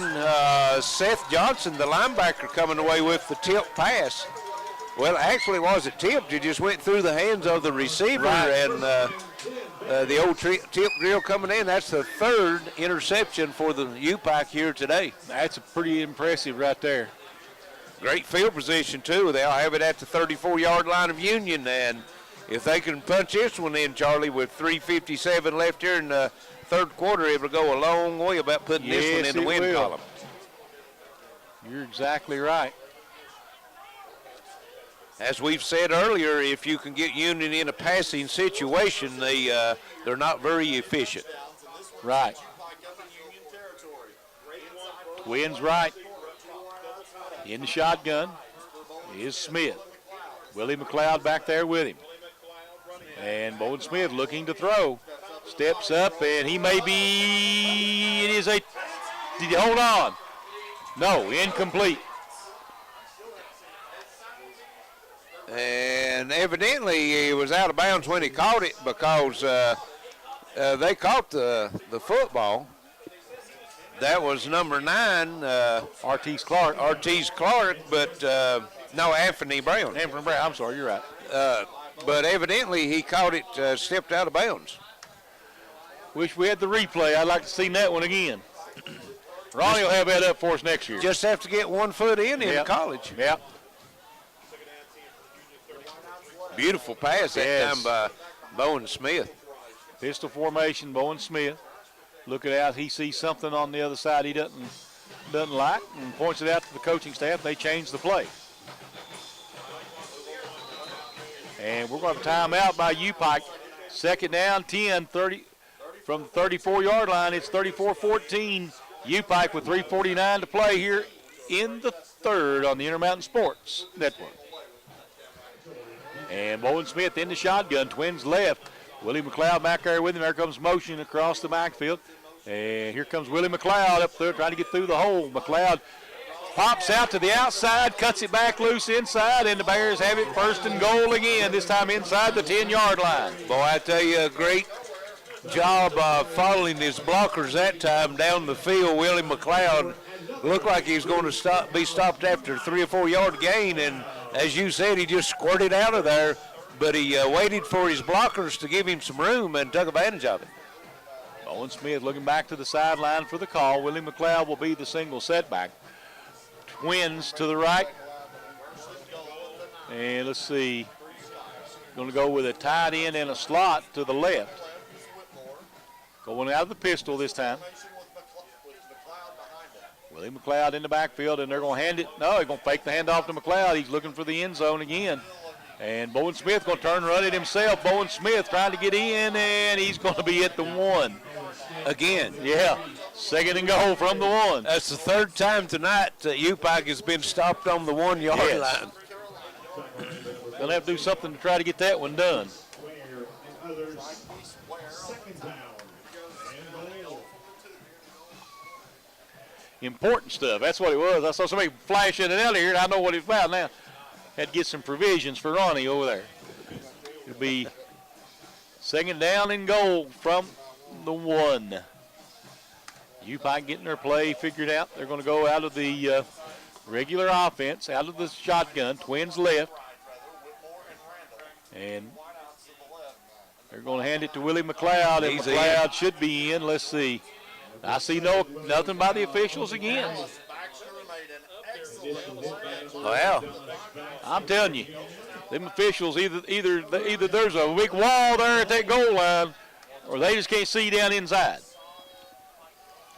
Seth Johnson, the linebacker, coming away with the tip pass. Well, actually, it wasn't tipped. It just went through the hands of the receiver,
Right.
and the old tip drill coming in. That's the 3rd interception for the Upike here today.
That's pretty impressive right there.
Great field position, too. They'll have it at the 34-yard line of Union, and if they can punch this one in, Charlie, with 3:57 left here in the third quarter, it will go a long way about putting this one in the win column.
You're exactly right.
As we've said earlier, if you can get Union in a passing situation, they're not very efficient.
Right. Twins right. In the shotgun is Smith. Willie McLeod back there with him. And Bowen Smith looking to throw. Steps up, and he may be, did he hold on? No, incomplete.
And evidently he was out of bounds when he caught it because they caught the football. That was number 9.
Artis Clark.
But no, Anthony Brown.
Anthony Brown, I'm sorry, you're right.
But evidently he caught it, stepped out of bounds.
Wish we had the replay. I'd like to see that one again. Ronnie will have that up for us next year.
Just have to get 1 foot in college.
Yep.
Beautiful pass that time by Bowen Smith.
Pistol formation, Bowen Smith. Looking out, he sees something on the other side he doesn't like and points it out to the coaching staff. They change the play. And we're going to have a timeout by Upike. 2nd down, 10, 30 from the 34-yard line. It's 34-14. Upike with 3:49 to play here in the 3rd on the Intermountain Sports Network. And Bowen Smith in the shotgun. Twins left. Willie McLeod back there with him. There comes motion across the backfield. And here comes Willie McLeod up there trying to get through the hole. McLeod pops out to the outside, cuts it back loose inside, and the Bears have it 1st and goal again, this time inside the 10-yard line.
Boy, I tell you, a great job following his blockers that time down the field. Willie McLeod looked like he was going to be stopped after a 3 or 4 yard gain, and as you said, he just squirted out of there. But he waited for his blockers to give him some room and took advantage of it.
Bowen Smith looking back to the sideline for the call. Willie McLeod will be the single setback. Twins to the right. And let's see. Going to go with a tight end and a slot to the left. Going out of the pistol this time. Willie McLeod in the backfield, and they're going to hand it. No, they're going to fake the handoff to McLeod. He's looking for the end zone again. And Bowen Smith going to turn and run it himself. Bowen Smith trying to get in, and he's going to be at the 1.
Again.
Yeah, 2nd and goal from the 1.
That's the 3rd time tonight Upike has been stopped on the 1 yard line.
They'll have to do something to try to get that one done. Important stuff. That's what it was. I saw somebody flashing it out here, and I know what it's about now. had to get some provisions for Ronnie over there. It'll be second down and goal from the 1. Upike getting their play figured out. They're going to go out of the regular offense, out of the shotgun, twins left. And they're going to hand it to Willie McLeod, and McLeod should be in. Let's see. I see nothing by the officials again.
Well,
I'm telling you, them officials, either there's a big wall there at that goal line, or they just can't see down inside.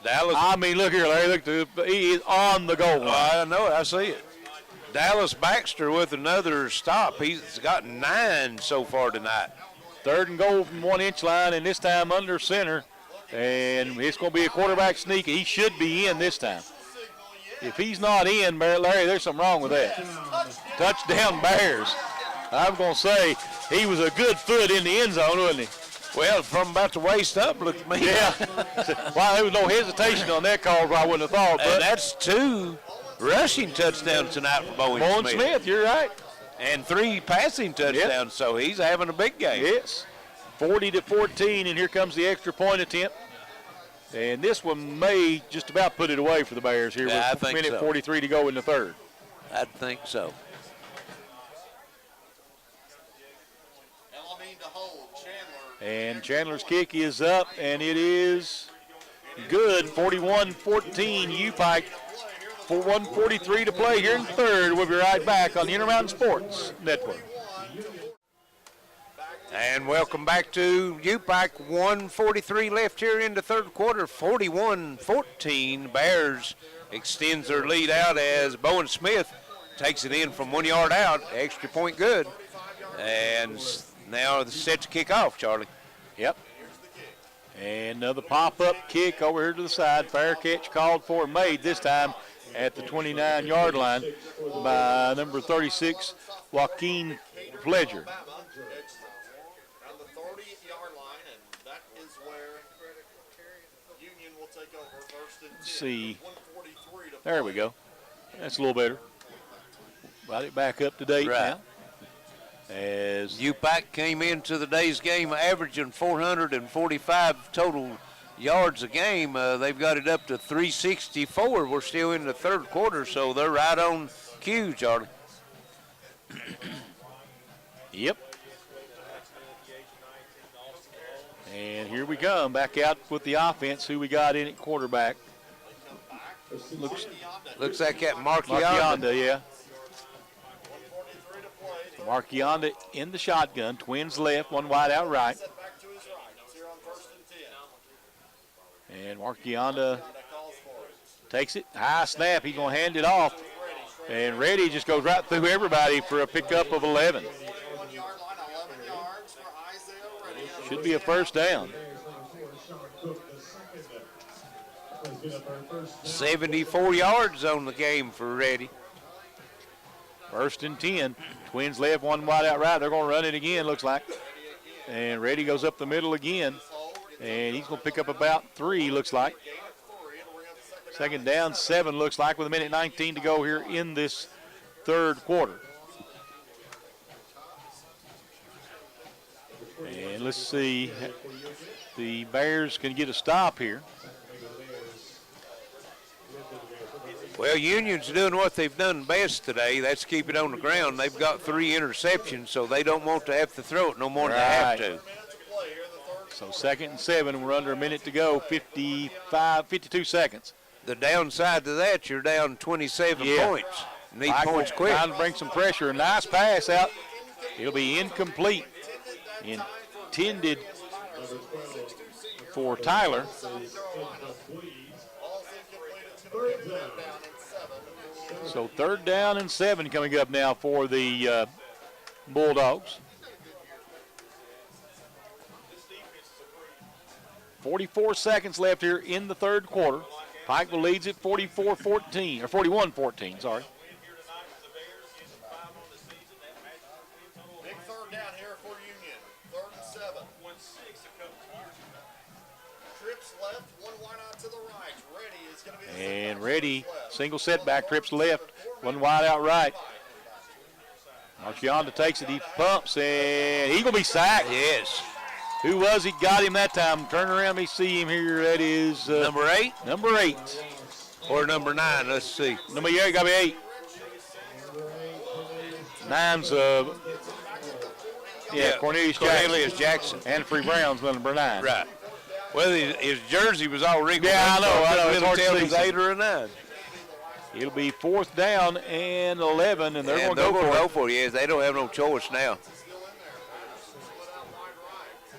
Dallas.
I mean, look here, Larry. Look, he is on the goal line.
I know it. I see it. Dallas Baxter with another stop. He's got 9 so far tonight.
3rd and goal from 1-inch line, and this time under center. And it's going to be a quarterback sneak. He should be in this time. If he's not in, Larry, there's something wrong with that. Touchdown Bears. I'm going to say he was a good foot in the end zone, wasn't he?
Well, from about the waist up, look at me.
Yeah. Well, there was no hesitation on that call, I wouldn't have thought. But
and that's 2 rushing touchdowns tonight for Bowen
Smith. You're right.
And 3 passing touchdowns, so he's having a big game.
Yes. 40-14, and here comes the extra point attempt. And this one may just about put it away for the Bears here with a minute 43 to go in the 3rd.
I think so.
And Chandler's kick is up, and it is good. 41-14, Upike. 1:43 to play here in the 3rd. We'll be right back on the Intermountain Sports Network.
And welcome back to Upike. 1:43 left here in the 3rd quarter. 41-14. Bears extends their lead out as Bowen Smith takes it in from 1 yard out. Extra point good. And now it's set to kick off, Charlie.
Yep. And another pop-up kick over here to the side. Fair catch called for, made this time at the 29-yard line by number 36, Joaquin Pledger.
On the 30-yard line, and that is where Union will take over first and 10.
Let's see.
1:43 to
There we go. That's a little better. Brought it back up to date now. As
Upike came into the day's game averaging 445 total yards a game. They've got it up to 364. We're still in the 3rd quarter, so they're right on cue, Charlie.
Yep. And here we come, back out with the offense. Who we got in at quarterback?
Looks like that
Marquionda, yeah. Marquionda in the shotgun, twins left, one wide out right. And Marquionda takes it, high snap, he's going to hand it off. And Reddy just goes right through everybody for a pickup of 11. Should be a first down.
74 yards on the game for Reddy.
1st and 10. Twins left, one wide out right. They're going to run it again, looks like. And Reddy goes up the middle again. And he's going to pick up about 3, looks like. 2nd down, 7, looks like, with a minute 19 to go here in this 3rd quarter. And let's see. The Bears can get a stop here.
Well, Union's doing what they've done best today. That's keep it on the ground. They've got 3 interceptions, so they don't want to have to throw it no more than they have to.
So 2nd and 7, we're under a minute to go, 52 seconds.
The downside to that, you're down 27 points. Need points quick.
Trying to bring some pressure. Nice pass out. It'll be incomplete. Intended for Tyler. So 3rd down and 7 coming up now for the Bulldogs. 44 seconds left here in the 3rd quarter. Pikeville leads it 41-14, sorry.
Big 3rd down here for Union. 3rd and 7. Trips left, one wide out to the right. Reddy is going to be
And Reddy, single setback, trips left, one wide out right. Marchionda takes it, he pumps, and he's going to be sacked.
Yes.
Who was he? Got him that time. Turn around, me see him here. That is
number 8?
Number 8.
Or number 9, let's see.
Number 8, got to be 8. 9's
Cornelius Jackson.
Anfrey Brown's number 9.
Right. Well, his jersey was all wrinkled.
Yeah, I know. It's hard to
tell
see.
if it's 8 or a 9.
It'll be 4th down and 11, and they're going to
go for it. Yes, they don't have no choice now.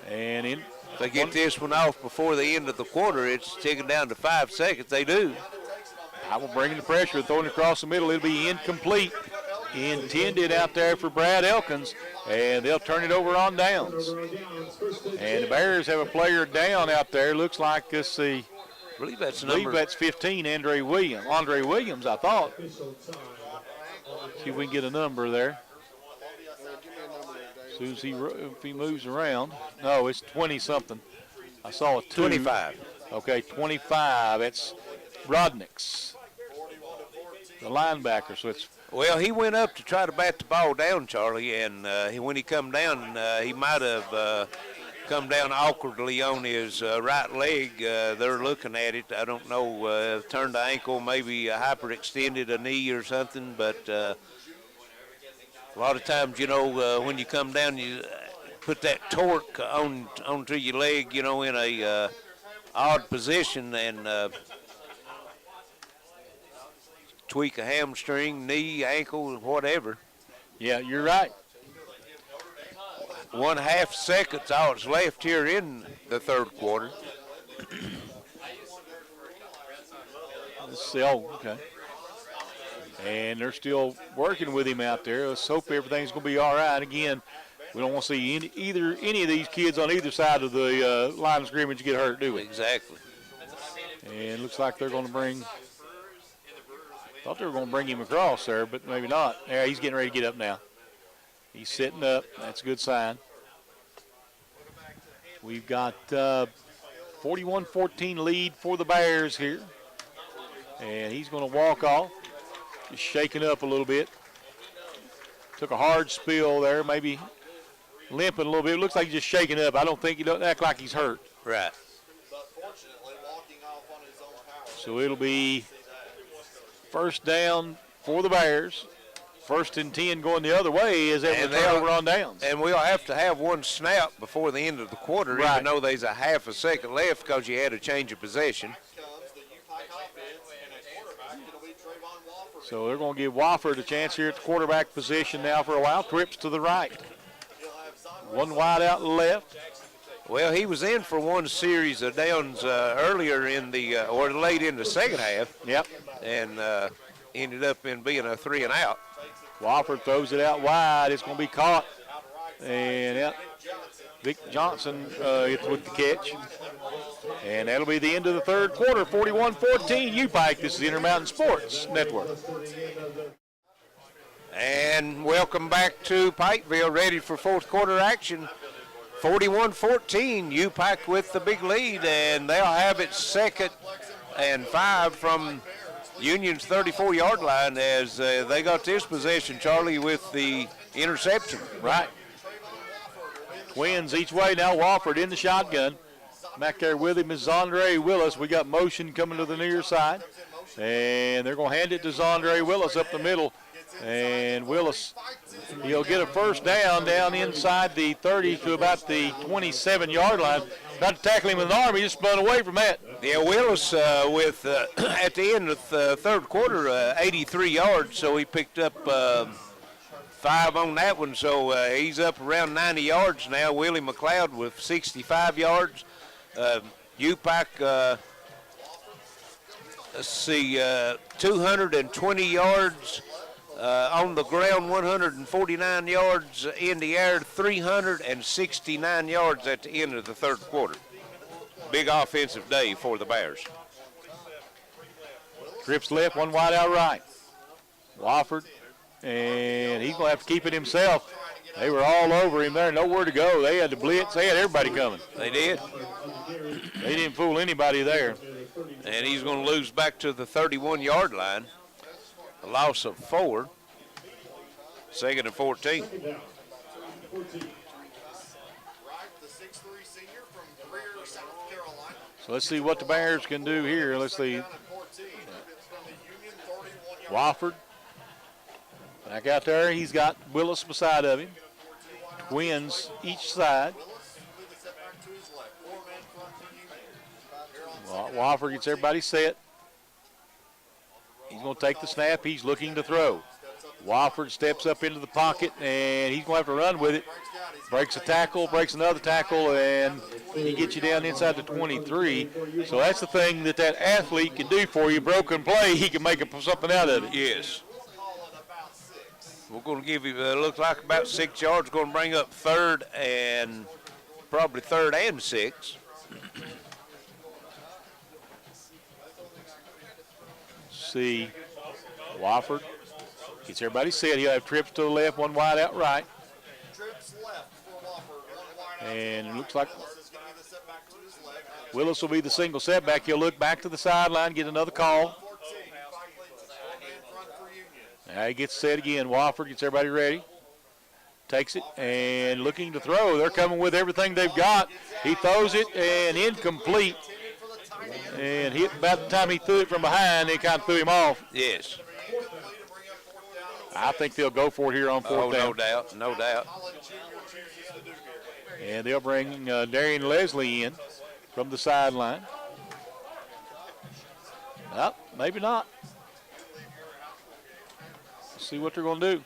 And in.
If they get this one off before the end of the quarter, it's taken down to 5 seconds. They do.
I will bring in the pressure, throwing it across the middle. It'll be incomplete. Intended out there for Brad Elkins, and they'll turn it over on downs. And the Bears have a player down out there. Looks like, let's see.
I believe that's
15, Andre Williams, I thought. See if we can get a number there. As soon as if he moves around. No, it's 20-something. I saw a 2.
25.
Okay, 25. It's Rodnick's, the linebacker. So it's.
Well, he went up to try to bat the ball down, Charlie, and when he come down, he might have come down awkwardly on his right leg. They're looking at it. I don't know, turned the ankle, maybe hyperextended a knee or something, but a lot of times, when you come down, you put that torque onto your leg, in a odd position, and tweak a hamstring, knee, ankle, whatever.
Yeah, you're right.
1/2 seconds all that's left here in the third quarter.
Let's see. Oh, okay. And they're still working with him out there. Let's hope everything's going to be all right. Again, we don't want to see any of these kids on either side of the line of scrimmage get hurt, do we?
Exactly.
And it looks like they're going to bring. Thought they were going to bring him across there, but maybe not. Yeah, he's getting ready to get up now. He's sitting up. That's a good sign. We've got 41-14 lead for the Bears here. And he's going to walk off. Just shaking up a little bit. Took a hard spill there, maybe limping a little bit. It looks like he's just shaking up. I don't think he doesn't act like he's hurt.
Right.
So it'll be first down for the Bears. 1st and 10 going the other way as they turn over on downs.
And we'll have to have one snap before the end of the quarter,
right,
even though there's a 1/2 second left because you had a change of possession.
So they're going to give Wofford a chance here at the quarterback position now for a while. Trips to the right. One wide out left.
Well, he was in for one series of downs earlier in the or late in the second half.
Yep.
And ended up in being a 3 and out.
Wofford throws it out wide. It's going to be caught. And Vic Johnson with the catch. And that'll be the end of the third quarter, 41-14 Upike. This is the Intermountain Sports Network.
And welcome back to Pikeville, ready for fourth quarter action. 41-14, Upike with the big lead, and they'll have it 2nd and 5 from Union's 34-yard line as they got this possession, Charlie, with the interception.
Right. Twins each way now. Wofford in the shotgun. Back there with him is Zondre Willis. We got motion coming to the near side. And they're going to hand it to Zondre Willis up the middle. And Willis, he'll get a first down inside the 30 to about the 27-yard line. About to tackle him with an arm. He just spun away from that.
Yeah, Willis with at the end of the third quarter, 83 yards, so he picked up 5 on that one. So he's up around 90 yards now. Willie McLeod with 65 yards. Upike, let's see, 220 yards on the ground, 149 yards in the air, 369 yards at the end of the third quarter. Big offensive day for the Bears.
Trips left, one wide out right. Wofford, and he's going to have to keep it himself. They were all over him there, nowhere to go. They had the blitz. They had everybody coming.
They did.
They didn't fool anybody there.
And he's going to lose back to the 31-yard line. A loss of 4. Second and 14.
Second down. 14.
Right, the 6'3" senior from Greer, South Carolina.
So let's see what the Bears can do here. Let's see.
Down at 14. It's from the Union 31-yard.
Wofford back out there. He's got Willis beside of him. Twins each side.
Willis with the setback to his left. 4-man front for Union. Here on second
Wofford gets everybody set. He's going to take the snap. He's looking to throw. Wofford steps up into the pocket, and he's going to have to run with it. Breaks a tackle, breaks another tackle, and he gets you down inside the 23. So that's the thing that athlete can do for you. Broken play, he can make something out of it.
Yes.
We'll call it about 6.
We're going to give you, looks like about 6 yards. Going to bring up third and 6.
See, Wofford gets everybody set. He'll have trips to the left, one wide out right.
Trips left for Wofford. One wide out.
And it looks like
Willis is going to be the setback to his left.
Willis will be the single setback. He'll look back to the sideline, get another call.
14. 4-man front for Union.
Now he gets set again. Wofford gets everybody ready. Takes it and looking to throw. They're coming with everything they've got. He throws it and incomplete. And hit about the time he threw it from behind, they kind of threw him off.
Yes.
I think they'll go for it here on fourth down.
No doubt, no doubt.
And they'll bring Darian Leslie in from the sideline. Well, maybe not. Let's see what they're going to do.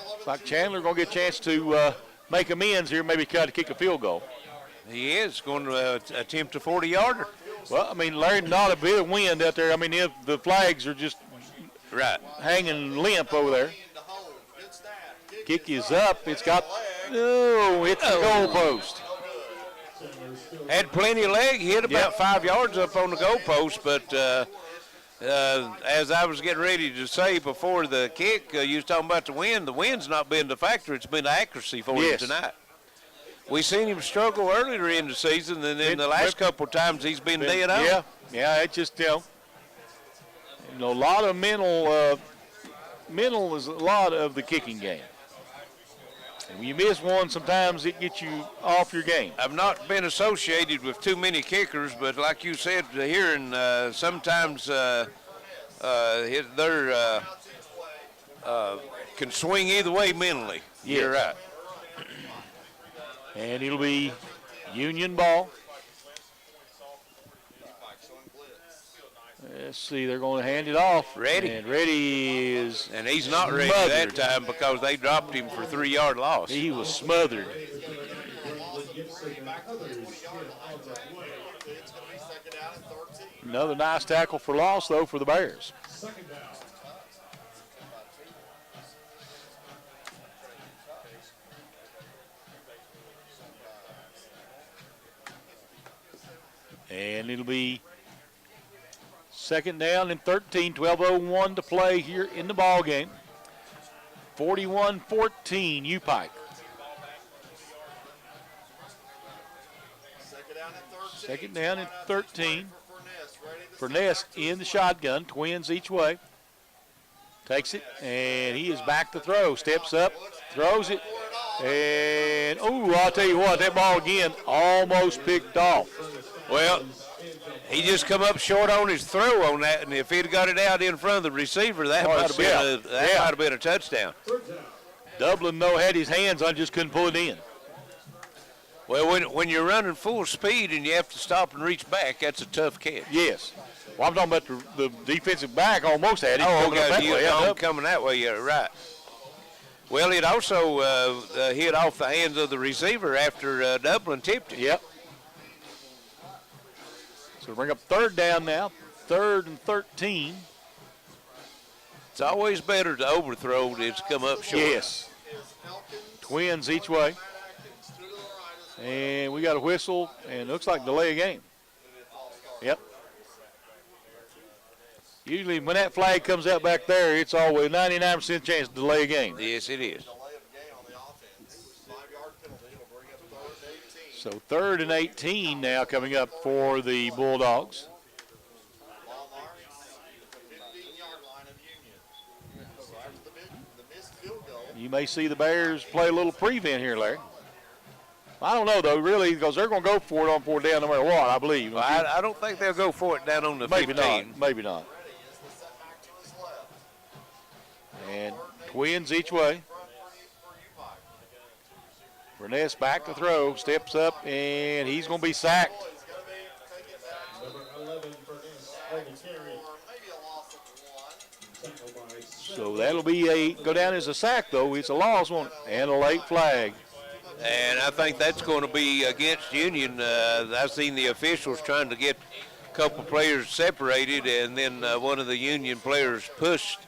Looks like Chandler going to get a chance to make amends here, maybe try to kick a field goal.
He is going to attempt a 40-yarder.
Well, I mean, Larry, not a bit of wind out there. I mean, the flags are just hanging limp over there. Kick is up. It's got, hits the goalpost.
Had plenty of leg. He hit about 5 yards up on the goalpost, but as I was getting ready to say before the kick, you was talking about the wind. The wind's not been the factor. It's been the accuracy for him tonight. We seen him struggle earlier in the season, and then the last couple of times he's been dead on.
Yeah, it's just, a lot of mental is a lot of the kicking game. And when you miss one, sometimes it gets you off your game.
I've not been associated with too many kickers, but like you said, hearing sometimes they're can swing either way mentally.
Yes.
You're right.
And it'll be Union ball. Let's see, they're going to hand it off.
Ready.
And Ready is
And he's not ready
smothered.
that time because they dropped him for 3-yard loss.
He was smothered. Another nice tackle for loss, though, for the Bears.
Second down.
And it'll be second down and 13, 12:01 to play here in the ball game. 41-14, Upike. Second down and 13. Furness in the shotgun, twins each way. Takes it, and he is back to throw. Steps up, throws it, and, I'll tell you what, that ball again almost picked off.
Well, he just come up short on his throw on that, and if he'd got it out in front of the receiver, that might have been a touchdown.
Dublin, though, had his hands on, just couldn't pull it in.
Well, when you're running full speed and you have to stop and reach back, that's a tough catch.
Yes. Well, I'm talking about the defensive back almost had it.
Coming that way, yeah, right. Well, it also hit off the hands of the receiver after Dublin tipped it.
Yep. So bring up third down now, 3rd and 13.
It's always better to overthrow than to come up short.
Yes. Twins each way. And we got a whistle, and it looks like delay a game. Yep. Usually when that flag comes out back there, it's always 99% chance to delay a game.
Yes, it is.
So 3rd and 18 now coming up for the Bulldogs. You may see the Bears play a little prevent here, Larry. I don't know, though, really, because they're going to go for it on 4th down no matter what, I believe.
Well, I don't think they'll go for it down on the 15.
Maybe not. And Twins each way. Burness back to throw, steps up, and he's going to be sacked.
Number 11, Burness, on the carry.
So that'll be go down as a sack, though. It's a loss, won't it? And a late flag.
And I think that's going to be against Union. I've seen the officials trying to get a couple players separated, and then one of the Union players pushed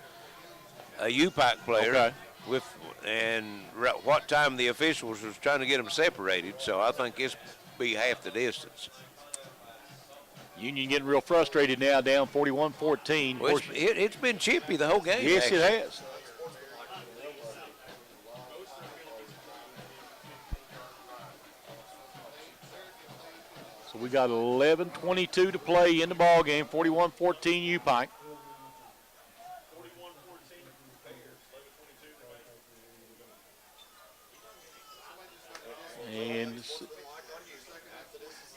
a Upike player.
Okay.
What time the officials was trying to get them separated, so I think it's be half the distance.
Union getting real frustrated now, down 41-14.
Well, it's been chippy the whole game.
Yes,
actually.
it has. So we got 11:22 to play in the ball game. 41-14 Upike.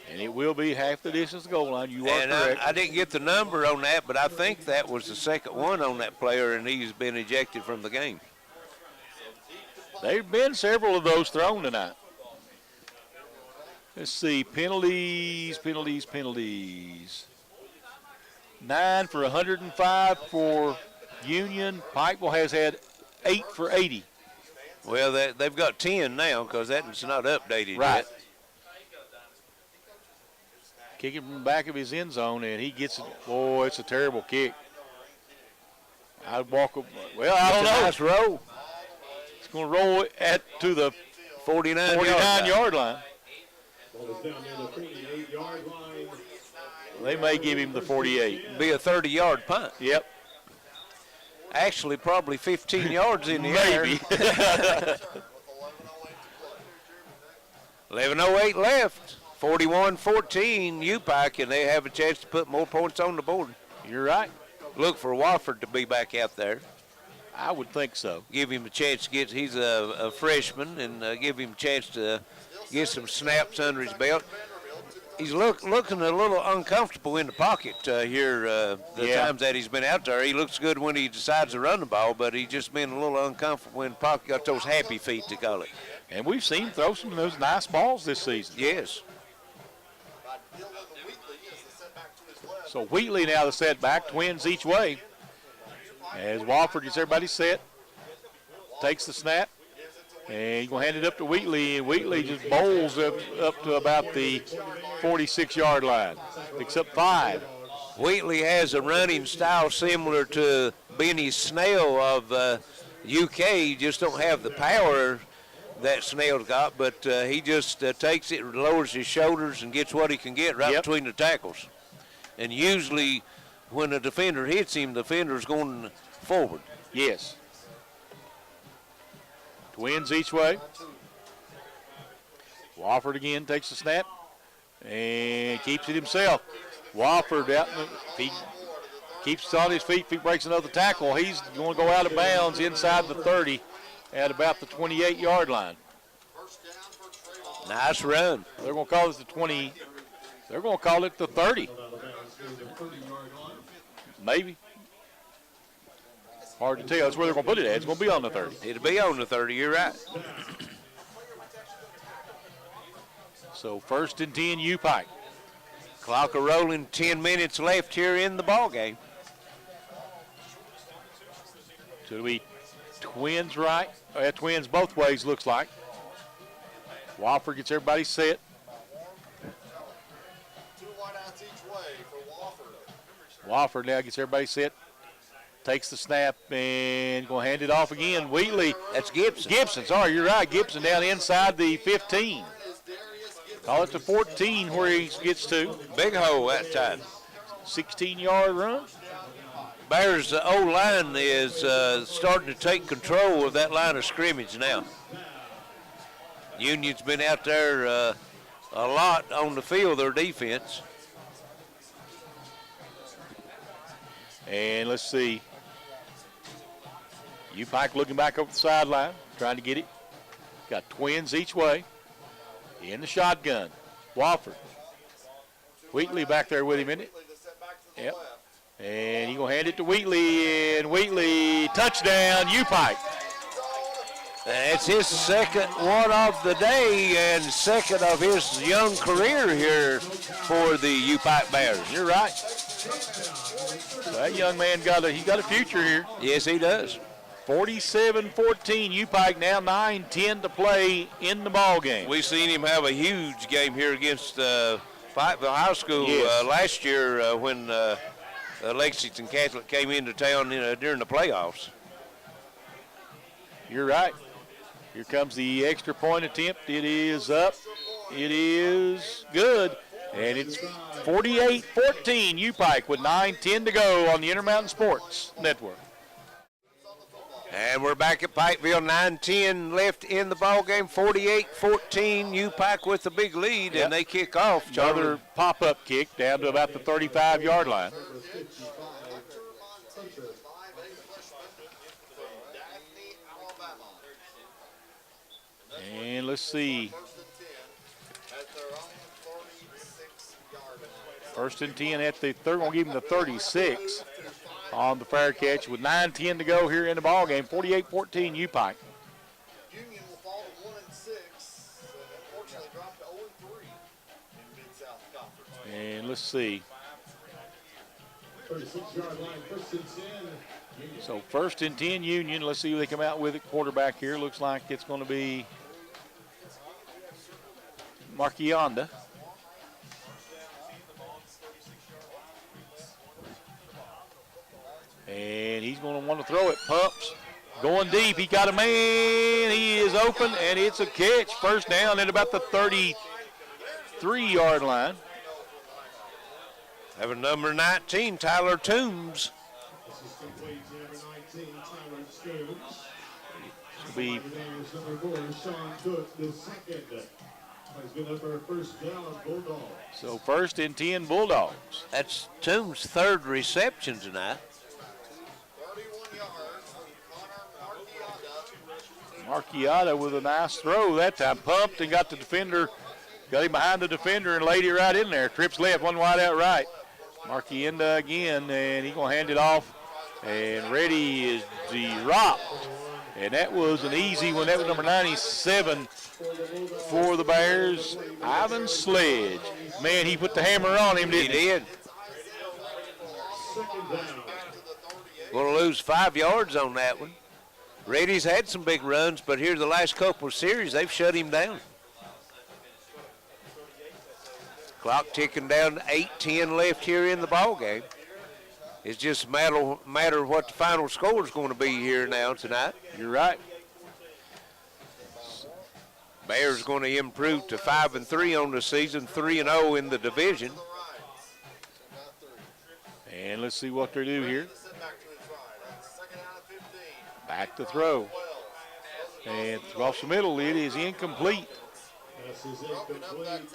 And it will be half the distance to goal line. You are correct.
I didn't get the number on that, but I think that was the second one on that player, and he's been ejected from the game.
There have been several of those thrown tonight. Let's see, penalties. 9 for 105 for Union. Pikeville has had 8 for 80.
Well, they've got 10 now because that's not updated
Right.
yet.
Kicking from the back of his end zone, and he gets it. Boy, it's a terrible kick. I'd walk up. Well, I don't know.
Nice roll.
It's going to roll to the
49-yard
line.
Ball is down near the 48-yard line.
They may give him the 48.
Be a 30-yard punt.
Yep.
Actually, probably 15 yards in the air.
Maybe.
11:08 left. 41-14 Upike, and they have a chance to put more points on the board.
You're right.
Look for Wofford to be back out there.
I would think so.
Give him a chance to get. He's a freshman, and give him a chance to get some snaps under his belt. He's looking a little uncomfortable in the pocket here. Times that he's been out there, he looks good when he decides to run the ball, but he's just been a little uncomfortable in the pocket. Got those happy feet, to call it.
And we've seen him throw some of those nice balls this season.
Yes.
So Wheatley now the setback, Twins each way. As Wofford gets everybody set, takes the snap, and he's going to hand it up to Wheatley, and Wheatley just bowls up to about the 46-yard line. Picks up 5.
Wheatley has a running style similar to Benny Snell of UK. He just don't have the power that Snell's got, but he just takes it, lowers his shoulders, and gets what he can get right between the tackles. And usually when a defender hits him, the defender's going forward.
Yes. Twins each way. Wofford again takes the snap and keeps it himself. Wofford out in he keeps on his feet. If he breaks another tackle, he's going to go out of bounds inside the 30 at about the 28-yard line.
Nice run.
They're going to call it the 20. They're going to call it the 30. Maybe. Hard to tell. That's where they're going to put it at. It's going to be on the 30.
It'll be on the 30. You're right.
So 1st and 10, Upike.
Clock a rolling. 10 minutes left here in the ball game.
So it'll be Twins right. Twins both ways, looks like. Wofford gets everybody set.
2 wideouts each way for Wofford.
Wofford now gets everybody set. Takes the snap and going to hand it off again. Wheatley.
That's Gibson.
Gibson, sorry, you're right. Gibson down inside the 15. Call it the 14 where he gets to.
Big hole that time.
16-yard run.
Bears' O-line is starting to take control of that line of scrimmage now. Union's been out there a lot on the field, their defense.
And let's see. Upike looking back over the sideline, trying to get it. Got twins each way. In the shotgun. Wofford. Wheatley back there with him, isn't it? Yep. And he's going to hand it to Wheatley, and Wheatley, touchdown, Upike.
It's his second one of the day and second of his young career here for the Upike Bears.
You're right. So that young man got a future here.
Yes, he does.
47-14, Upike now 9-10 to play in the ball game.
We seen him have a huge game here against Pikeville High School last year when Lexington Catholic came into town during the playoffs.
You're right. Here comes the extra point attempt. It is up. It is good. And it's 48-14, Upike with 9:10 to go on the Intermountain Sports Network.
And we're back at Pikeville, 9:10 left in the ball game. 48-14, Upike with the big lead, and they kick off.
Another pop-up kick down to about the 35-yard line. And let's see. First and 10 at the third. We're going to give him the 36 on the fair catch with 9:10 to go here in the ball game. 48-14 Upike.
Union will fall to 1-6 and unfortunately drop to 0-3 in Mid-South Conference.
And let's see.
36-yard line, first and 10.
So first and 10 Union. Let's see who they come out with at quarterback here. Looks like it's going to be Marchionda. And he's going to want to throw it. Pumps. Going deep. He got a man. He is open, and it's a catch. First down at about the 33-yard line.
Having number 19, Tyler Toombs.
This is complete to number 19, Tyler Toombs.
Be
Number 4, Sean Cook, the second. Has been up our first down, Bulldogs.
so first and 10 Bulldogs.
That's Toombs' third reception tonight.
31 yards from Connor Marchionda.
Marchionda with a nice throw that time. Pumped and got the defender, got him behind the defender and laid it right in there. Trips left, one wide out right. Marchionda again, and he's going to hand it off. And Reddy is dropped. And that was an easy one. That was number 97 for the Bears, Ivan Sledge. Man, he put the hammer on him, didn't he?
He did. Going to lose 5 yards on that one. Reddy's had some big runs, but here the last couple of series, they've shut him down. Clock ticking down, 8:10 left here in the ball game. It's just a matter of what the final score is going to be here now tonight.
You're right.
Bears going to improve to 5-3 on the season, 3-0 in the division.
And let's see what they do here. Back to throw. And across the middle, it is incomplete.
This is incomplete.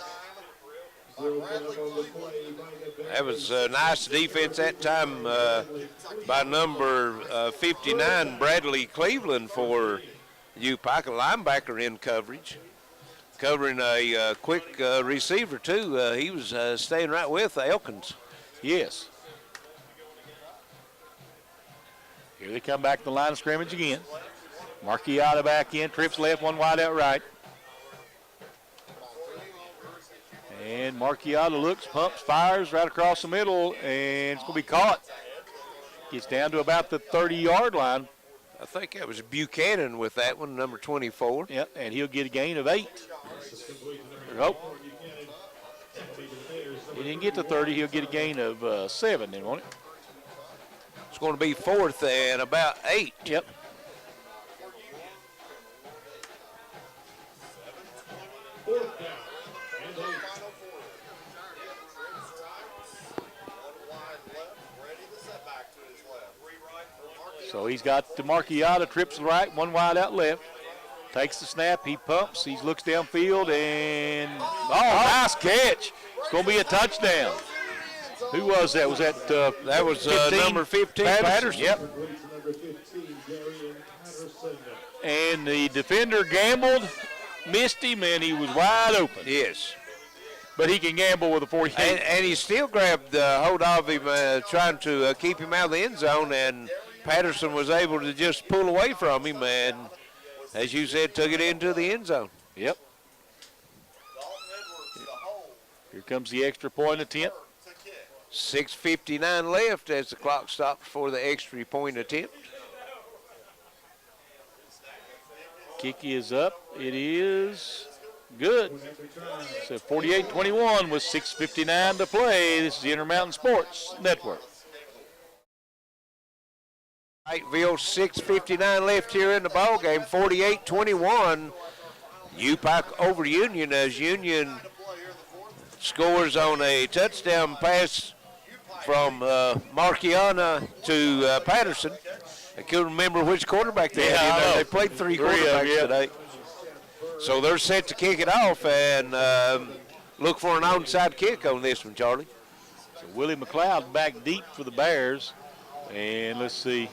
That was a nice defense that time by number 59, Bradley Cleveland for Upike, a linebacker in coverage. Covering a quick receiver, too. He was staying right with Elkins.
Yes. Here they come back to the line of scrimmage again. Marchionda back in, trips left, one wide out right. And Marchionda looks, pumps, fires right across the middle, and it's going to be caught. Gets down to about the 30-yard line.
I think that was Buchanan with that one, number 24.
Yep, and he'll get a gain of 8. Oh. He didn't get to 30. He'll get a gain of 7 then, won't it?
It's going to be 4th and about 8.
Yep. So he's got the Marchionda, trips right, one wide out left. Takes the snap, he pumps, he looks downfield, and nice catch. It's going to be a touchdown. Who was that? Was that
that was
15?
number 15, Patterson.
Yep.
number 15, Darian Patterson.
And the defender gambled, missed him, and he was wide open.
Yes.
But he can gamble with a 48.
And he still grabbed hold of him, trying to keep him out of the end zone, and Patterson was able to just pull away from him and, as you said, took it into the end zone.
Yep. Here comes the extra point attempt.
6:59 left as the clock stops for the extra point attempt.
Kick is up. It is good. So 48-21 with 6:59 to play. This is the Intermountain Sports Network.
Wrightville, 6:59 left here in the ball game. 48-21. Upike over Union as Union scores on a touchdown pass from Marciana to Patterson. I couldn't remember which quarterback they had.
I know.
They played three quarterbacks today. So they're set to kick it off and look for an onside kick on this one, Charlie.
So Willie McLeod back deep for the Bears. And let's see.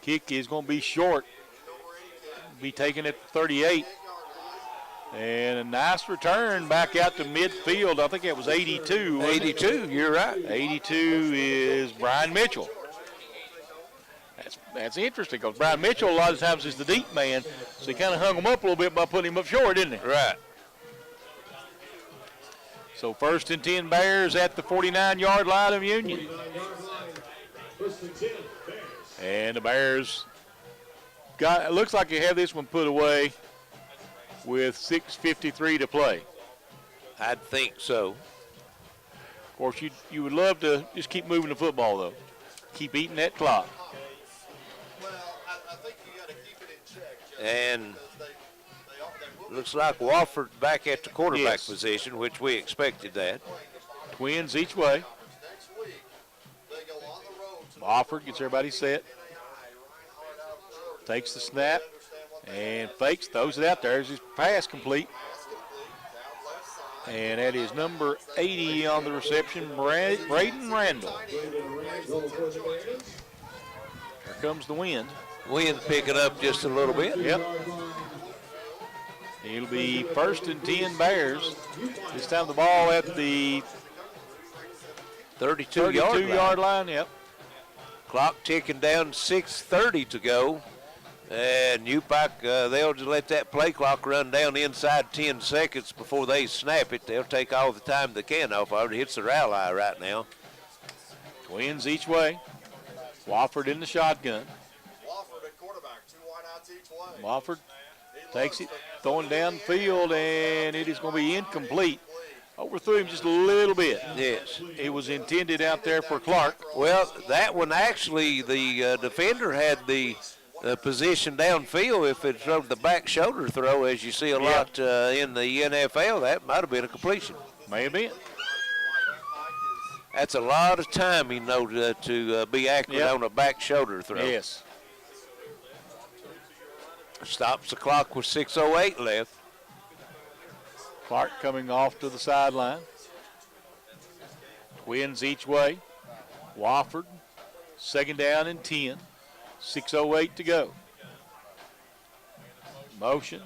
Kick is going to be short. Be taken at 38. And a nice return back out to midfield. I think it was 82.
82, you're right.
82 is Brian Mitchell. That's interesting because Brian Mitchell a lot of times is the deep man, so he kind of hung him up a little bit by putting him up short, didn't he?
Right.
So 1st and 10 Bears at the 49-yard line of Union. And the Bears it looks like they have this one put away with 6:53 to play.
I'd think so.
Of course, you would love to just keep moving the football, though. Keep eating that clock.
Well, I think you got to keep it in check, Joe.
And looks like Wofford back at the quarterback
Yes.
position, which we expected that.
Twins each way.
Next week, they go on the road to
Wofford gets everybody set. Takes the snap and fakes, throws it out there. There's his pass complete. And that is number 80 on the reception, Braden Randall. Here comes the wind.
Wind picking up just a little bit.
Yep. It'll be 1st and 10 Bears. This time the ball at the
32-yard
line. Yep.
Clock ticking down, 6:30 to go. And Upike, they'll just let that play clock run down inside 10 seconds before they snap it. They'll take all the time they can off of it. It's their ally right now.
Twins each way. Wofford in the shotgun.
Wofford at quarterback, 2 wideouts each way.
Wofford takes it, throwing downfield, and it is going to be incomplete. Overthrew him just a little bit.
Yes.
It was intended out there for Clark.
Well, that one actually, the defender had the position downfield. If it thrown the back shoulder throw, as you see a lot in the NFL, that might have been a completion.
May have been.
That's a lot of timing, though, to be accurate on a back shoulder throw.
Yes.
Stops the clock with 6:08 left.
Clark coming off to the sideline. Twins each way. Wofford, 2nd down and 10. 6:08 to go. Motion.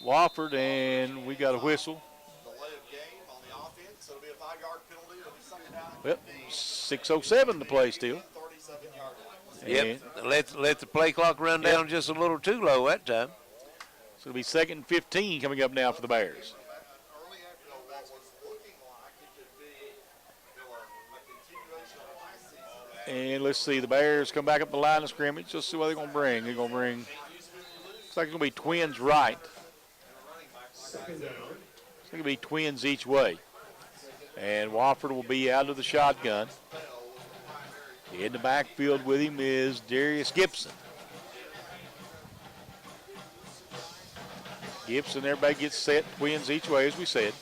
Wofford, and we got a whistle.
Delay of game on the offense, so it'll be a 5-yard penalty. It'll be second down.
Yep, 6:07 to play still.
37-yard line.
Yep, let the play clock run down just a little too low that time.
So it'll be 2nd and 15 coming up now for the Bears.
Early after what was looking like it could be a continuation of last season.
And let's see, the Bears come back up the line of scrimmage. Let's see what they're going to bring. They're going to bring, looks like it's going to be Twins right.
Second down.
It's going to be Twins each way. And Wofford will be out of the shotgun. In the backfield with him is Darius Gibson. Gibson, everybody gets set. Twins each way, as we said.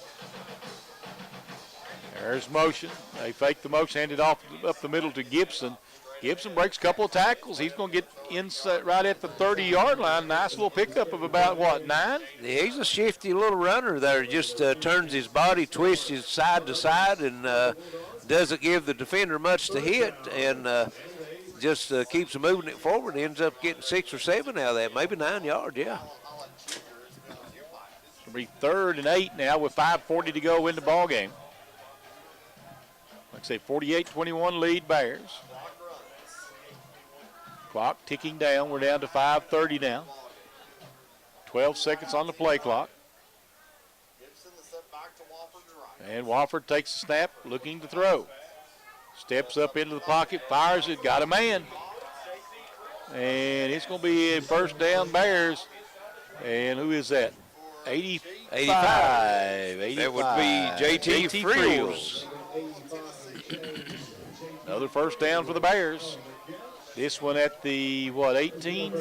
There's motion. They fake the motion, hand it off up the middle to Gibson. Gibson breaks a couple of tackles. He's going to get inside right at the 30-yard line. Nice little pickup of about, 9?
He's a shifty little runner there. Just turns his body, twists his side to side, and doesn't give the defender much to hit. And just keeps moving it forward, ends up getting 6 or 7 out of that, maybe 9 yards, yeah.
It'll be 3rd and 8 now with 5:40 to go in the ball game. Like I say, 48-21 lead Bears. Clock ticking down. We're down to 5:30 now. 12 seconds on the play clock. And Wofford takes the snap, looking to throw. Steps up into the pocket, fires it, got a man. And it's going to be a first down Bears. And who is that? 85.
That would be J.T. Friels.
Another first down for the Bears. This one at the, 18?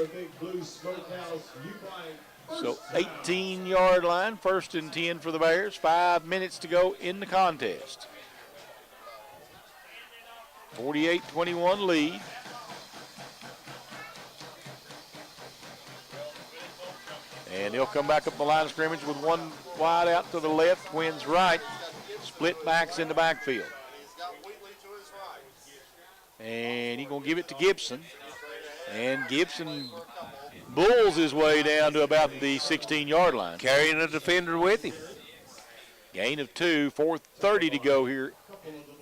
So 18-yard line, 1st and 10 for the Bears. 5 minutes to go in the contest. 48-21 lead. And they'll come back up the line of scrimmage with one wide out to the left, twins right. Split backs in the backfield. And he's going to give it to Gibson. And Gibson bulls his way down to about the 16-yard line.
Carrying a defender with him.
Gain of 2, 4:30 to go here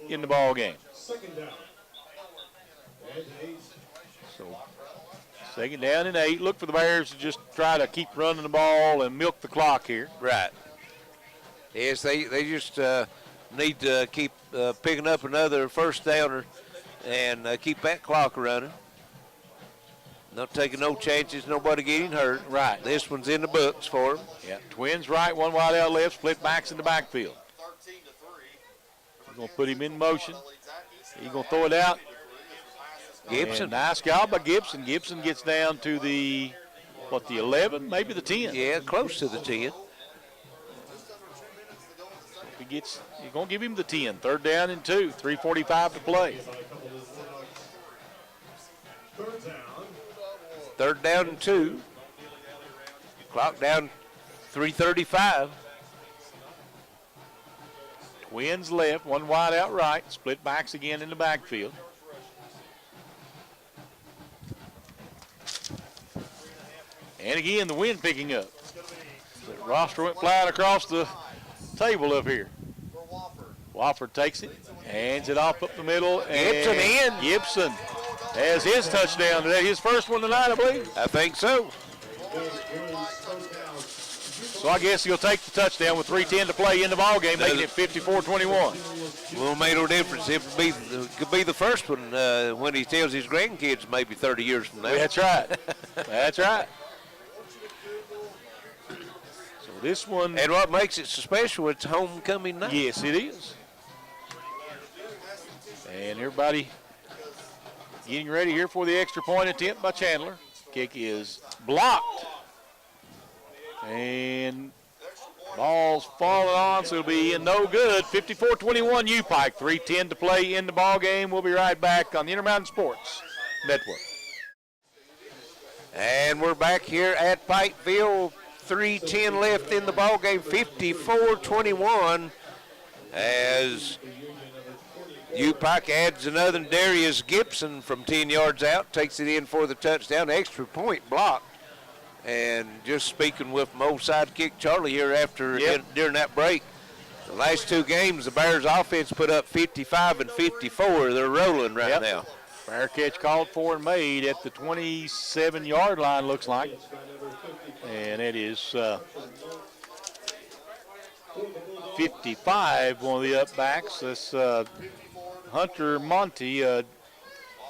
in the ball game.
Second down.
So 2nd down and 8. Look for the Bears to just try to keep running the ball and milk the clock here.
Right. Yes, they just need to keep picking up another first downer and keep that clock running. Not taking no chances, nobody getting hurt.
Right.
This one's in the books for them.
Yeah, twins right, one wide out left, split backs in the backfield. He's going to put him in motion. He's going to throw it out.
Gibson.
And nice job by Gibson. Gibson gets down to the 11, maybe the 10.
Yeah, close to the 10.
He's going to give him the 10. 3rd down and 2, 3:45 to play.
3rd down and 2. Clock down 3:35.
Twins left, one wide out right, split backs again in the backfield. And again, the wind picking up. The roster went flying across the table up here. Wofford takes it, hands it off up the middle.
Gibson in.
Gibson has his touchdown today. His first one tonight, I believe.
I think so.
So I guess he'll take the touchdown with 3:10 to play in the ball game, making it 54-21.
Well, made no difference. It could be the first one when he tells his grandkids maybe 30 years from now.
That's right. That's right. So this one.
And what makes it so special, it's homecoming night.
Yes, it is. And everybody getting ready here for the extra point attempt by Chandler. Kick is blocked. And ball's falling on, so it'll be in no good. 54-21 Upike. 3:10 to play in the ball game. We'll be right back on the Intermountain Sports Network.
And we're back here at Pikeville. 3:10 left in the ball game. 54-21 as Upike adds another. Darius Gibson from 10 yards out takes it in for the touchdown. Extra point blocked. And just speaking with my old sidekick Charlie here during that break, the last 2 games the Bears offense put up 55 and 54. They're rolling right now.
Fair catch called for and made at the 27-yard line, looks like. And it is 55, one of the upbacks. That's Hunter Monty, a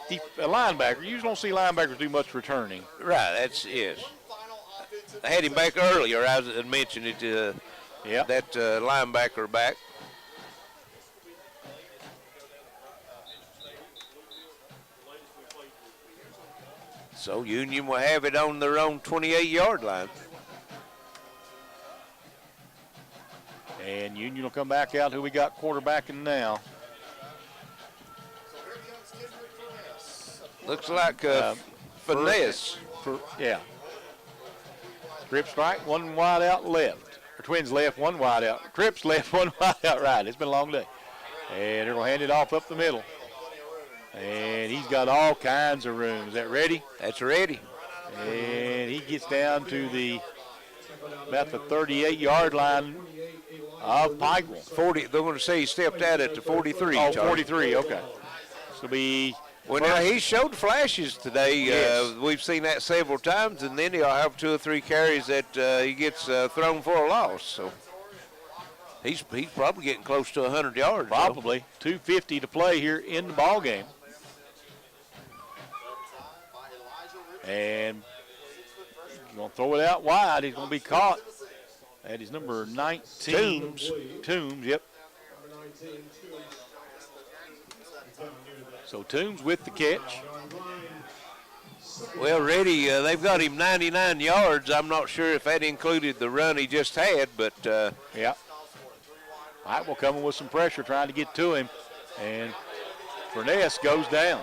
linebacker. You usually don't see linebackers do much returning.
Right, yes. I had him back earlier. I had mentioned it. That linebacker back. So Union will have it on their own 28-yard line.
And Union will come back out. Who we got quarterbacking now?
Looks like Finesse.
Yeah. Trips right, one wide out left. Or Twins left, one wide out. Trips left, one wide out right. It's been a long day. And they're going to hand it off up the middle. And he's got all kinds of room. Is that ready?
That's ready.
And he gets down to about the 38-yard line of Pikeville.
40. They're going to say he stepped out at the 43.
Oh,
Charlie.
43, okay. So be.
Well, now he showed flashes today.
Yes.
We've seen that several times, and then he'll have 2 or 3 carries that he gets thrown for a loss. So he's probably getting close to 100 yards.
Probably. 2:50 to play here in the ball game. And he's going to throw it out wide. He's going to be caught. That is number 19. Toombs, yep. So Toombs with the catch.
Well, Reddy, they've got him 99 yards. I'm not sure if that included the run he just had, but
yeah. Pikeville coming with some pressure, trying to get to him, and Furness goes down.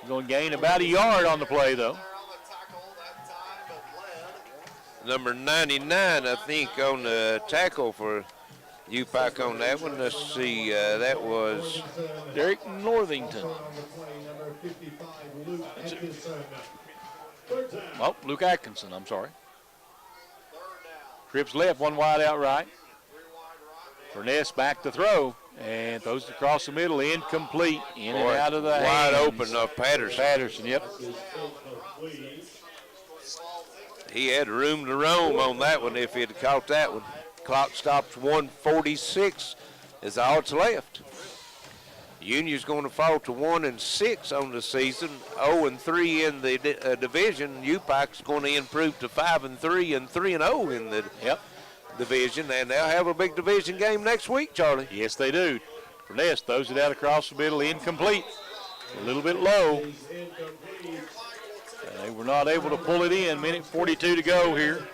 Going to gain about a yard on the play, though.
Number 99, I think, on the tackle for Upike on that one. Let's see, that was
Derek Northington. Oh, Luke Atkinson, I'm sorry. Trips left, one wide out right. Furness back to throw, and throws it across the middle, incomplete, in and out of the
wide
hands.
open of Patterson.
Patterson, yep.
He had room to roam on that one if he had caught that one. Clock stops 1:46 is all that's left. Union's going to fall to 1-6 on the season, 0-3 in the division. Upike's going to improve to 5-3 and 3-0 in the division, and they'll have a big division game next week, Charlie.
Yes, they do. Furness throws it out across the middle, incomplete. A little bit low. They were not able to pull it in. Minute 42 to go here.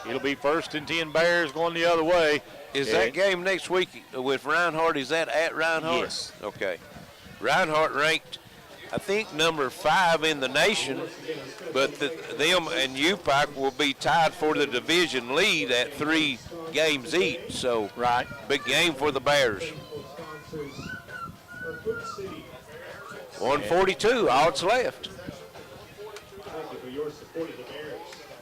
It'll be 1st and 10 Bears going the other way.
Is that game next week with Reinhardt? Is that at Reinhardt?
Yes.
Okay. Reinhardt ranked, I think, number 5 in the nation, but them and Upike will be tied for the division lead at 3 games each. So,
right,
big game for the Bears. 1:42, all that's left.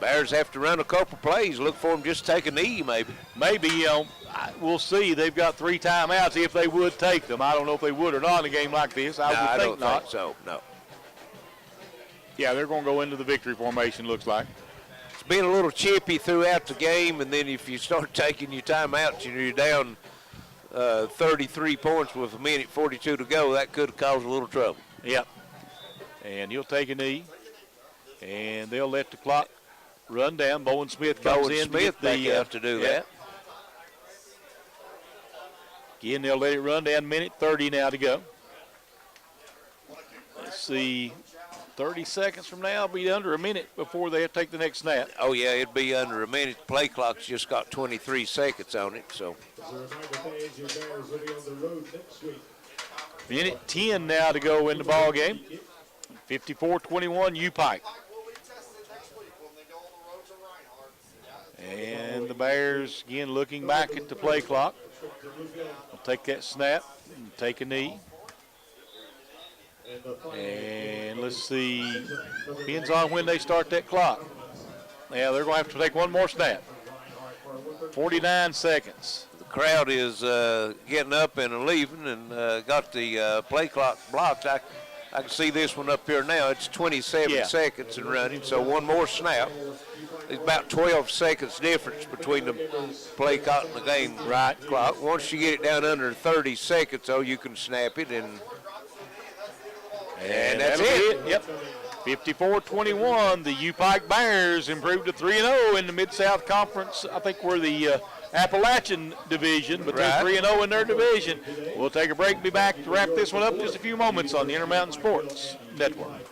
Bears have to run a couple plays. Look for them just take a knee, maybe.
Maybe, we'll see. They've got 3 timeouts if they would take them. I don't know if they would or not in a game like this. I would think not.
I don't think so, no.
Yeah, they're going to go into the victory formation, looks like.
It's been a little chippy throughout the game, and then if you start taking your timeouts and you're down 33 points with 1:42 to go, that could cause a little trouble.
Yep. And he'll take a knee, and they'll let the clock run down. Bowen Smith comes in.
Smith back out to do that.
Again, they'll let it run down. Minute 30 now to go. Let's see. 30 seconds from now, it'll be under a minute before they have to take the next snap.
Oh, yeah, it'd be under a minute. The play clock's just got 23 seconds on it, so.
Minute 10 now to go in the ball game. 54-21, Upike. And the Bears, again, looking back at the play clock. Will take that snap and take a knee. And let's see, depends on when they start that clock. Yeah, they're going to have to take one more snap. 49 seconds.
The crowd is getting up and leaving and got the play clock blocked. I can see this one up here now. It's 27 seconds and running, so one more snap. There's about 12 seconds difference between the play clock and the game clock. Once you get it down under 30 seconds, though, you can snap it, and that's it.
Yep. 54-21, the Upike Bears improved to 3-0 in the Mid-South Conference. I think we're the Appalachian division, but they're 3-0 in their division. We'll take a break and be back to wrap this one up in just a few moments on the Intermountain Sports Network.